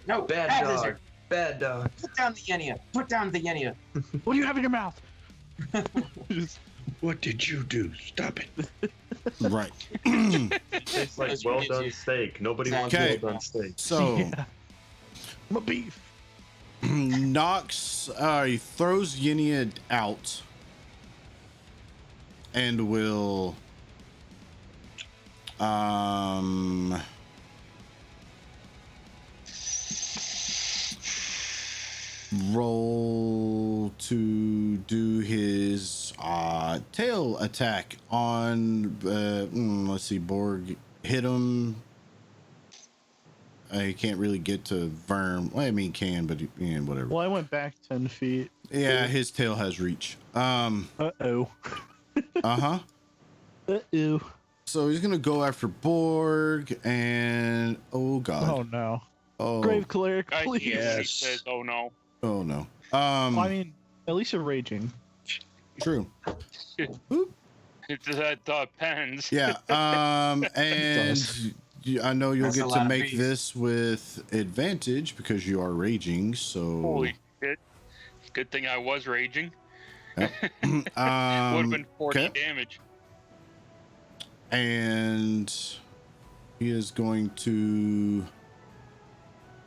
No, Bad dog. lizard. Bad dog. Put down the Yenia. Put down the Yenia. What do you have in your mouth? Just- What did you do? Stop it. right. It's like That's well what done gives you- steak. Nobody wants Okay. well done steak. So Yeah. My beef. knocks. He throws Yinia out, and will. Roll to do his tail attack on let's see, Borg. Hit him. He can't really get to Verm. Well, I mean, can, but whatever. Well, I went back 10 feet. Yeah, his tail has reach. Uh-oh. Uh-huh. Uh-oh. So he's gonna go after Borg, and oh god. Oh, no. Oh, Grave Cleric, I please. he Yes. says, "Oh no." oh no. I mean, at least you're raging. True. That depends. Yeah. And I know you'll That's a get lot to of make beef. this with advantage because you are raging. So. Holy shit! Good thing I was raging. Would have Um, been 40 okay. damage. And he is going to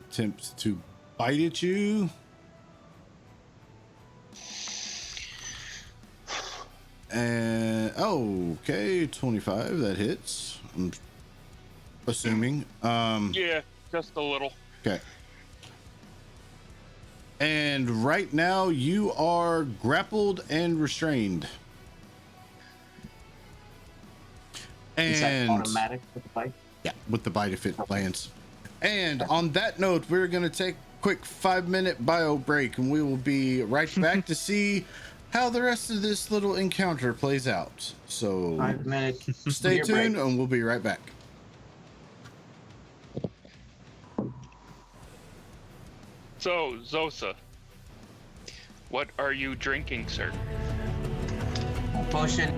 attempt to bite at you. And okay, 25, that hits. I'm assuming. Yeah, just a little. Okay. And right now you are grappled and restrained. Is that And automatic with the bite? yeah, with the bite if it lands. And on that note, we're gonna take quick 5-minute bio break, and we will be right back to see how the rest of this little encounter plays out. So 5-minute stay beer tuned, break. and we'll be right back. So, Zosa, what are you drinking, sir? Potion.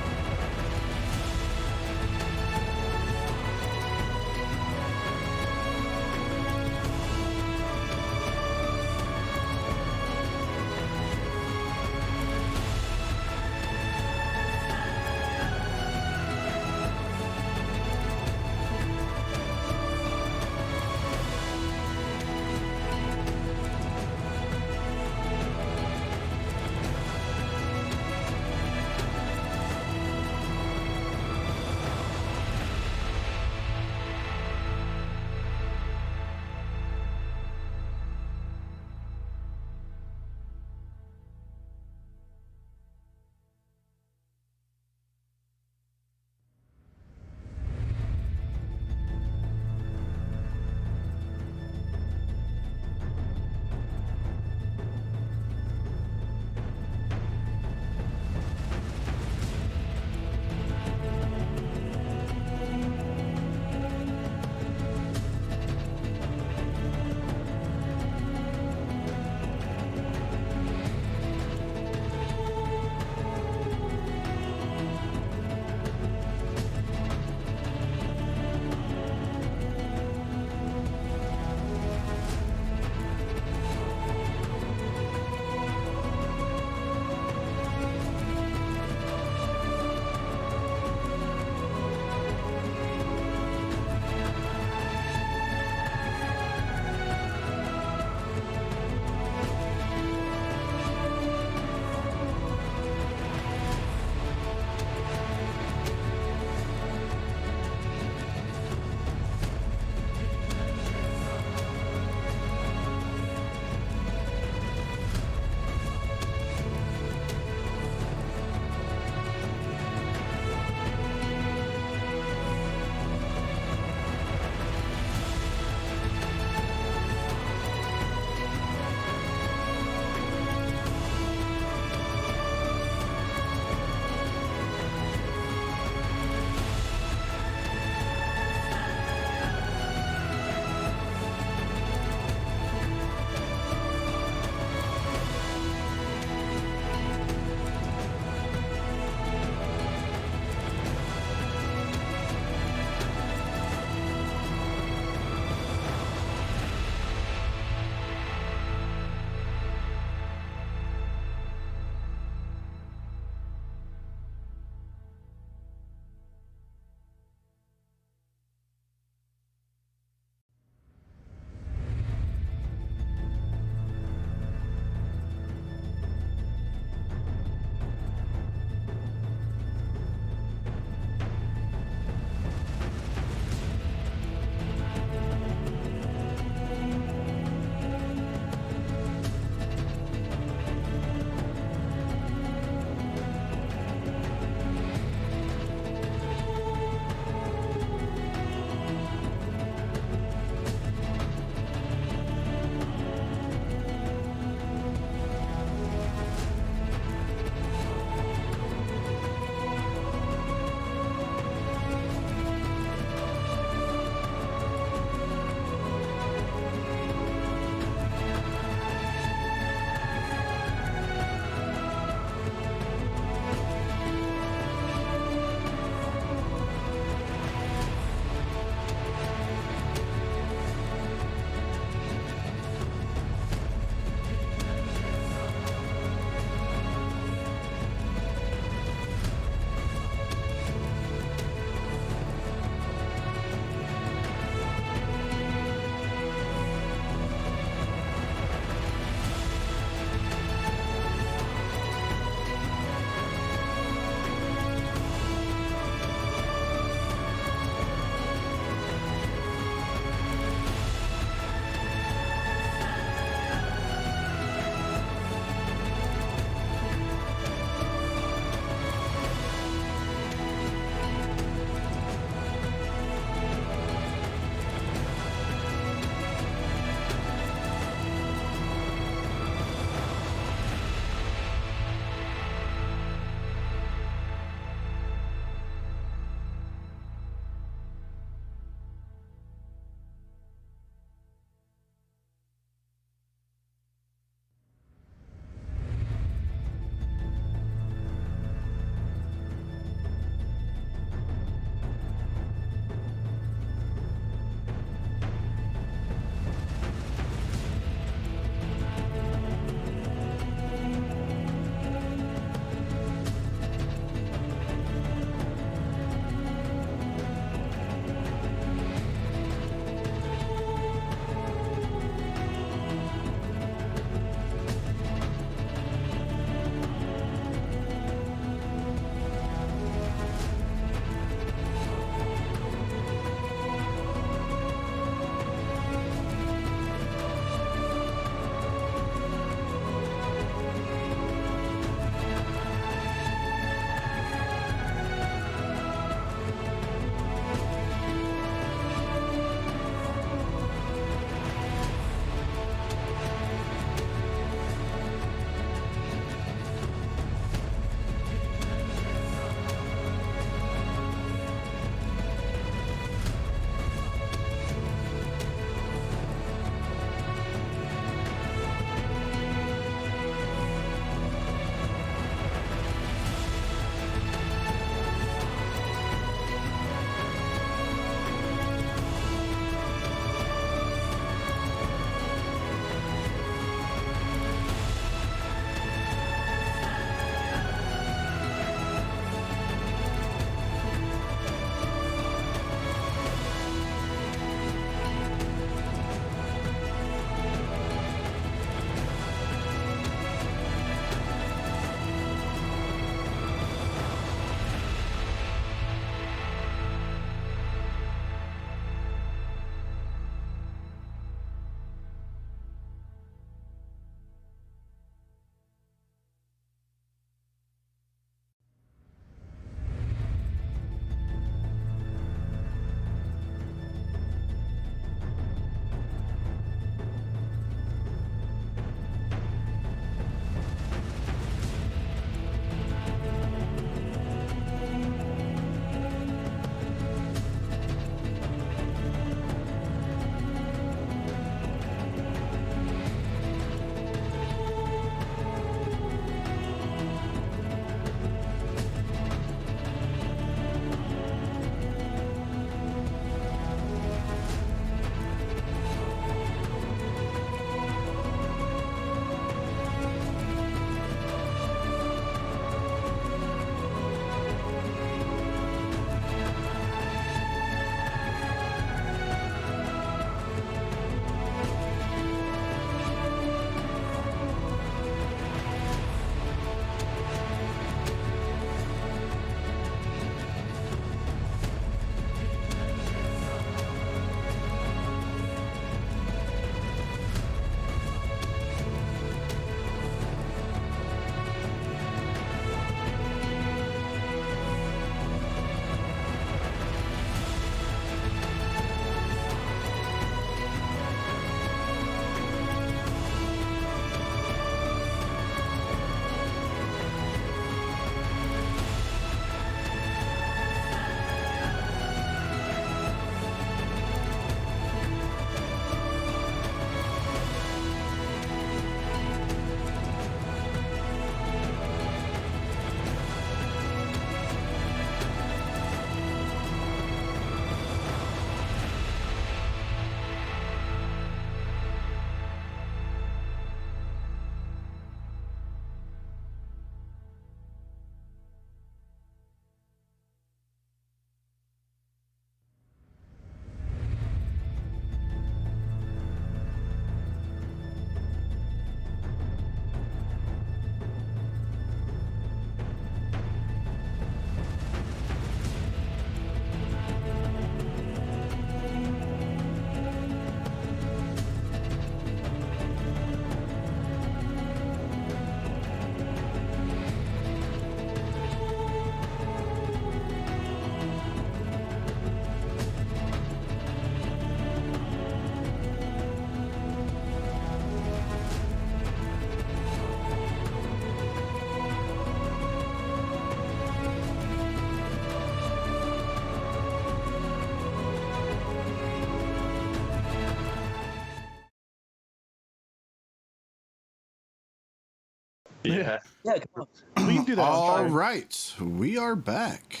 Yeah. Yeah, come on. We can do that on All turn. right, we are back.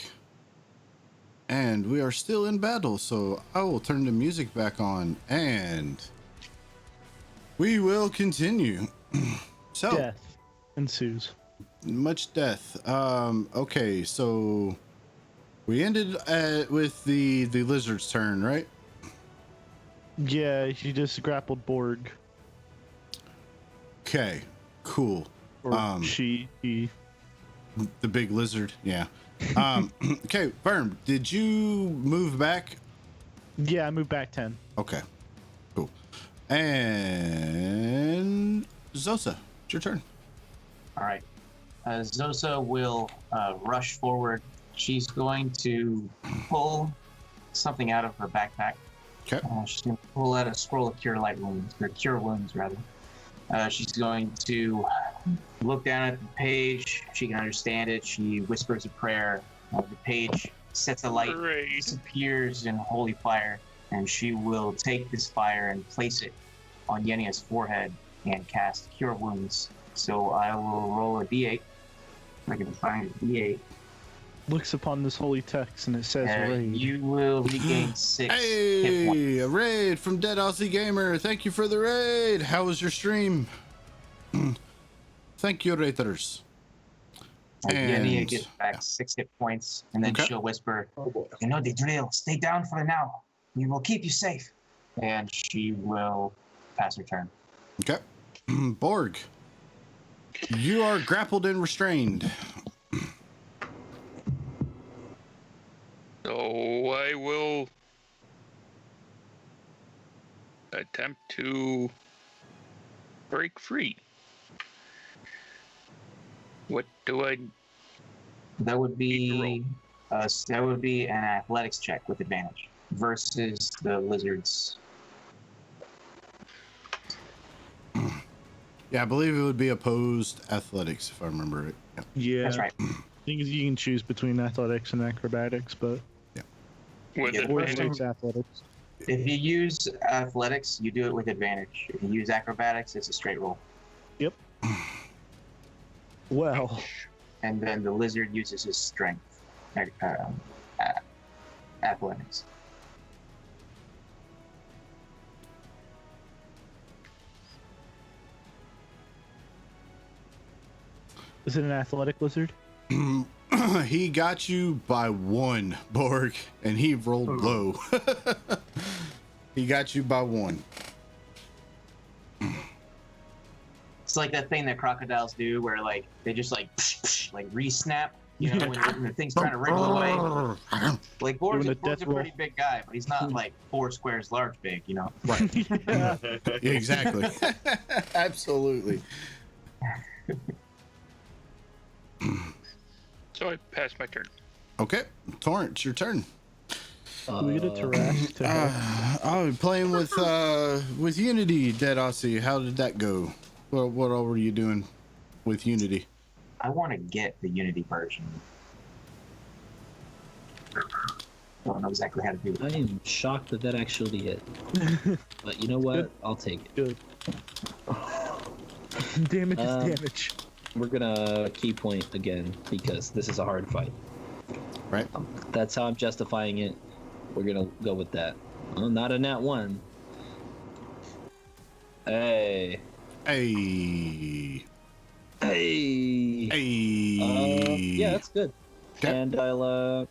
And we are still in battle, so I will turn the music back on and we will continue. So, Death ensues. much death. Okay, so we ended with the lizard's turn, right? Yeah, she just grappled Borg. Okay, cool. Or he. The big lizard, yeah. Okay, Vern, did you move back? Yeah, I moved back 10. Okay, cool. And Zosa, it's your turn. All right. Zosa will rush forward. She's going to pull something out of her backpack. Okay. She's going to pull out a scroll of cure light wounds, or cure wounds rather. She's going to look down at the page. She can understand it. She whispers a prayer. The page sets a light, Great. disappears in holy fire, and she will take this fire and place it on Yenia's forehead and cast cure wounds. So I will roll a d8. If I can find a d8. Looks upon this holy text and it says raid. You will regain 6 hit points. Hey, a raid from Dead Aussie Gamer. Thank you for the raid. How was your stream? Thank you, raiders. Yenia And- gets back 6 hit points, and then Okay. she'll whisper, "You know the drill. Stay down for now. We will keep you safe." And she will pass her turn. Okay. Borg, you are grappled and restrained. So I will attempt to break free. What do I? That would Need to be an athletics check with advantage versus the lizards. Yeah, I believe it would be opposed athletics, if I remember it. Yeah. Yeah. That's right. Thing is, you can choose between athletics and acrobatics, but With Yeah, Borg advantage? takes athletics. If you use athletics, you do it with advantage. If you use acrobatics, it's a straight roll. Well, And then the lizard uses his strength. Athletics. is it an athletic lizard? He got you by 1, Borg, and he rolled low. He got you by 1. It's like that thing that crocodiles do where like they just like like re-snap, you know, when the thing's trying to wriggle away. Like Borg's Doing a a death pretty roll. big guy, but he's not like 4 squares large big, you know. Right. Yeah. Yeah, exactly. Absolutely. So I pass my turn. Okay, Torrance, your turn. We get a Tarrasque to help. I'm playing with Unity, Dead Aussie. How did that go? What all were you doing with Unity? I want to get the Unity version. Don't know exactly how to do I it. am shocked that actually hit. But you know what? Good. I'll take it. Good. Damage is Um, damage. We're gonna key point again because this is a hard fight. Right. That's how I'm justifying it. We're gonna go with that. Well, not a nat 1. Hey. Hey. Hey. Hey. Yeah, that's good. Okay. And I'll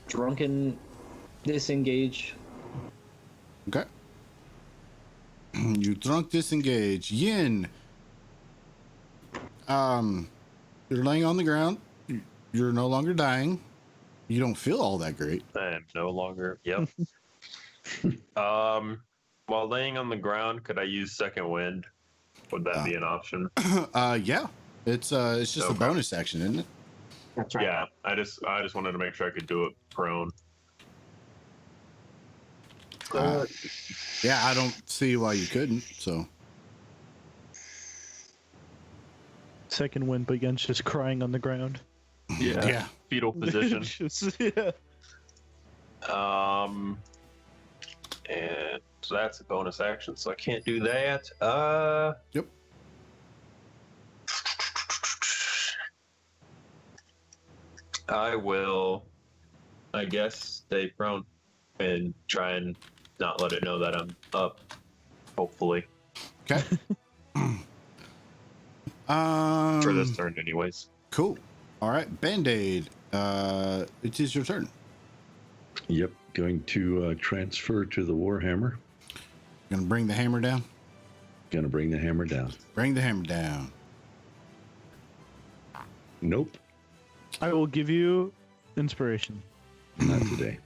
drunken disengage. Okay. You drunk disengage. Yin. You're laying on the ground. You're no longer dying. You don't feel all that great. I am no longer. Yep. While laying on the ground, could I use second wind? Would that be an option? Yeah. It's just a Okay. bonus action, isn't it? That's right. Yeah. I just wanted to make sure I could do it prone. Yeah, I don't see why you couldn't. So Second wind begins just crying on the ground. yeah. Fetal position. Just- yeah. And so that's a bonus action, so I can't do that. Yep. I will, I guess, stay prone and try and not let it know that I'm up. Hopefully, Okay. for this turn, anyways. Cool. All right, Band-Aid. It is your turn. Yep. Going to transfer to the Warhammer. Gonna bring the hammer down. Going to bring the hammer down. Bring the hammer down. Nope. I will give you inspiration. Not today.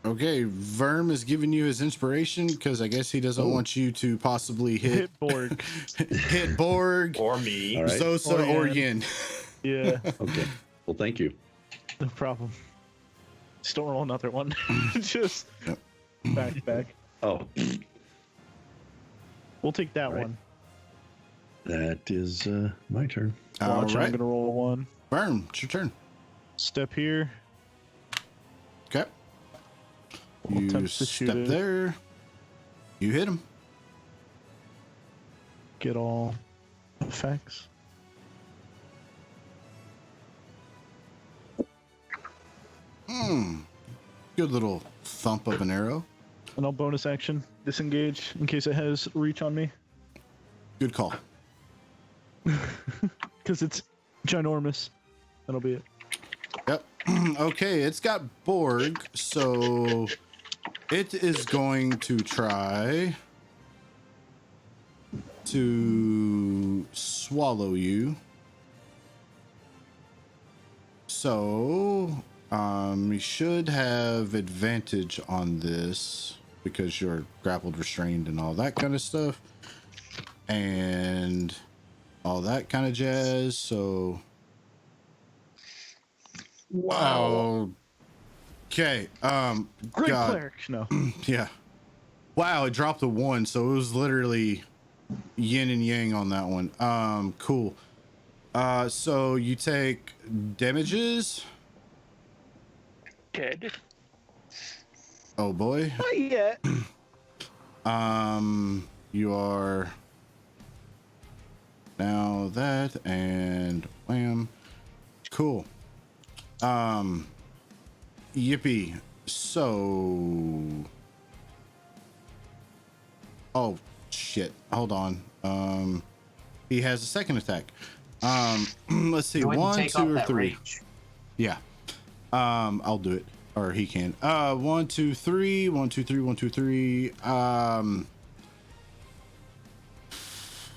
Okay, Verm is giving you his inspiration because I guess he doesn't want you to possibly hit Borg. hit Borg, Or me. All right. Zosa, Or or Yin. Yin. Yeah, Okay. Well, thank you. no problem. Just don't roll another one. Just back. Oh, We'll take that Right. one. that is my turn. All Watch, I'm right, gonna roll one. Verm, it's your turn. Step here. Okay, We'll you attempt to shoot step it. there. You hit him. Get all effects. Good little thump of an arrow. And I'll bonus action disengage in case it has reach on me. Good call. Because it's ginormous. That'll be it. Yep. Okay, it's got Borg, so it is going to try to swallow you. So, you should have advantage on this because you're grappled, restrained, and all that kind of stuff. And all that kind of jazz, so... Wow. Okay. Great God. cleric. No. Yeah. Wow, it dropped a 1, so it was literally yin and yang on that one. Cool. So you take damages. Dead. Oh boy. Not yet. You are now that and wham. Cool. Yippee. So oh shit. Hold on. He has a second attack. Let's see. Go ahead and 1, take 2, off or that 3. rage. Yeah. I'll do it. Or he can. 1, 2, 3. 1, 2, 3. 1, 2, 3.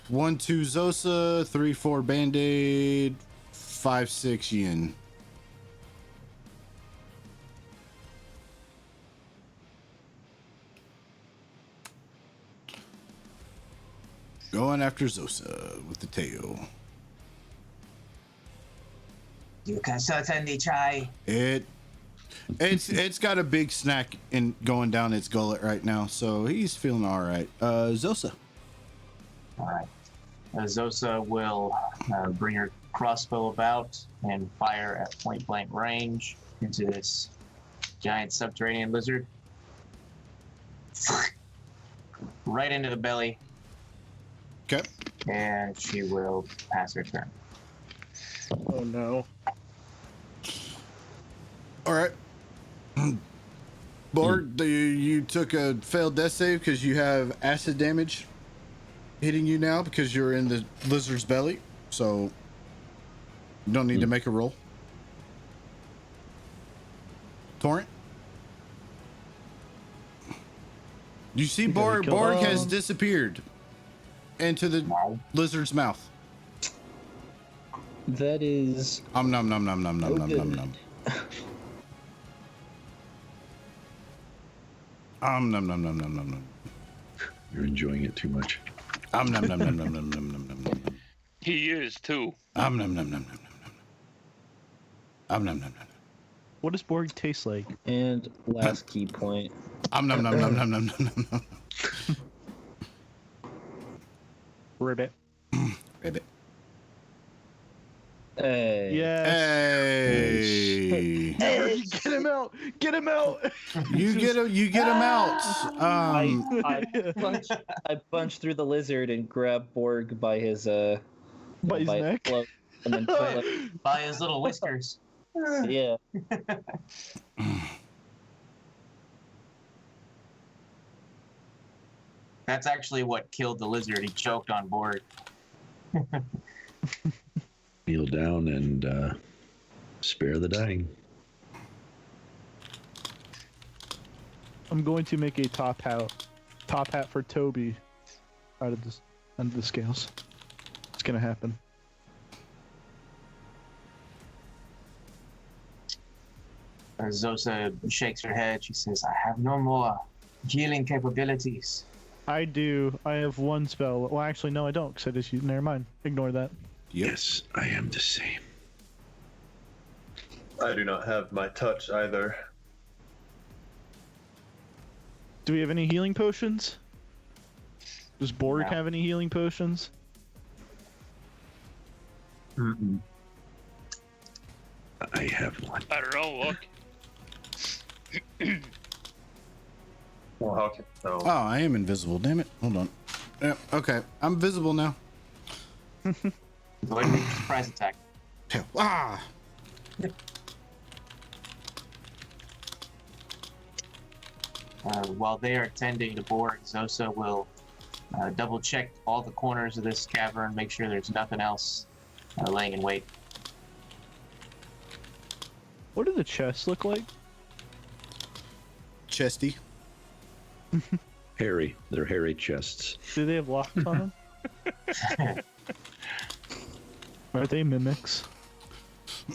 1, 2 Zosa. 3, 4 Band-Aid. 5, 6 Yin. Going after Zosa with the tail. You can certainly try. It's got a big snack in going down its gullet right now, so he's feeling all right. Zosa. All right. Zosa will bring her crossbow about and fire at point blank range into this giant subterranean lizard. Right into the belly, Okay. and she will pass her turn. Oh no. All right. Borg, you took a failed death save because you have acid damage hitting you now because you're in the lizard's belly. So you don't need to make a roll. Torrent? You see Borg has disappeared into the lizard's mouth. That is. Nom nom nom nom nom nom nom nom good. nom. Nom nom nom nom nom nom. You're enjoying it too much. Nom nom nom nom nom nom nom nom nom. He is too. Nom nom nom nom nom nom. Nom nom nom nom. What does Borg taste like? And last key point. Nom nom nom nom nom nom nom nom. Ribbit. Ribbit. Hey. Yes. Hey. Hey, get him out! Get him out! You get him out. I punched through the lizard and grabbed Borg by his By his neck. cloak and then pulled him. By his little whiskers. Yeah. That's actually what killed the lizard. He choked on board. Kneel down and spare the dying. I'm going to make a top hat for Toby out of this under the scales. It's gonna happen. Zosa shakes her head. She says, I have no more healing capabilities. I do. I have one spell. Well, actually, no, I don't, because I just used. Never mind. Ignore that. Yes, I am the same. I do not have my touch either. Do we have any healing potions? Does Borg No. have any healing potions? Mm-mm. I have one. I don't know. Look. Well, how can... Oh, I am invisible. Damn it. Hold on. Yeah, okay. I'm visible now. Go ahead and make a surprise attack. Ah! While they are tending to Borg, Zosa will double check all the corners of this cavern, make sure there's nothing else laying in wait. What do the chests look like? Chesty. Hairy. They're hairy chests. Do they have locks on them? Are they mimics?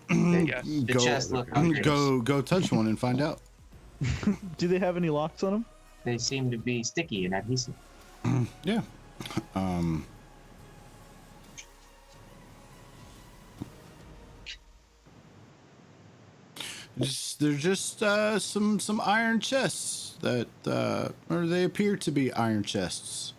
Yes. The Go- chests look hungry. Go touch one and find out. Do they have any locks on them? They seem to be sticky and adhesive. Yeah. They're just some iron chests that or they appear to be iron chests.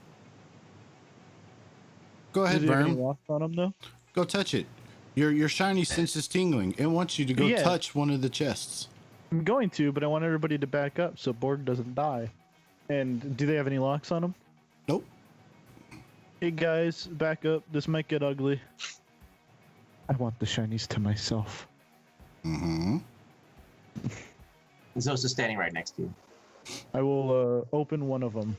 Go ahead, Do they have any Verm. locks on them though? Go touch it. Your shiny sense is tingling. It wants you to go Yeah. touch one of the chests. I'm going to, but I want everybody to back up so Borg doesn't die. And do they have any locks on them? Nope. Hey guys, back up. This might get ugly. I want the shinies to myself. Mm-hmm. Zosa's standing right next to you. I will open one of them.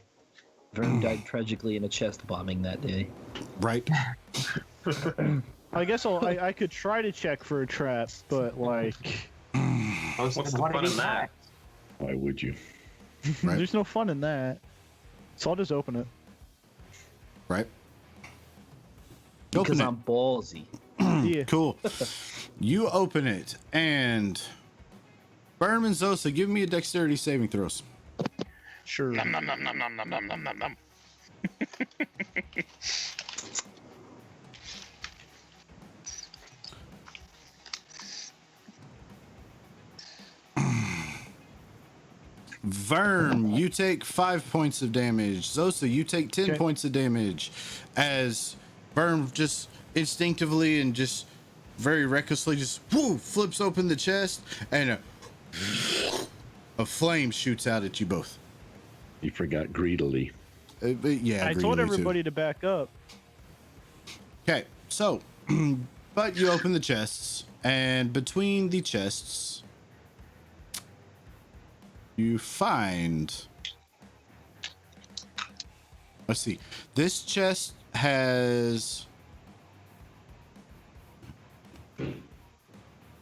Vern died tragically in a chest bombing that day. Right. I guess I could try to check for a trap, but like, What's the fun in that? Why would you? Right. there's no fun in that. So I'll just open it. Right. Because Open it. I'm ballsy. Yeah. Cool. You open it, and Berm and Zosa, give me a dexterity saving throws. Sure. Nom nom nom nom nom nom nom nom nom nom. Verm, you take 5 points of damage. Zosa, you take 10 Okay. points of damage. As Verm just instinctively and just very recklessly just flips open the chest, and a flame shoots out at you both. You forgot greedily. But yeah, I told greedily, too. everybody to back up. Okay, so, but you open the chests, and between the chests, you find. Let's see. This chest has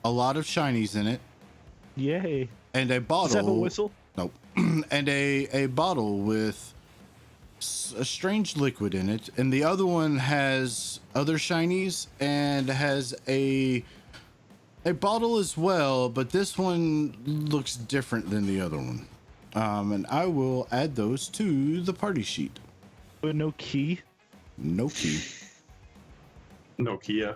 a lot of shinies in it, Yay. and a bottle. Does that have a whistle? Nope. And a bottle with a strange liquid in it, and the other one has other shinies and has a bottle as well, but this one looks different than the other one. And I will add those to the party sheet. But no key. No key. Nokia.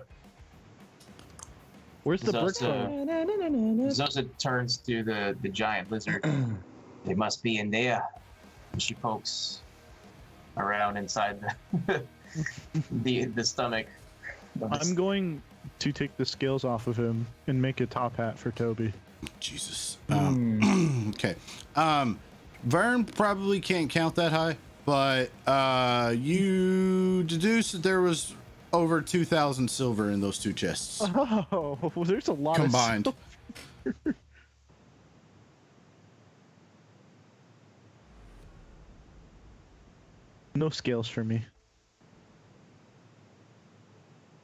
Where's the bird Zosa, from? Zosa turns to the giant lizard. They must be in there. And she pokes around inside the stomach. of this- I'm going to take the scales off of him and make a top hat for Toby. Jesus. Okay. Vern probably can't count that high, but you deduce that there was over 2,000 silver in those two chests Oh, there's a lot combined. of stuff. No scales for me.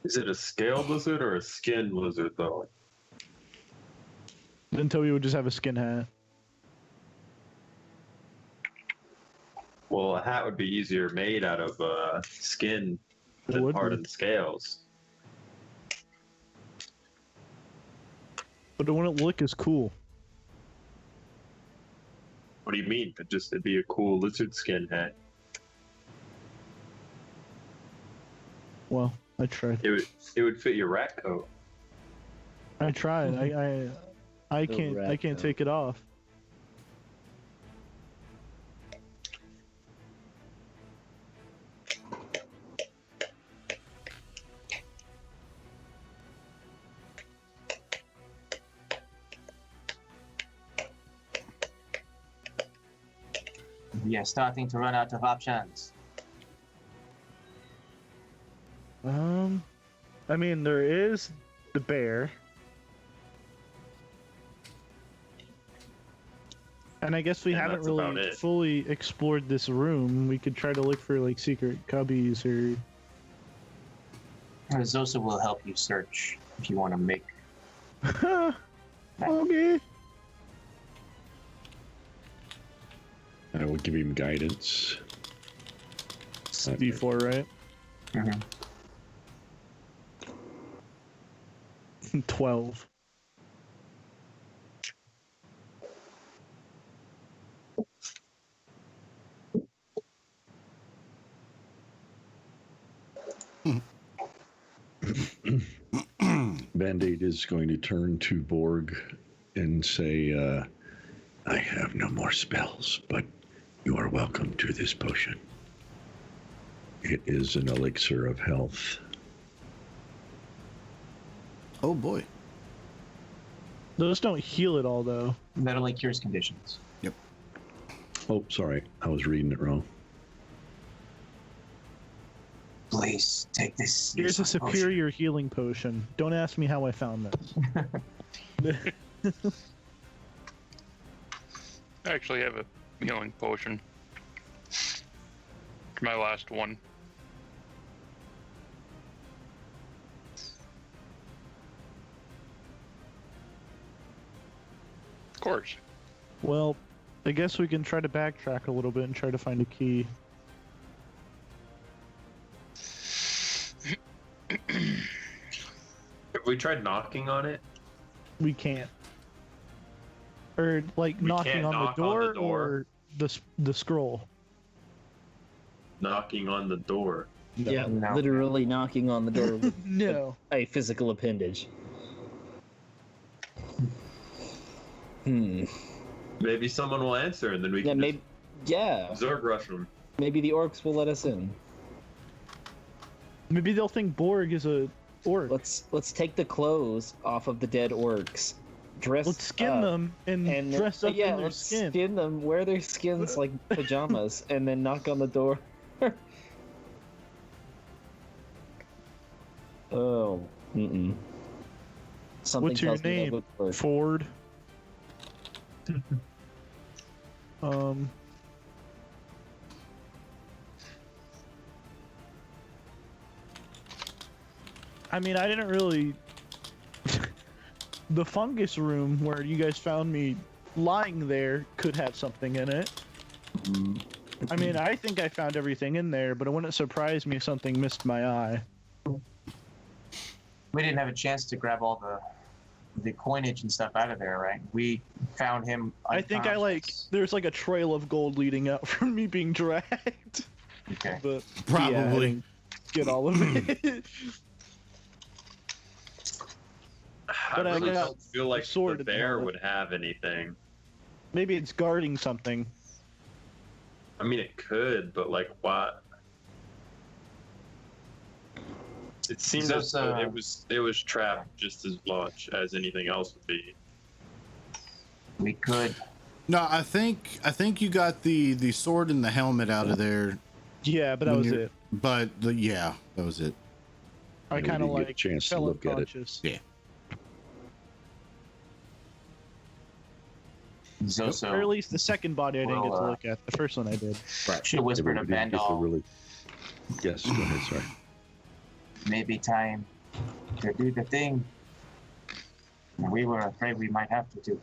Is it a scaled lizard or a skinned lizard, though? Until we would just have a skin hat. Well, a hat would be easier made out of skin than Would be. hardened scales. But it wouldn't look as cool. What do you mean? It'd be a cool lizard skin hat. Well, I tried. It would fit your rat coat. I tried. I can't rat can't coat. take it off. We are starting to run out of options. I mean, there is the bear. And I guess we And haven't that's about really it. fully explored this room. We could try to look for like secret cubbies or Zosa will help you search if you want to make. okay. I will give him guidance. It's D4, right? Mhm. 12. Band-Aid is going to turn to Borg and say, I have no more spells, but you are welcome to this potion. It is an elixir of health. Oh boy. Those don't heal at all, though. That only cures conditions. Oh, sorry. I was reading it wrong. Please take this. Here's a useless potion. superior healing potion. Don't ask me how I found this. I actually have a healing potion. My last one. Of course. Well, I guess we can try to backtrack a little bit and try to find a key. Have we tried knocking on it? We can't. Or like We knocking can't on, knock the on door the door? or the scroll. Knocking on the door. Yeah, No. literally knocking on the door with No. a physical appendage. Maybe someone will answer, and then we Yeah, can maybe. Yeah, just Zerg rush them. maybe the orcs will let us in. Maybe they'll think Borg is a orc. Let's take the clothes off of the dead orcs. Dress. Let's skin up, them and dress up yeah, in their let's skin. skin them, wear their skins like pajamas, and then knock on the door. Oh, Something What's your tells me that name? would work. Ford. I mean, I didn't really. The fungus room where you guys found me lying there could have something in it. I mean, I think I found everything in there, but it wouldn't surprise me if something missed my eye. We didn't have a chance to grab all the coinage and stuff out of there, right? We found him. I think I like. unconscious. There's like a trail of gold leading out from me being dragged. Okay. But Probably. yeah, I didn't get all of it. But I I really got don't feel like sword the at the bear moment. would have anything. Maybe it's guarding something. I mean, it could, but like, what? It seems as though it was trapped just as much as anything else would be. We could. No, I think you got the sword and the helmet out of there. Yeah, but that When was you're- it. But yeah, that was it. I we kind of didn't get a like chance to fell look at it. unconscious. Yeah. Zoso Or at least the second body I didn't get to Well, look at. The first one I did. should whisper to We didn't get to Bandal, really. Yes, go ahead. Sorry. maybe time to do the thing we were afraid we might have to do.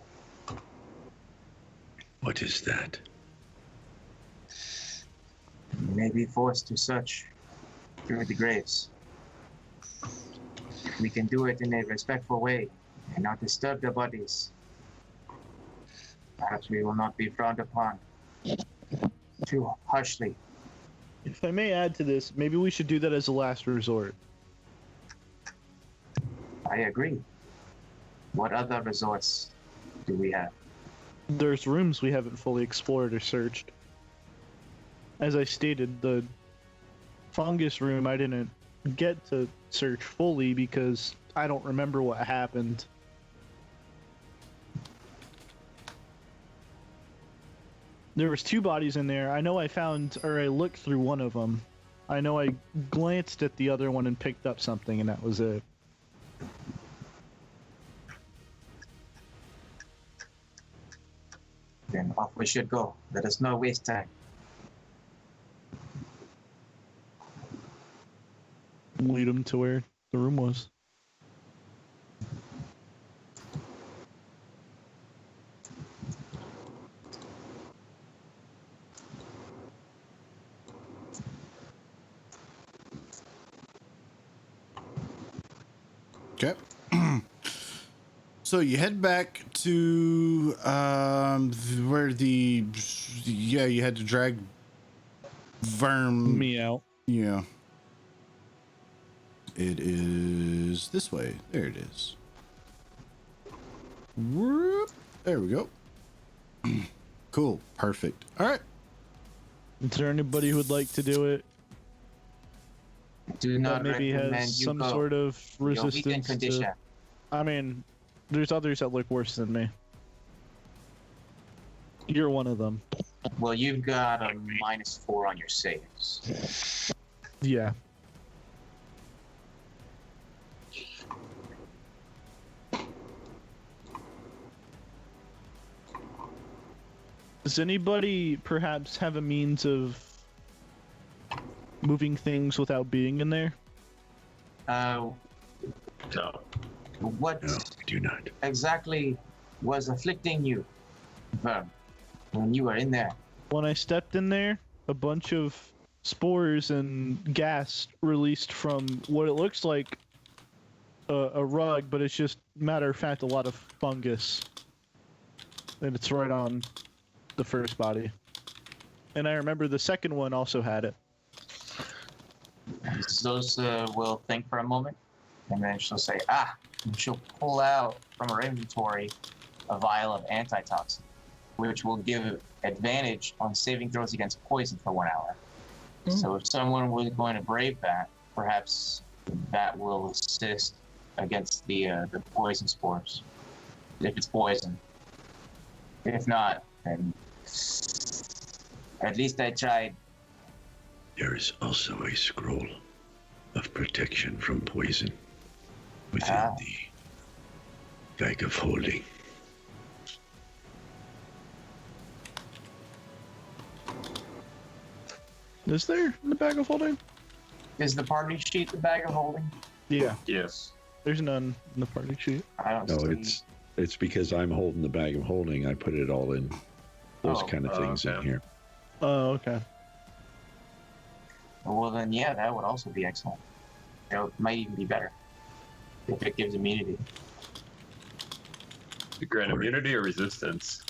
What is that? We may be forced to search through the graves. We can do it in a respectful way and not disturb the bodies. Perhaps we will not be frowned upon too harshly. If I may add to this, maybe we should do that as a last resort. I agree. What other resorts do we have? There's rooms we haven't fully explored or searched. As I stated, the fungus room I didn't get to search fully because I don't remember what happened. There was 2 bodies in there. I know I found, or I looked through one of them. I know I glanced at the other one and picked up something, and that was it. Then off we should go. Let us not waste time. Lead them to where the room was. Okay. So you head back to where you had to drag Verm. Me out. Yeah. It is this way. There it is. Whoop. There we go. Cool. Perfect. All right. Is there anybody who would like to do it? Do That not maybe recommend has you some go. sort of You're weak in resistance condition. to... I mean, there's others that look worse than me. You're one of them. Well, you've got a -4 on your saves. Yeah. Does anybody perhaps have a means of moving things without being in there? No. What No, we do not. exactly was afflicting you, Verm, when you were in there? When I stepped in there, a bunch of spores and gas released from what it looks like a rug, but it's just, matter of fact, a lot of fungus. And it's right on the first body. And I remember the second one also had it. Zosa will think for a moment, and then she'll say, and she'll pull out from her inventory a vial of antitoxin, which will give advantage on saving throws against poison for 1 hour. So if someone was going to brave that, perhaps that will assist against the poison spores, if it's poison. If not, then at least I tried. There is also a scroll of protection from poison within the bag of holding. Is there in the bag of holding? Is the party sheet the bag of holding? Yeah. Yes. There's none in the party sheet. I don't No, see. it's because I'm holding the bag of holding. I put it all in those Oh, kind of things in okay. here. Oh, okay. Well, then, yeah, that would also be excellent. It might even be better if it gives immunity. To grant immunity or resistance?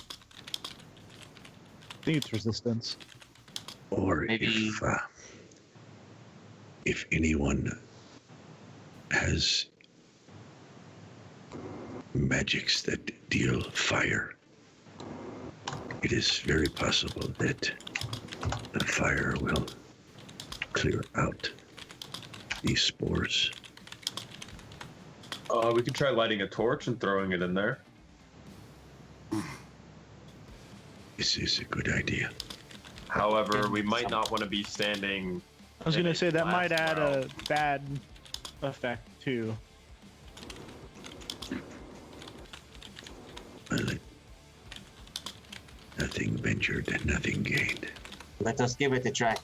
I think it's resistance. Or Maybe- if anyone has magics that deal fire, it is very possible that the fire will clear out these spores. We could try lighting a torch and throwing it in there. This is a good idea. However, we might not want to be standing. I was in gonna a say that might blast add route. a bad effect too. Well, nothing ventured and nothing gained. Let us give it a try.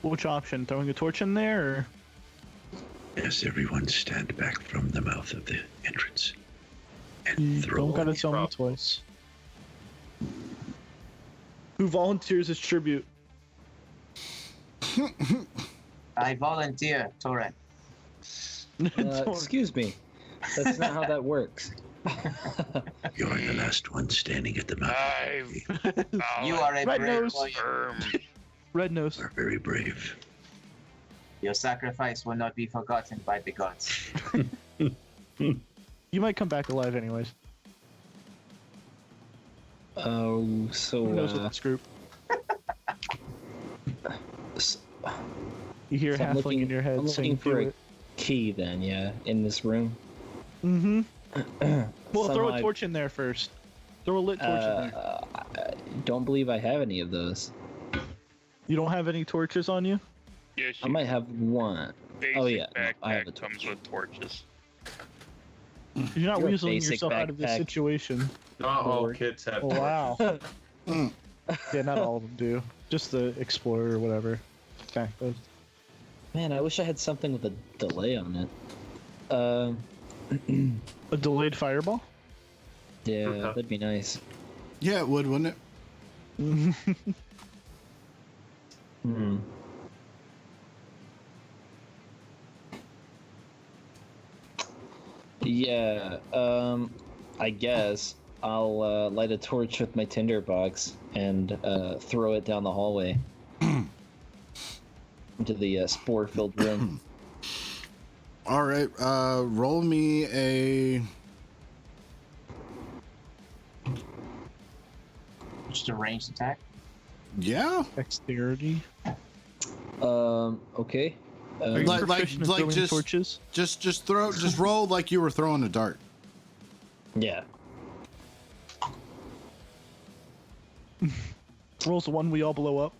Which option? Throwing a torch in there, or Yes, everyone stand back from the mouth of the entrance and you throw. don't gotta tell me Problem. twice? Who volunteers as tribute? I volunteer, Torren. Excuse me. That's not how that works. You're the last one standing at the mouth. You are a Red brave nose. warrior. Red nose. Are very brave. Your sacrifice will not be forgotten by the gods. You might come back alive anyways. Oh, Who so knows with this group? You hear So I'm halfling looking- in your head I'm saying, looking for "Do a it." key then, yeah, in this room. Mm-hmm. Well, throw Somehow a torch in there first. Throw a lit torch in there. I don't believe I have any of those. You don't have any torches on you? Yes, I might have one. basic Oh, yeah, no, backpack I have a comes with torches. You're not You're a weaseling basic yourself out of this backpack. situation. Not all Lord. kids have. Oh, wow. Mm. Yeah, not all of them do. Just the explorer or whatever. Okay. Man, I wish I had something with a delay on it. A delayed fireball? Yeah, that'd be nice. Yeah, it would, wouldn't it? Hmm. Yeah, I guess I'll light a torch with my tinderbox and throw it down the hallway into the spore-filled room. All right, roll me a. Just a ranged attack. Yeah, Dexterity. Okay. Are you Like- proficient in like throwing just- torches? just roll like you were throwing a dart. Yeah. Rolls a one, we all blow up.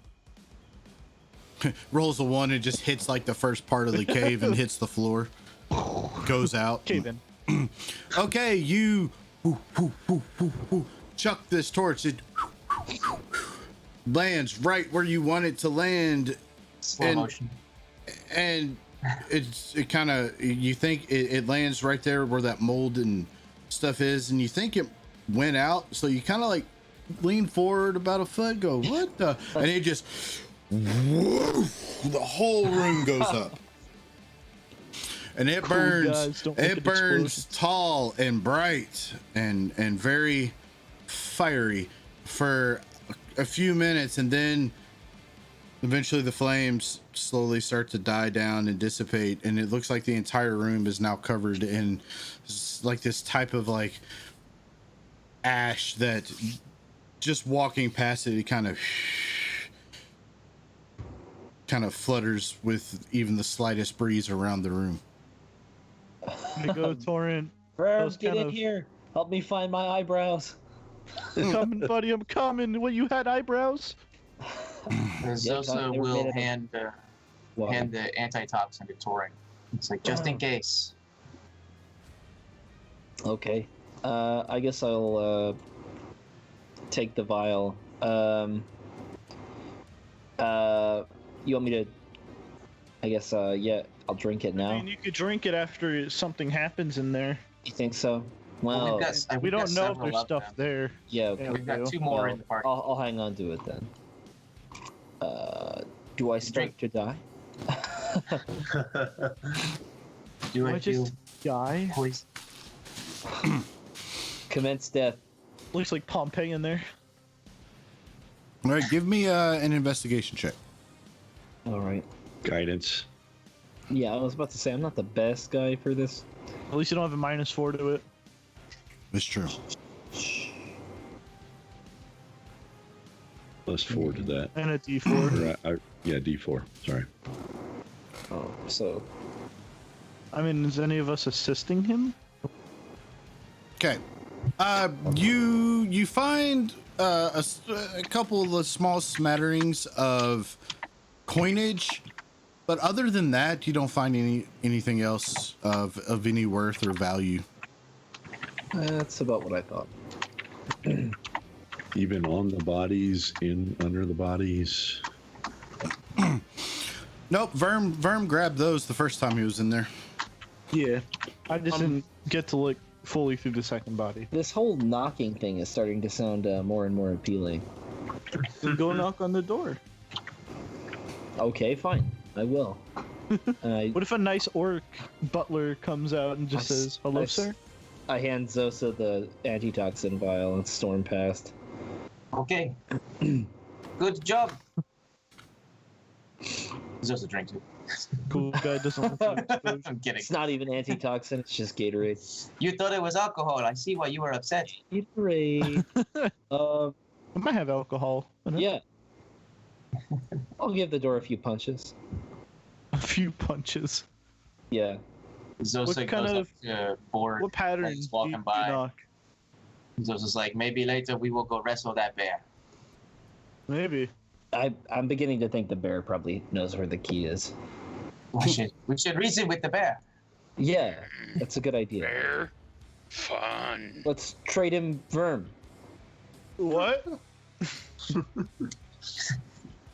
Rolls a one and just hits like the first part of the cave and hits the floor. Goes out. Okay, then. Okay, you chuck this torch. It lands right where you want it to land, Slow And- motion. and it kind of, you think it lands right there where that mold and stuff is, and you think it went out, so you kind of like lean forward about a foot, go what the, and it just the whole room goes up. And it Cool burns. guys don't make It an burns explosion. tall and bright and very fiery for a few minutes, and then eventually the flames slowly start to die down and dissipate, and it looks like the entire room is now covered in like this type of like ash that just walking past it, it kind of flutters with even the slightest breeze around the room. Way to go, Torrent. Verb, was get kind in of- here. Help me find my eyebrows. I'm coming, buddy. I'm coming. What, you had eyebrows? Zosa they were made will out of- hand Wow. hand the antitoxin to Torren. It's like just in case. Okay. I guess I'll take the vial. You want me to? I guess. Yeah. I'll drink it I now. mean, you could drink it after something happens in there. You think so? Well, Well, we've got, We we've got don't know if several there's of stuff them. there. yeah. Okay. Yeah, We've got do. two more Well, in the party. I'll hang on to it then. Do I start to die? Do I I feel just die? poison? Commence death. Looks like Pompeii in there. All right, give me an investigation check. All right. Guidance. Yeah, I was about to say I'm not the best guy for this. At least you don't have a -4 to it. It's true. +4 to that. And a D4. Yeah, D4. Sorry. Oh, so I mean, is any of us assisting him? Okay. You find a couple of the small smatterings of coinage But other than that, you don't find anything else of any worth or value. That's about what I thought. Even on the bodies, under the bodies. Nope, Verm grabbed those the first time he was in there. Yeah, I just didn't get to look fully through the second body. This whole knocking thing is starting to sound more and more appealing. Then go knock on the door. Okay, fine. I will. What if a nice orc butler comes out and just says, "Hello, sir"? I hand Zosa the antitoxin vial and storm past. Okay. Good job. Zosa drinks it. Cool guy doesn't want to expose. I'm kidding. It's not even antitoxin, it's just Gatorade. You thought it was alcohol. I see why you were upset. Gatorade. I might have alcohol. In it. Yeah. I'll give the door a few punches. A few punches. Yeah. Zosa What kind goes of- up to Borg. What pattern He's do walking you by. knock? Zosa's like, maybe later we will go wrestle that bear. Maybe. I'm beginning to think the bear probably knows where the key is. We should reason with the bear. Yeah, that's a good idea. Bear. Fun. Let's trade him Verm. What?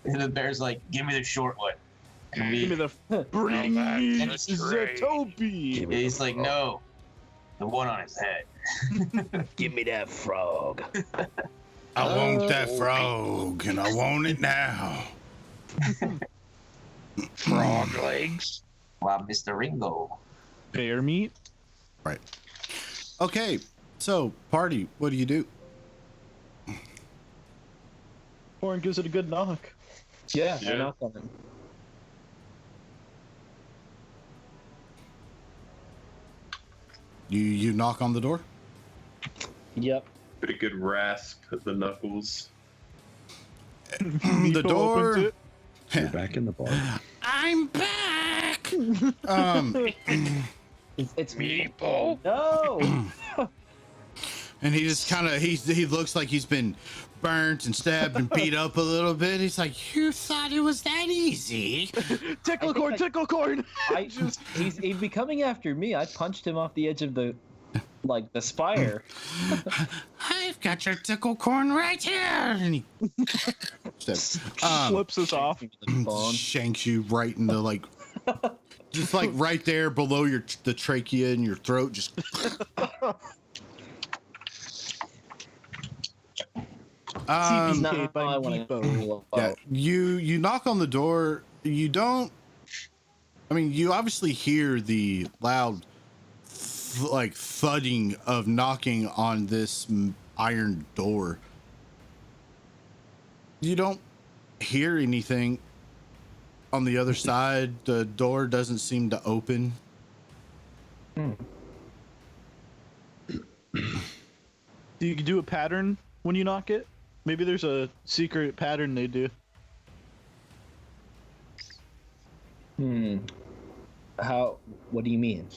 And the bear's like, give me the short one. And Give me we, the bring Now me that's a trade. Zatobi. he's like, no. The one on his head. Give me that frog. I want that frog, and I want it now. Frog legs. Wow, Mr. Ringo. Bear meat. Right. Okay, so party, what do you do? Horn gives it a good knock. Yeah, Yeah. I knock on him. You knock on the door? Yep. Pretty good rasp at the knuckles. The Meepo opens door. it. You're back in the bar. I'm back. It's Meepo. No. And he just kind of he looks like he's been burnt and stabbed and beat up a little bit. He's like, you thought it was that easy? Tickle corn, tickle corn. He's be coming after me. I punched him off the edge of the spire. I've got your tickle corn right here. And he Flips us off. shanks you right in the like, just like right there below the trachea in your throat. Just. CBK No, by I wanna Meepo. Yeah, you knock on the door. You don't. I mean, you obviously hear the loud, like thudding of knocking on this iron door. You don't hear anything on the other side. The door doesn't seem to open. Do you do a pattern when you knock it? Maybe there's a secret pattern they do. What do you mean?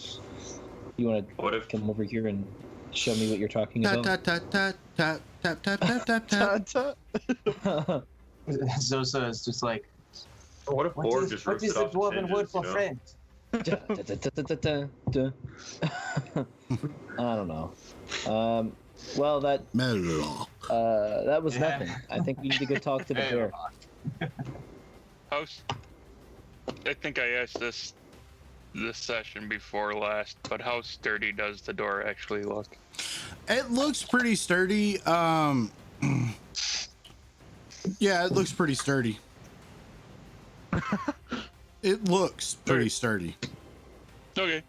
You want What to if come over here and show me what you're talking Tap about? tap tap tap tap tap tap tap tap tap. Zosa is just like, what if Borg just what rips is it the off the dwarven word hinges, for you know? friend? I don't know. Well, that was Yeah. nothing. I think we need to go talk to the Hey, bear. House. I think I asked this session before last, but how sturdy does the door actually look? It looks pretty sturdy. Yeah, it looks pretty sturdy. It looks pretty sturdy. Okay.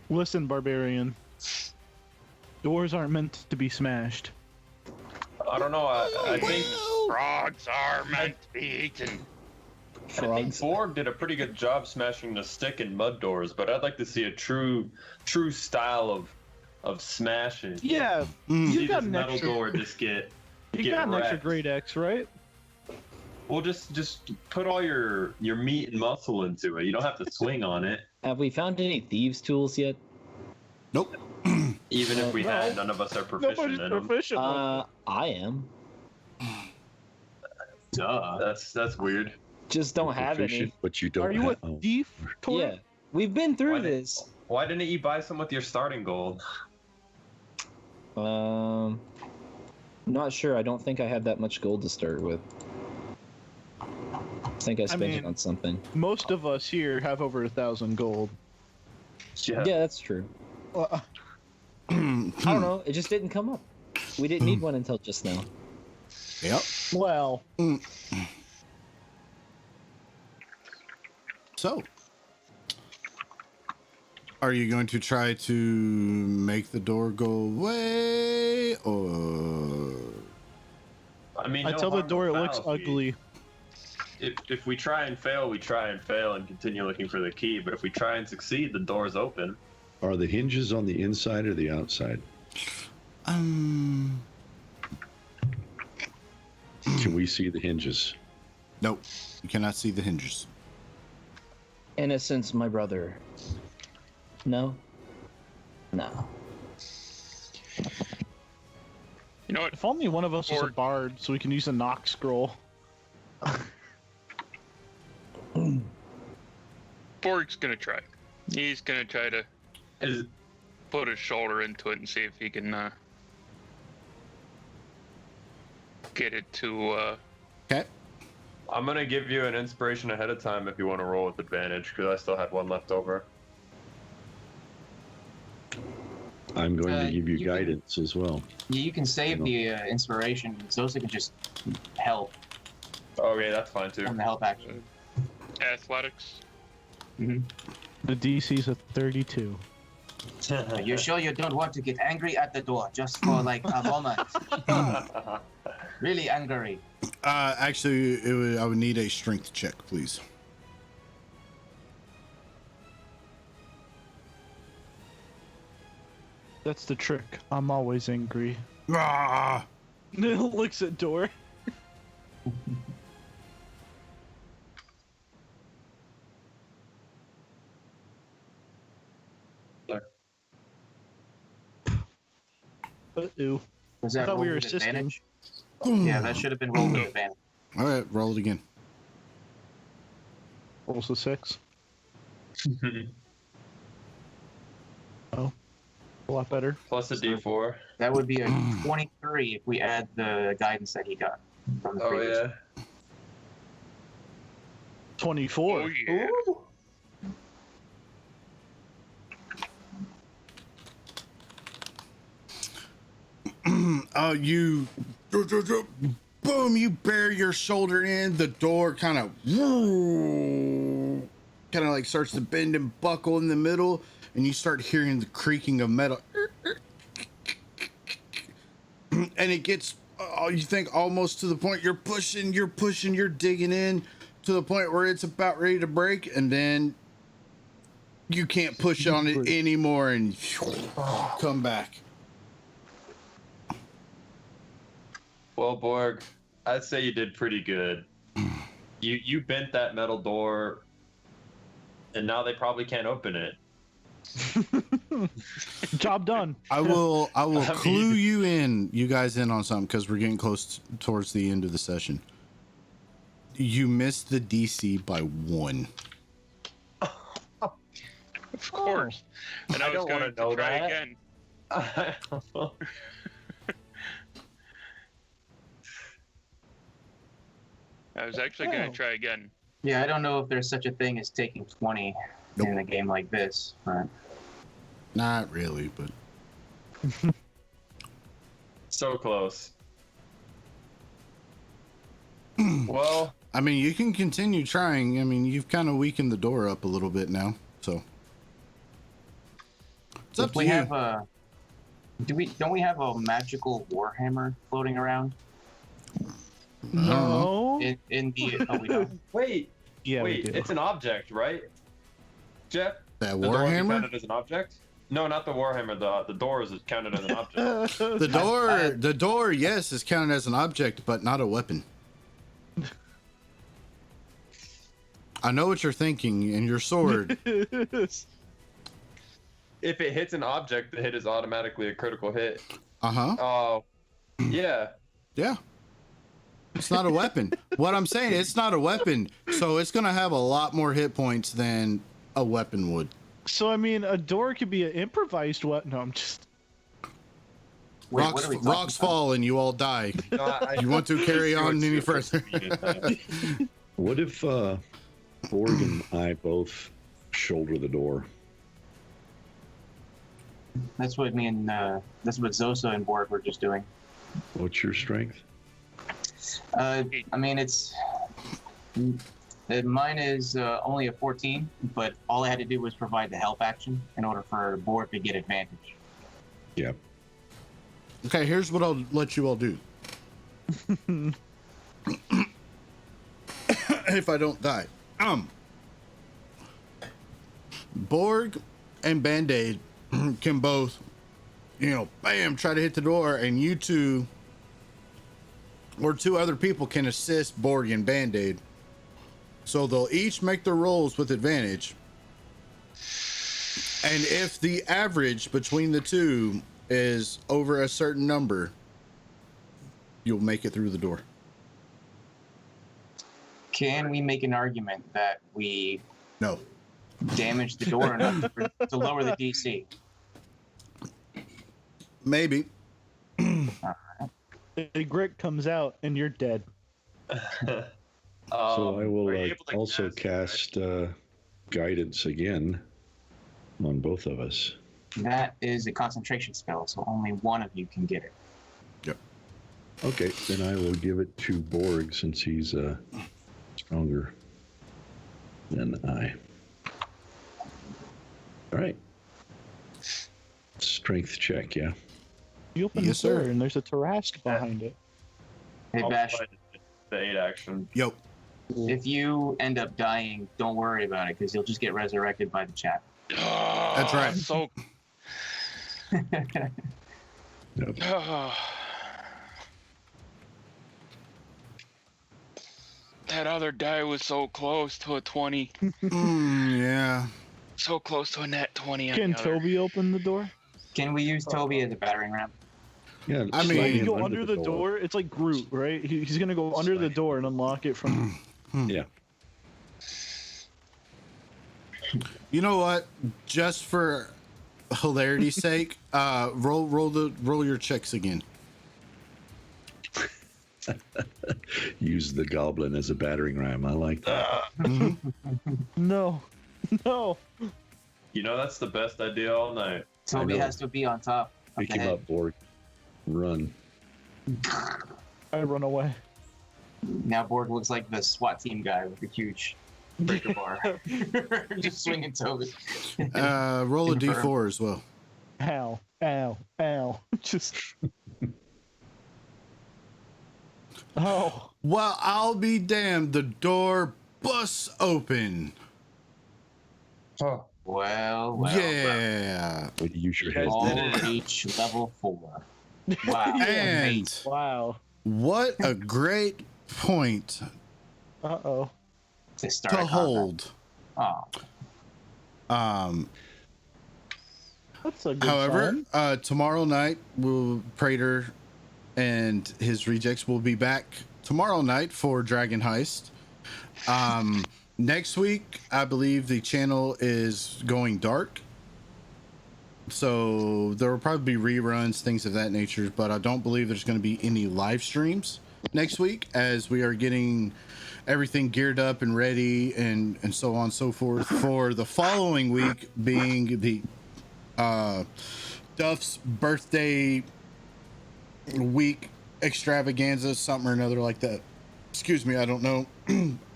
Listen, barbarian. Doors aren't meant to be smashed. I don't know. I think Frogs are meant to be eaten. Frogs. Borg did a pretty good job smashing the stick and mud doors, but I'd like to see a true style of smashing. Yeah, Mm. See you got this an metal extra. door just get You got an extra wrecked. great X, right? Well, just put all your meat and muscle into it. You don't have to swing on it. Have we found any thieves' tools yet? Nope. Even if we No. had, none of us are proficient Nobody's in them. proficient. I am. Duh. That's weird. Just don't have proficient, any. but you don't Are you have. a thief, Tor? Yeah, we've been through Why, this. why didn't you buy some with your starting gold? Not sure. I don't think I have that much gold to start with. I think I spent it mean- on something. Most of us here have over 1,000 gold. Yeah. Yeah, that's true. I don't know. It just didn't come up. We didn't need one until just now. Yep. Well, So, are you going to try to make the door go away, or? I mean, I no tell the harm, door no it looks foul. ugly. If we try and fail, we try and fail and continue looking for the key. But if we try and succeed, the door's open. Are the hinges on the inside or the outside? Um. Can we see the hinges? Nope. You cannot see the hinges. Innocence, my brother. No? No. You know what? If only one of us was a Or- bard, so we can use a knock scroll. Borg's gonna try. He's gonna try to Is put his shoulder into it and see if he can get it to. Okay. I'm gonna give you an inspiration ahead of time if you want to roll with advantage, because I still had one left over. I'm going to Uh, give you you can- guidance as well. Yeah, you can save the inspiration. Zosa can just help Okay, that's fine too. on the help action. Athletics. The DC's a 32. You sure you don't want to get angry at the door just for like a moment? Really angry. Actually, I would need a strength check, please. That's the trick. I'm always angry. Ah! Looks at door. Uh-oh. Was I that thought we roll were with assisting. advantage? Yeah, that should have been rolled with advantage. All right, roll it again. Rolls a 6. A lot better. Plus a D4. That would be a 23 if we add the guidance that he got from the Oh previous. yeah. 24. Oh yeah. Ooh. You boom, you bury your shoulder in, the door kind of like starts to bend and buckle in the middle, and you start hearing the creaking of metal. And it gets, you think almost to the point you're pushing, you're digging in to the point where it's about ready to break, and then you can't push on it anymore and come back. Well, Borg, I'd say you did pretty good. You bent that metal door, and now they probably can't open it. Job done. I will I mean- clue you guys in on something, because we're getting close towards the end of the session. You missed the DC by 1. Of course. And I, I was don't going wanna to know try that. again. I was actually going Oh. to try again. Yeah, I don't know if there's such a thing as taking 20 in Nope. a game like this. But Not really, but So close. Well, I mean, you can continue trying. I mean, you've kind of weakened the door up a little bit now, so it's up if to we you. have a, don't we have a magical warhammer floating around No. in the? Oh, we don't. wait, Yeah, wait, we do. it's an object, right? Jeff? That The door would be Warhammer? counted as an object? No, not the Warhammer. The door is counted as an object. The door, yes, is counted as an object, but not a weapon. I know what you're thinking, and your sword. If it hits an object, the hit is automatically a critical hit. Uh huh. Oh, yeah. Yeah. It's not a weapon. What I'm saying, it's not a weapon, so it's gonna have a lot more hit points than a weapon would. So I mean, a door could be an improvised weapon. No, I'm just. Wait, Rocks, what are we talking rocks about? fall and you all die. No, You want to carry on any further? What if Borg and I both shoulder the door? That's what me and that's what Zosa and Borg were just doing. What's your strength? I mean, mine is only a 14, but all I had to do was provide the help action in order for Borg to get advantage. Yeah. Okay, here's what I'll let you all do. If I don't die. Borg and Band-Aid can both, bam, try to hit the door, and you two or two other people can assist Borg and Band-Aid. So they'll each make their rolls with advantage. And if the average between the two is over a certain number, you'll make it through the door. Can we make an argument that we No. damage the door enough to lower the DC? Maybe. A grit comes out and you're dead. So I will are you able to also cast guidance again on both of us. That is a concentration spell, so only one of you can get it. Yep. Okay, then I will give it to Borg since he's stronger than I. All right. Strength check, yeah. You open Yes, the door sir. and there's a Tarrasque behind it. Hey, I'll Bash, provide the 8 action. Yo. if you end up dying, don't worry about it, because you'll just get resurrected by the chat. That's right. So. Yep. That other die was so close to a 20. Yeah. So close to a net 20 on Can the other. Toby open the door? Can we use Toby as a battering ram? Yeah, I mean- slide You him go under the door. It's like Groot, right? He's gonna go under the door and unlock it from. Yeah. You know what? Just for hilarity's sake, roll your checks again. Use the goblin as a battering ram. I like that. No, no. You know, that's the best idea all night. Toby know. has to be on top of Pick the him head. up, Borg. Run. I run away. Now Borg looks like the SWAT team guy with the huge breaker bar. Just swinging Toby. Roll a Confirm. d4 as well. Ow, ow, ow. Just. Oh. Well, I'll be damned. The door busts open. Well. Yeah. Way to use your head. All reach level 4. Wow. And Wow. what a great point Uh oh. To start to a combat. hold. Oh. That's a good However, sign. tomorrow night, Prater and his rejects will be back tomorrow night for Dragon Heist. Next week, I believe the channel is going dark. So there will probably be reruns, things of that nature, but I don't believe there's going to be any live streams next week as we are getting everything geared up and ready and so on and so forth for the following week being the Duff's birthday week extravaganza, something or another like that. Excuse me, I don't know.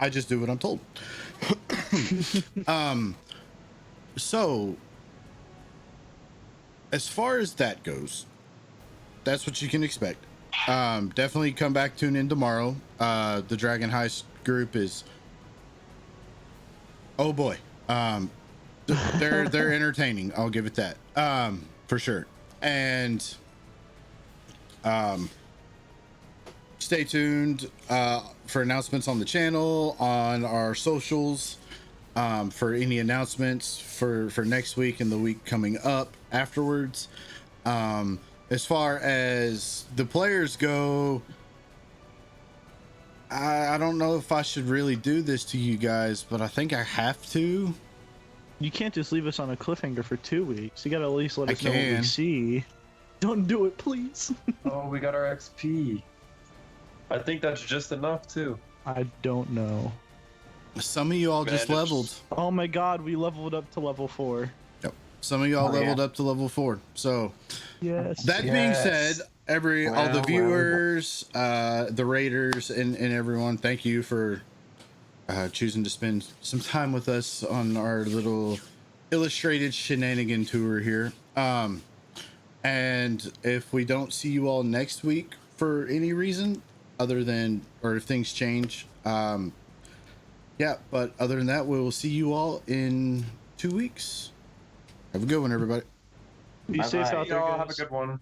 I just do what I'm told. So as far as that goes, that's what you can expect. Definitely come back, tune in tomorrow. The Dragon Heist group is, oh boy, they're entertaining. I'll give it that, for sure. And stay tuned for announcements on the channel, on our socials, for any announcements for next week and the week coming up afterwards. As far as the players go, I don't know if I should really do this to you guys, but I think I have to. You can't just leave us on a cliffhanger for 2 weeks. You gotta at least let us know what we can. see. Don't do it, please. Oh, we got our XP. I think that's just enough too. I don't know. Some of you all Man, just it's- leveled. Oh my god, we leveled up to level 4. Yep. Some of y'all Oh, yeah. leveled up to level 4. So Yes. that being Yes. said, all the Well, viewers, the raiders, and everyone, thank you for choosing to spend some time with us on our little illustrated shenanigan tour here. And if we don't see you all next week for any reason other than, or if things change, yeah, but other than that, we will see you all in 2 weeks. Have a good one, everybody. Be safe Bye-bye. out there, Y'all guys. have a good one.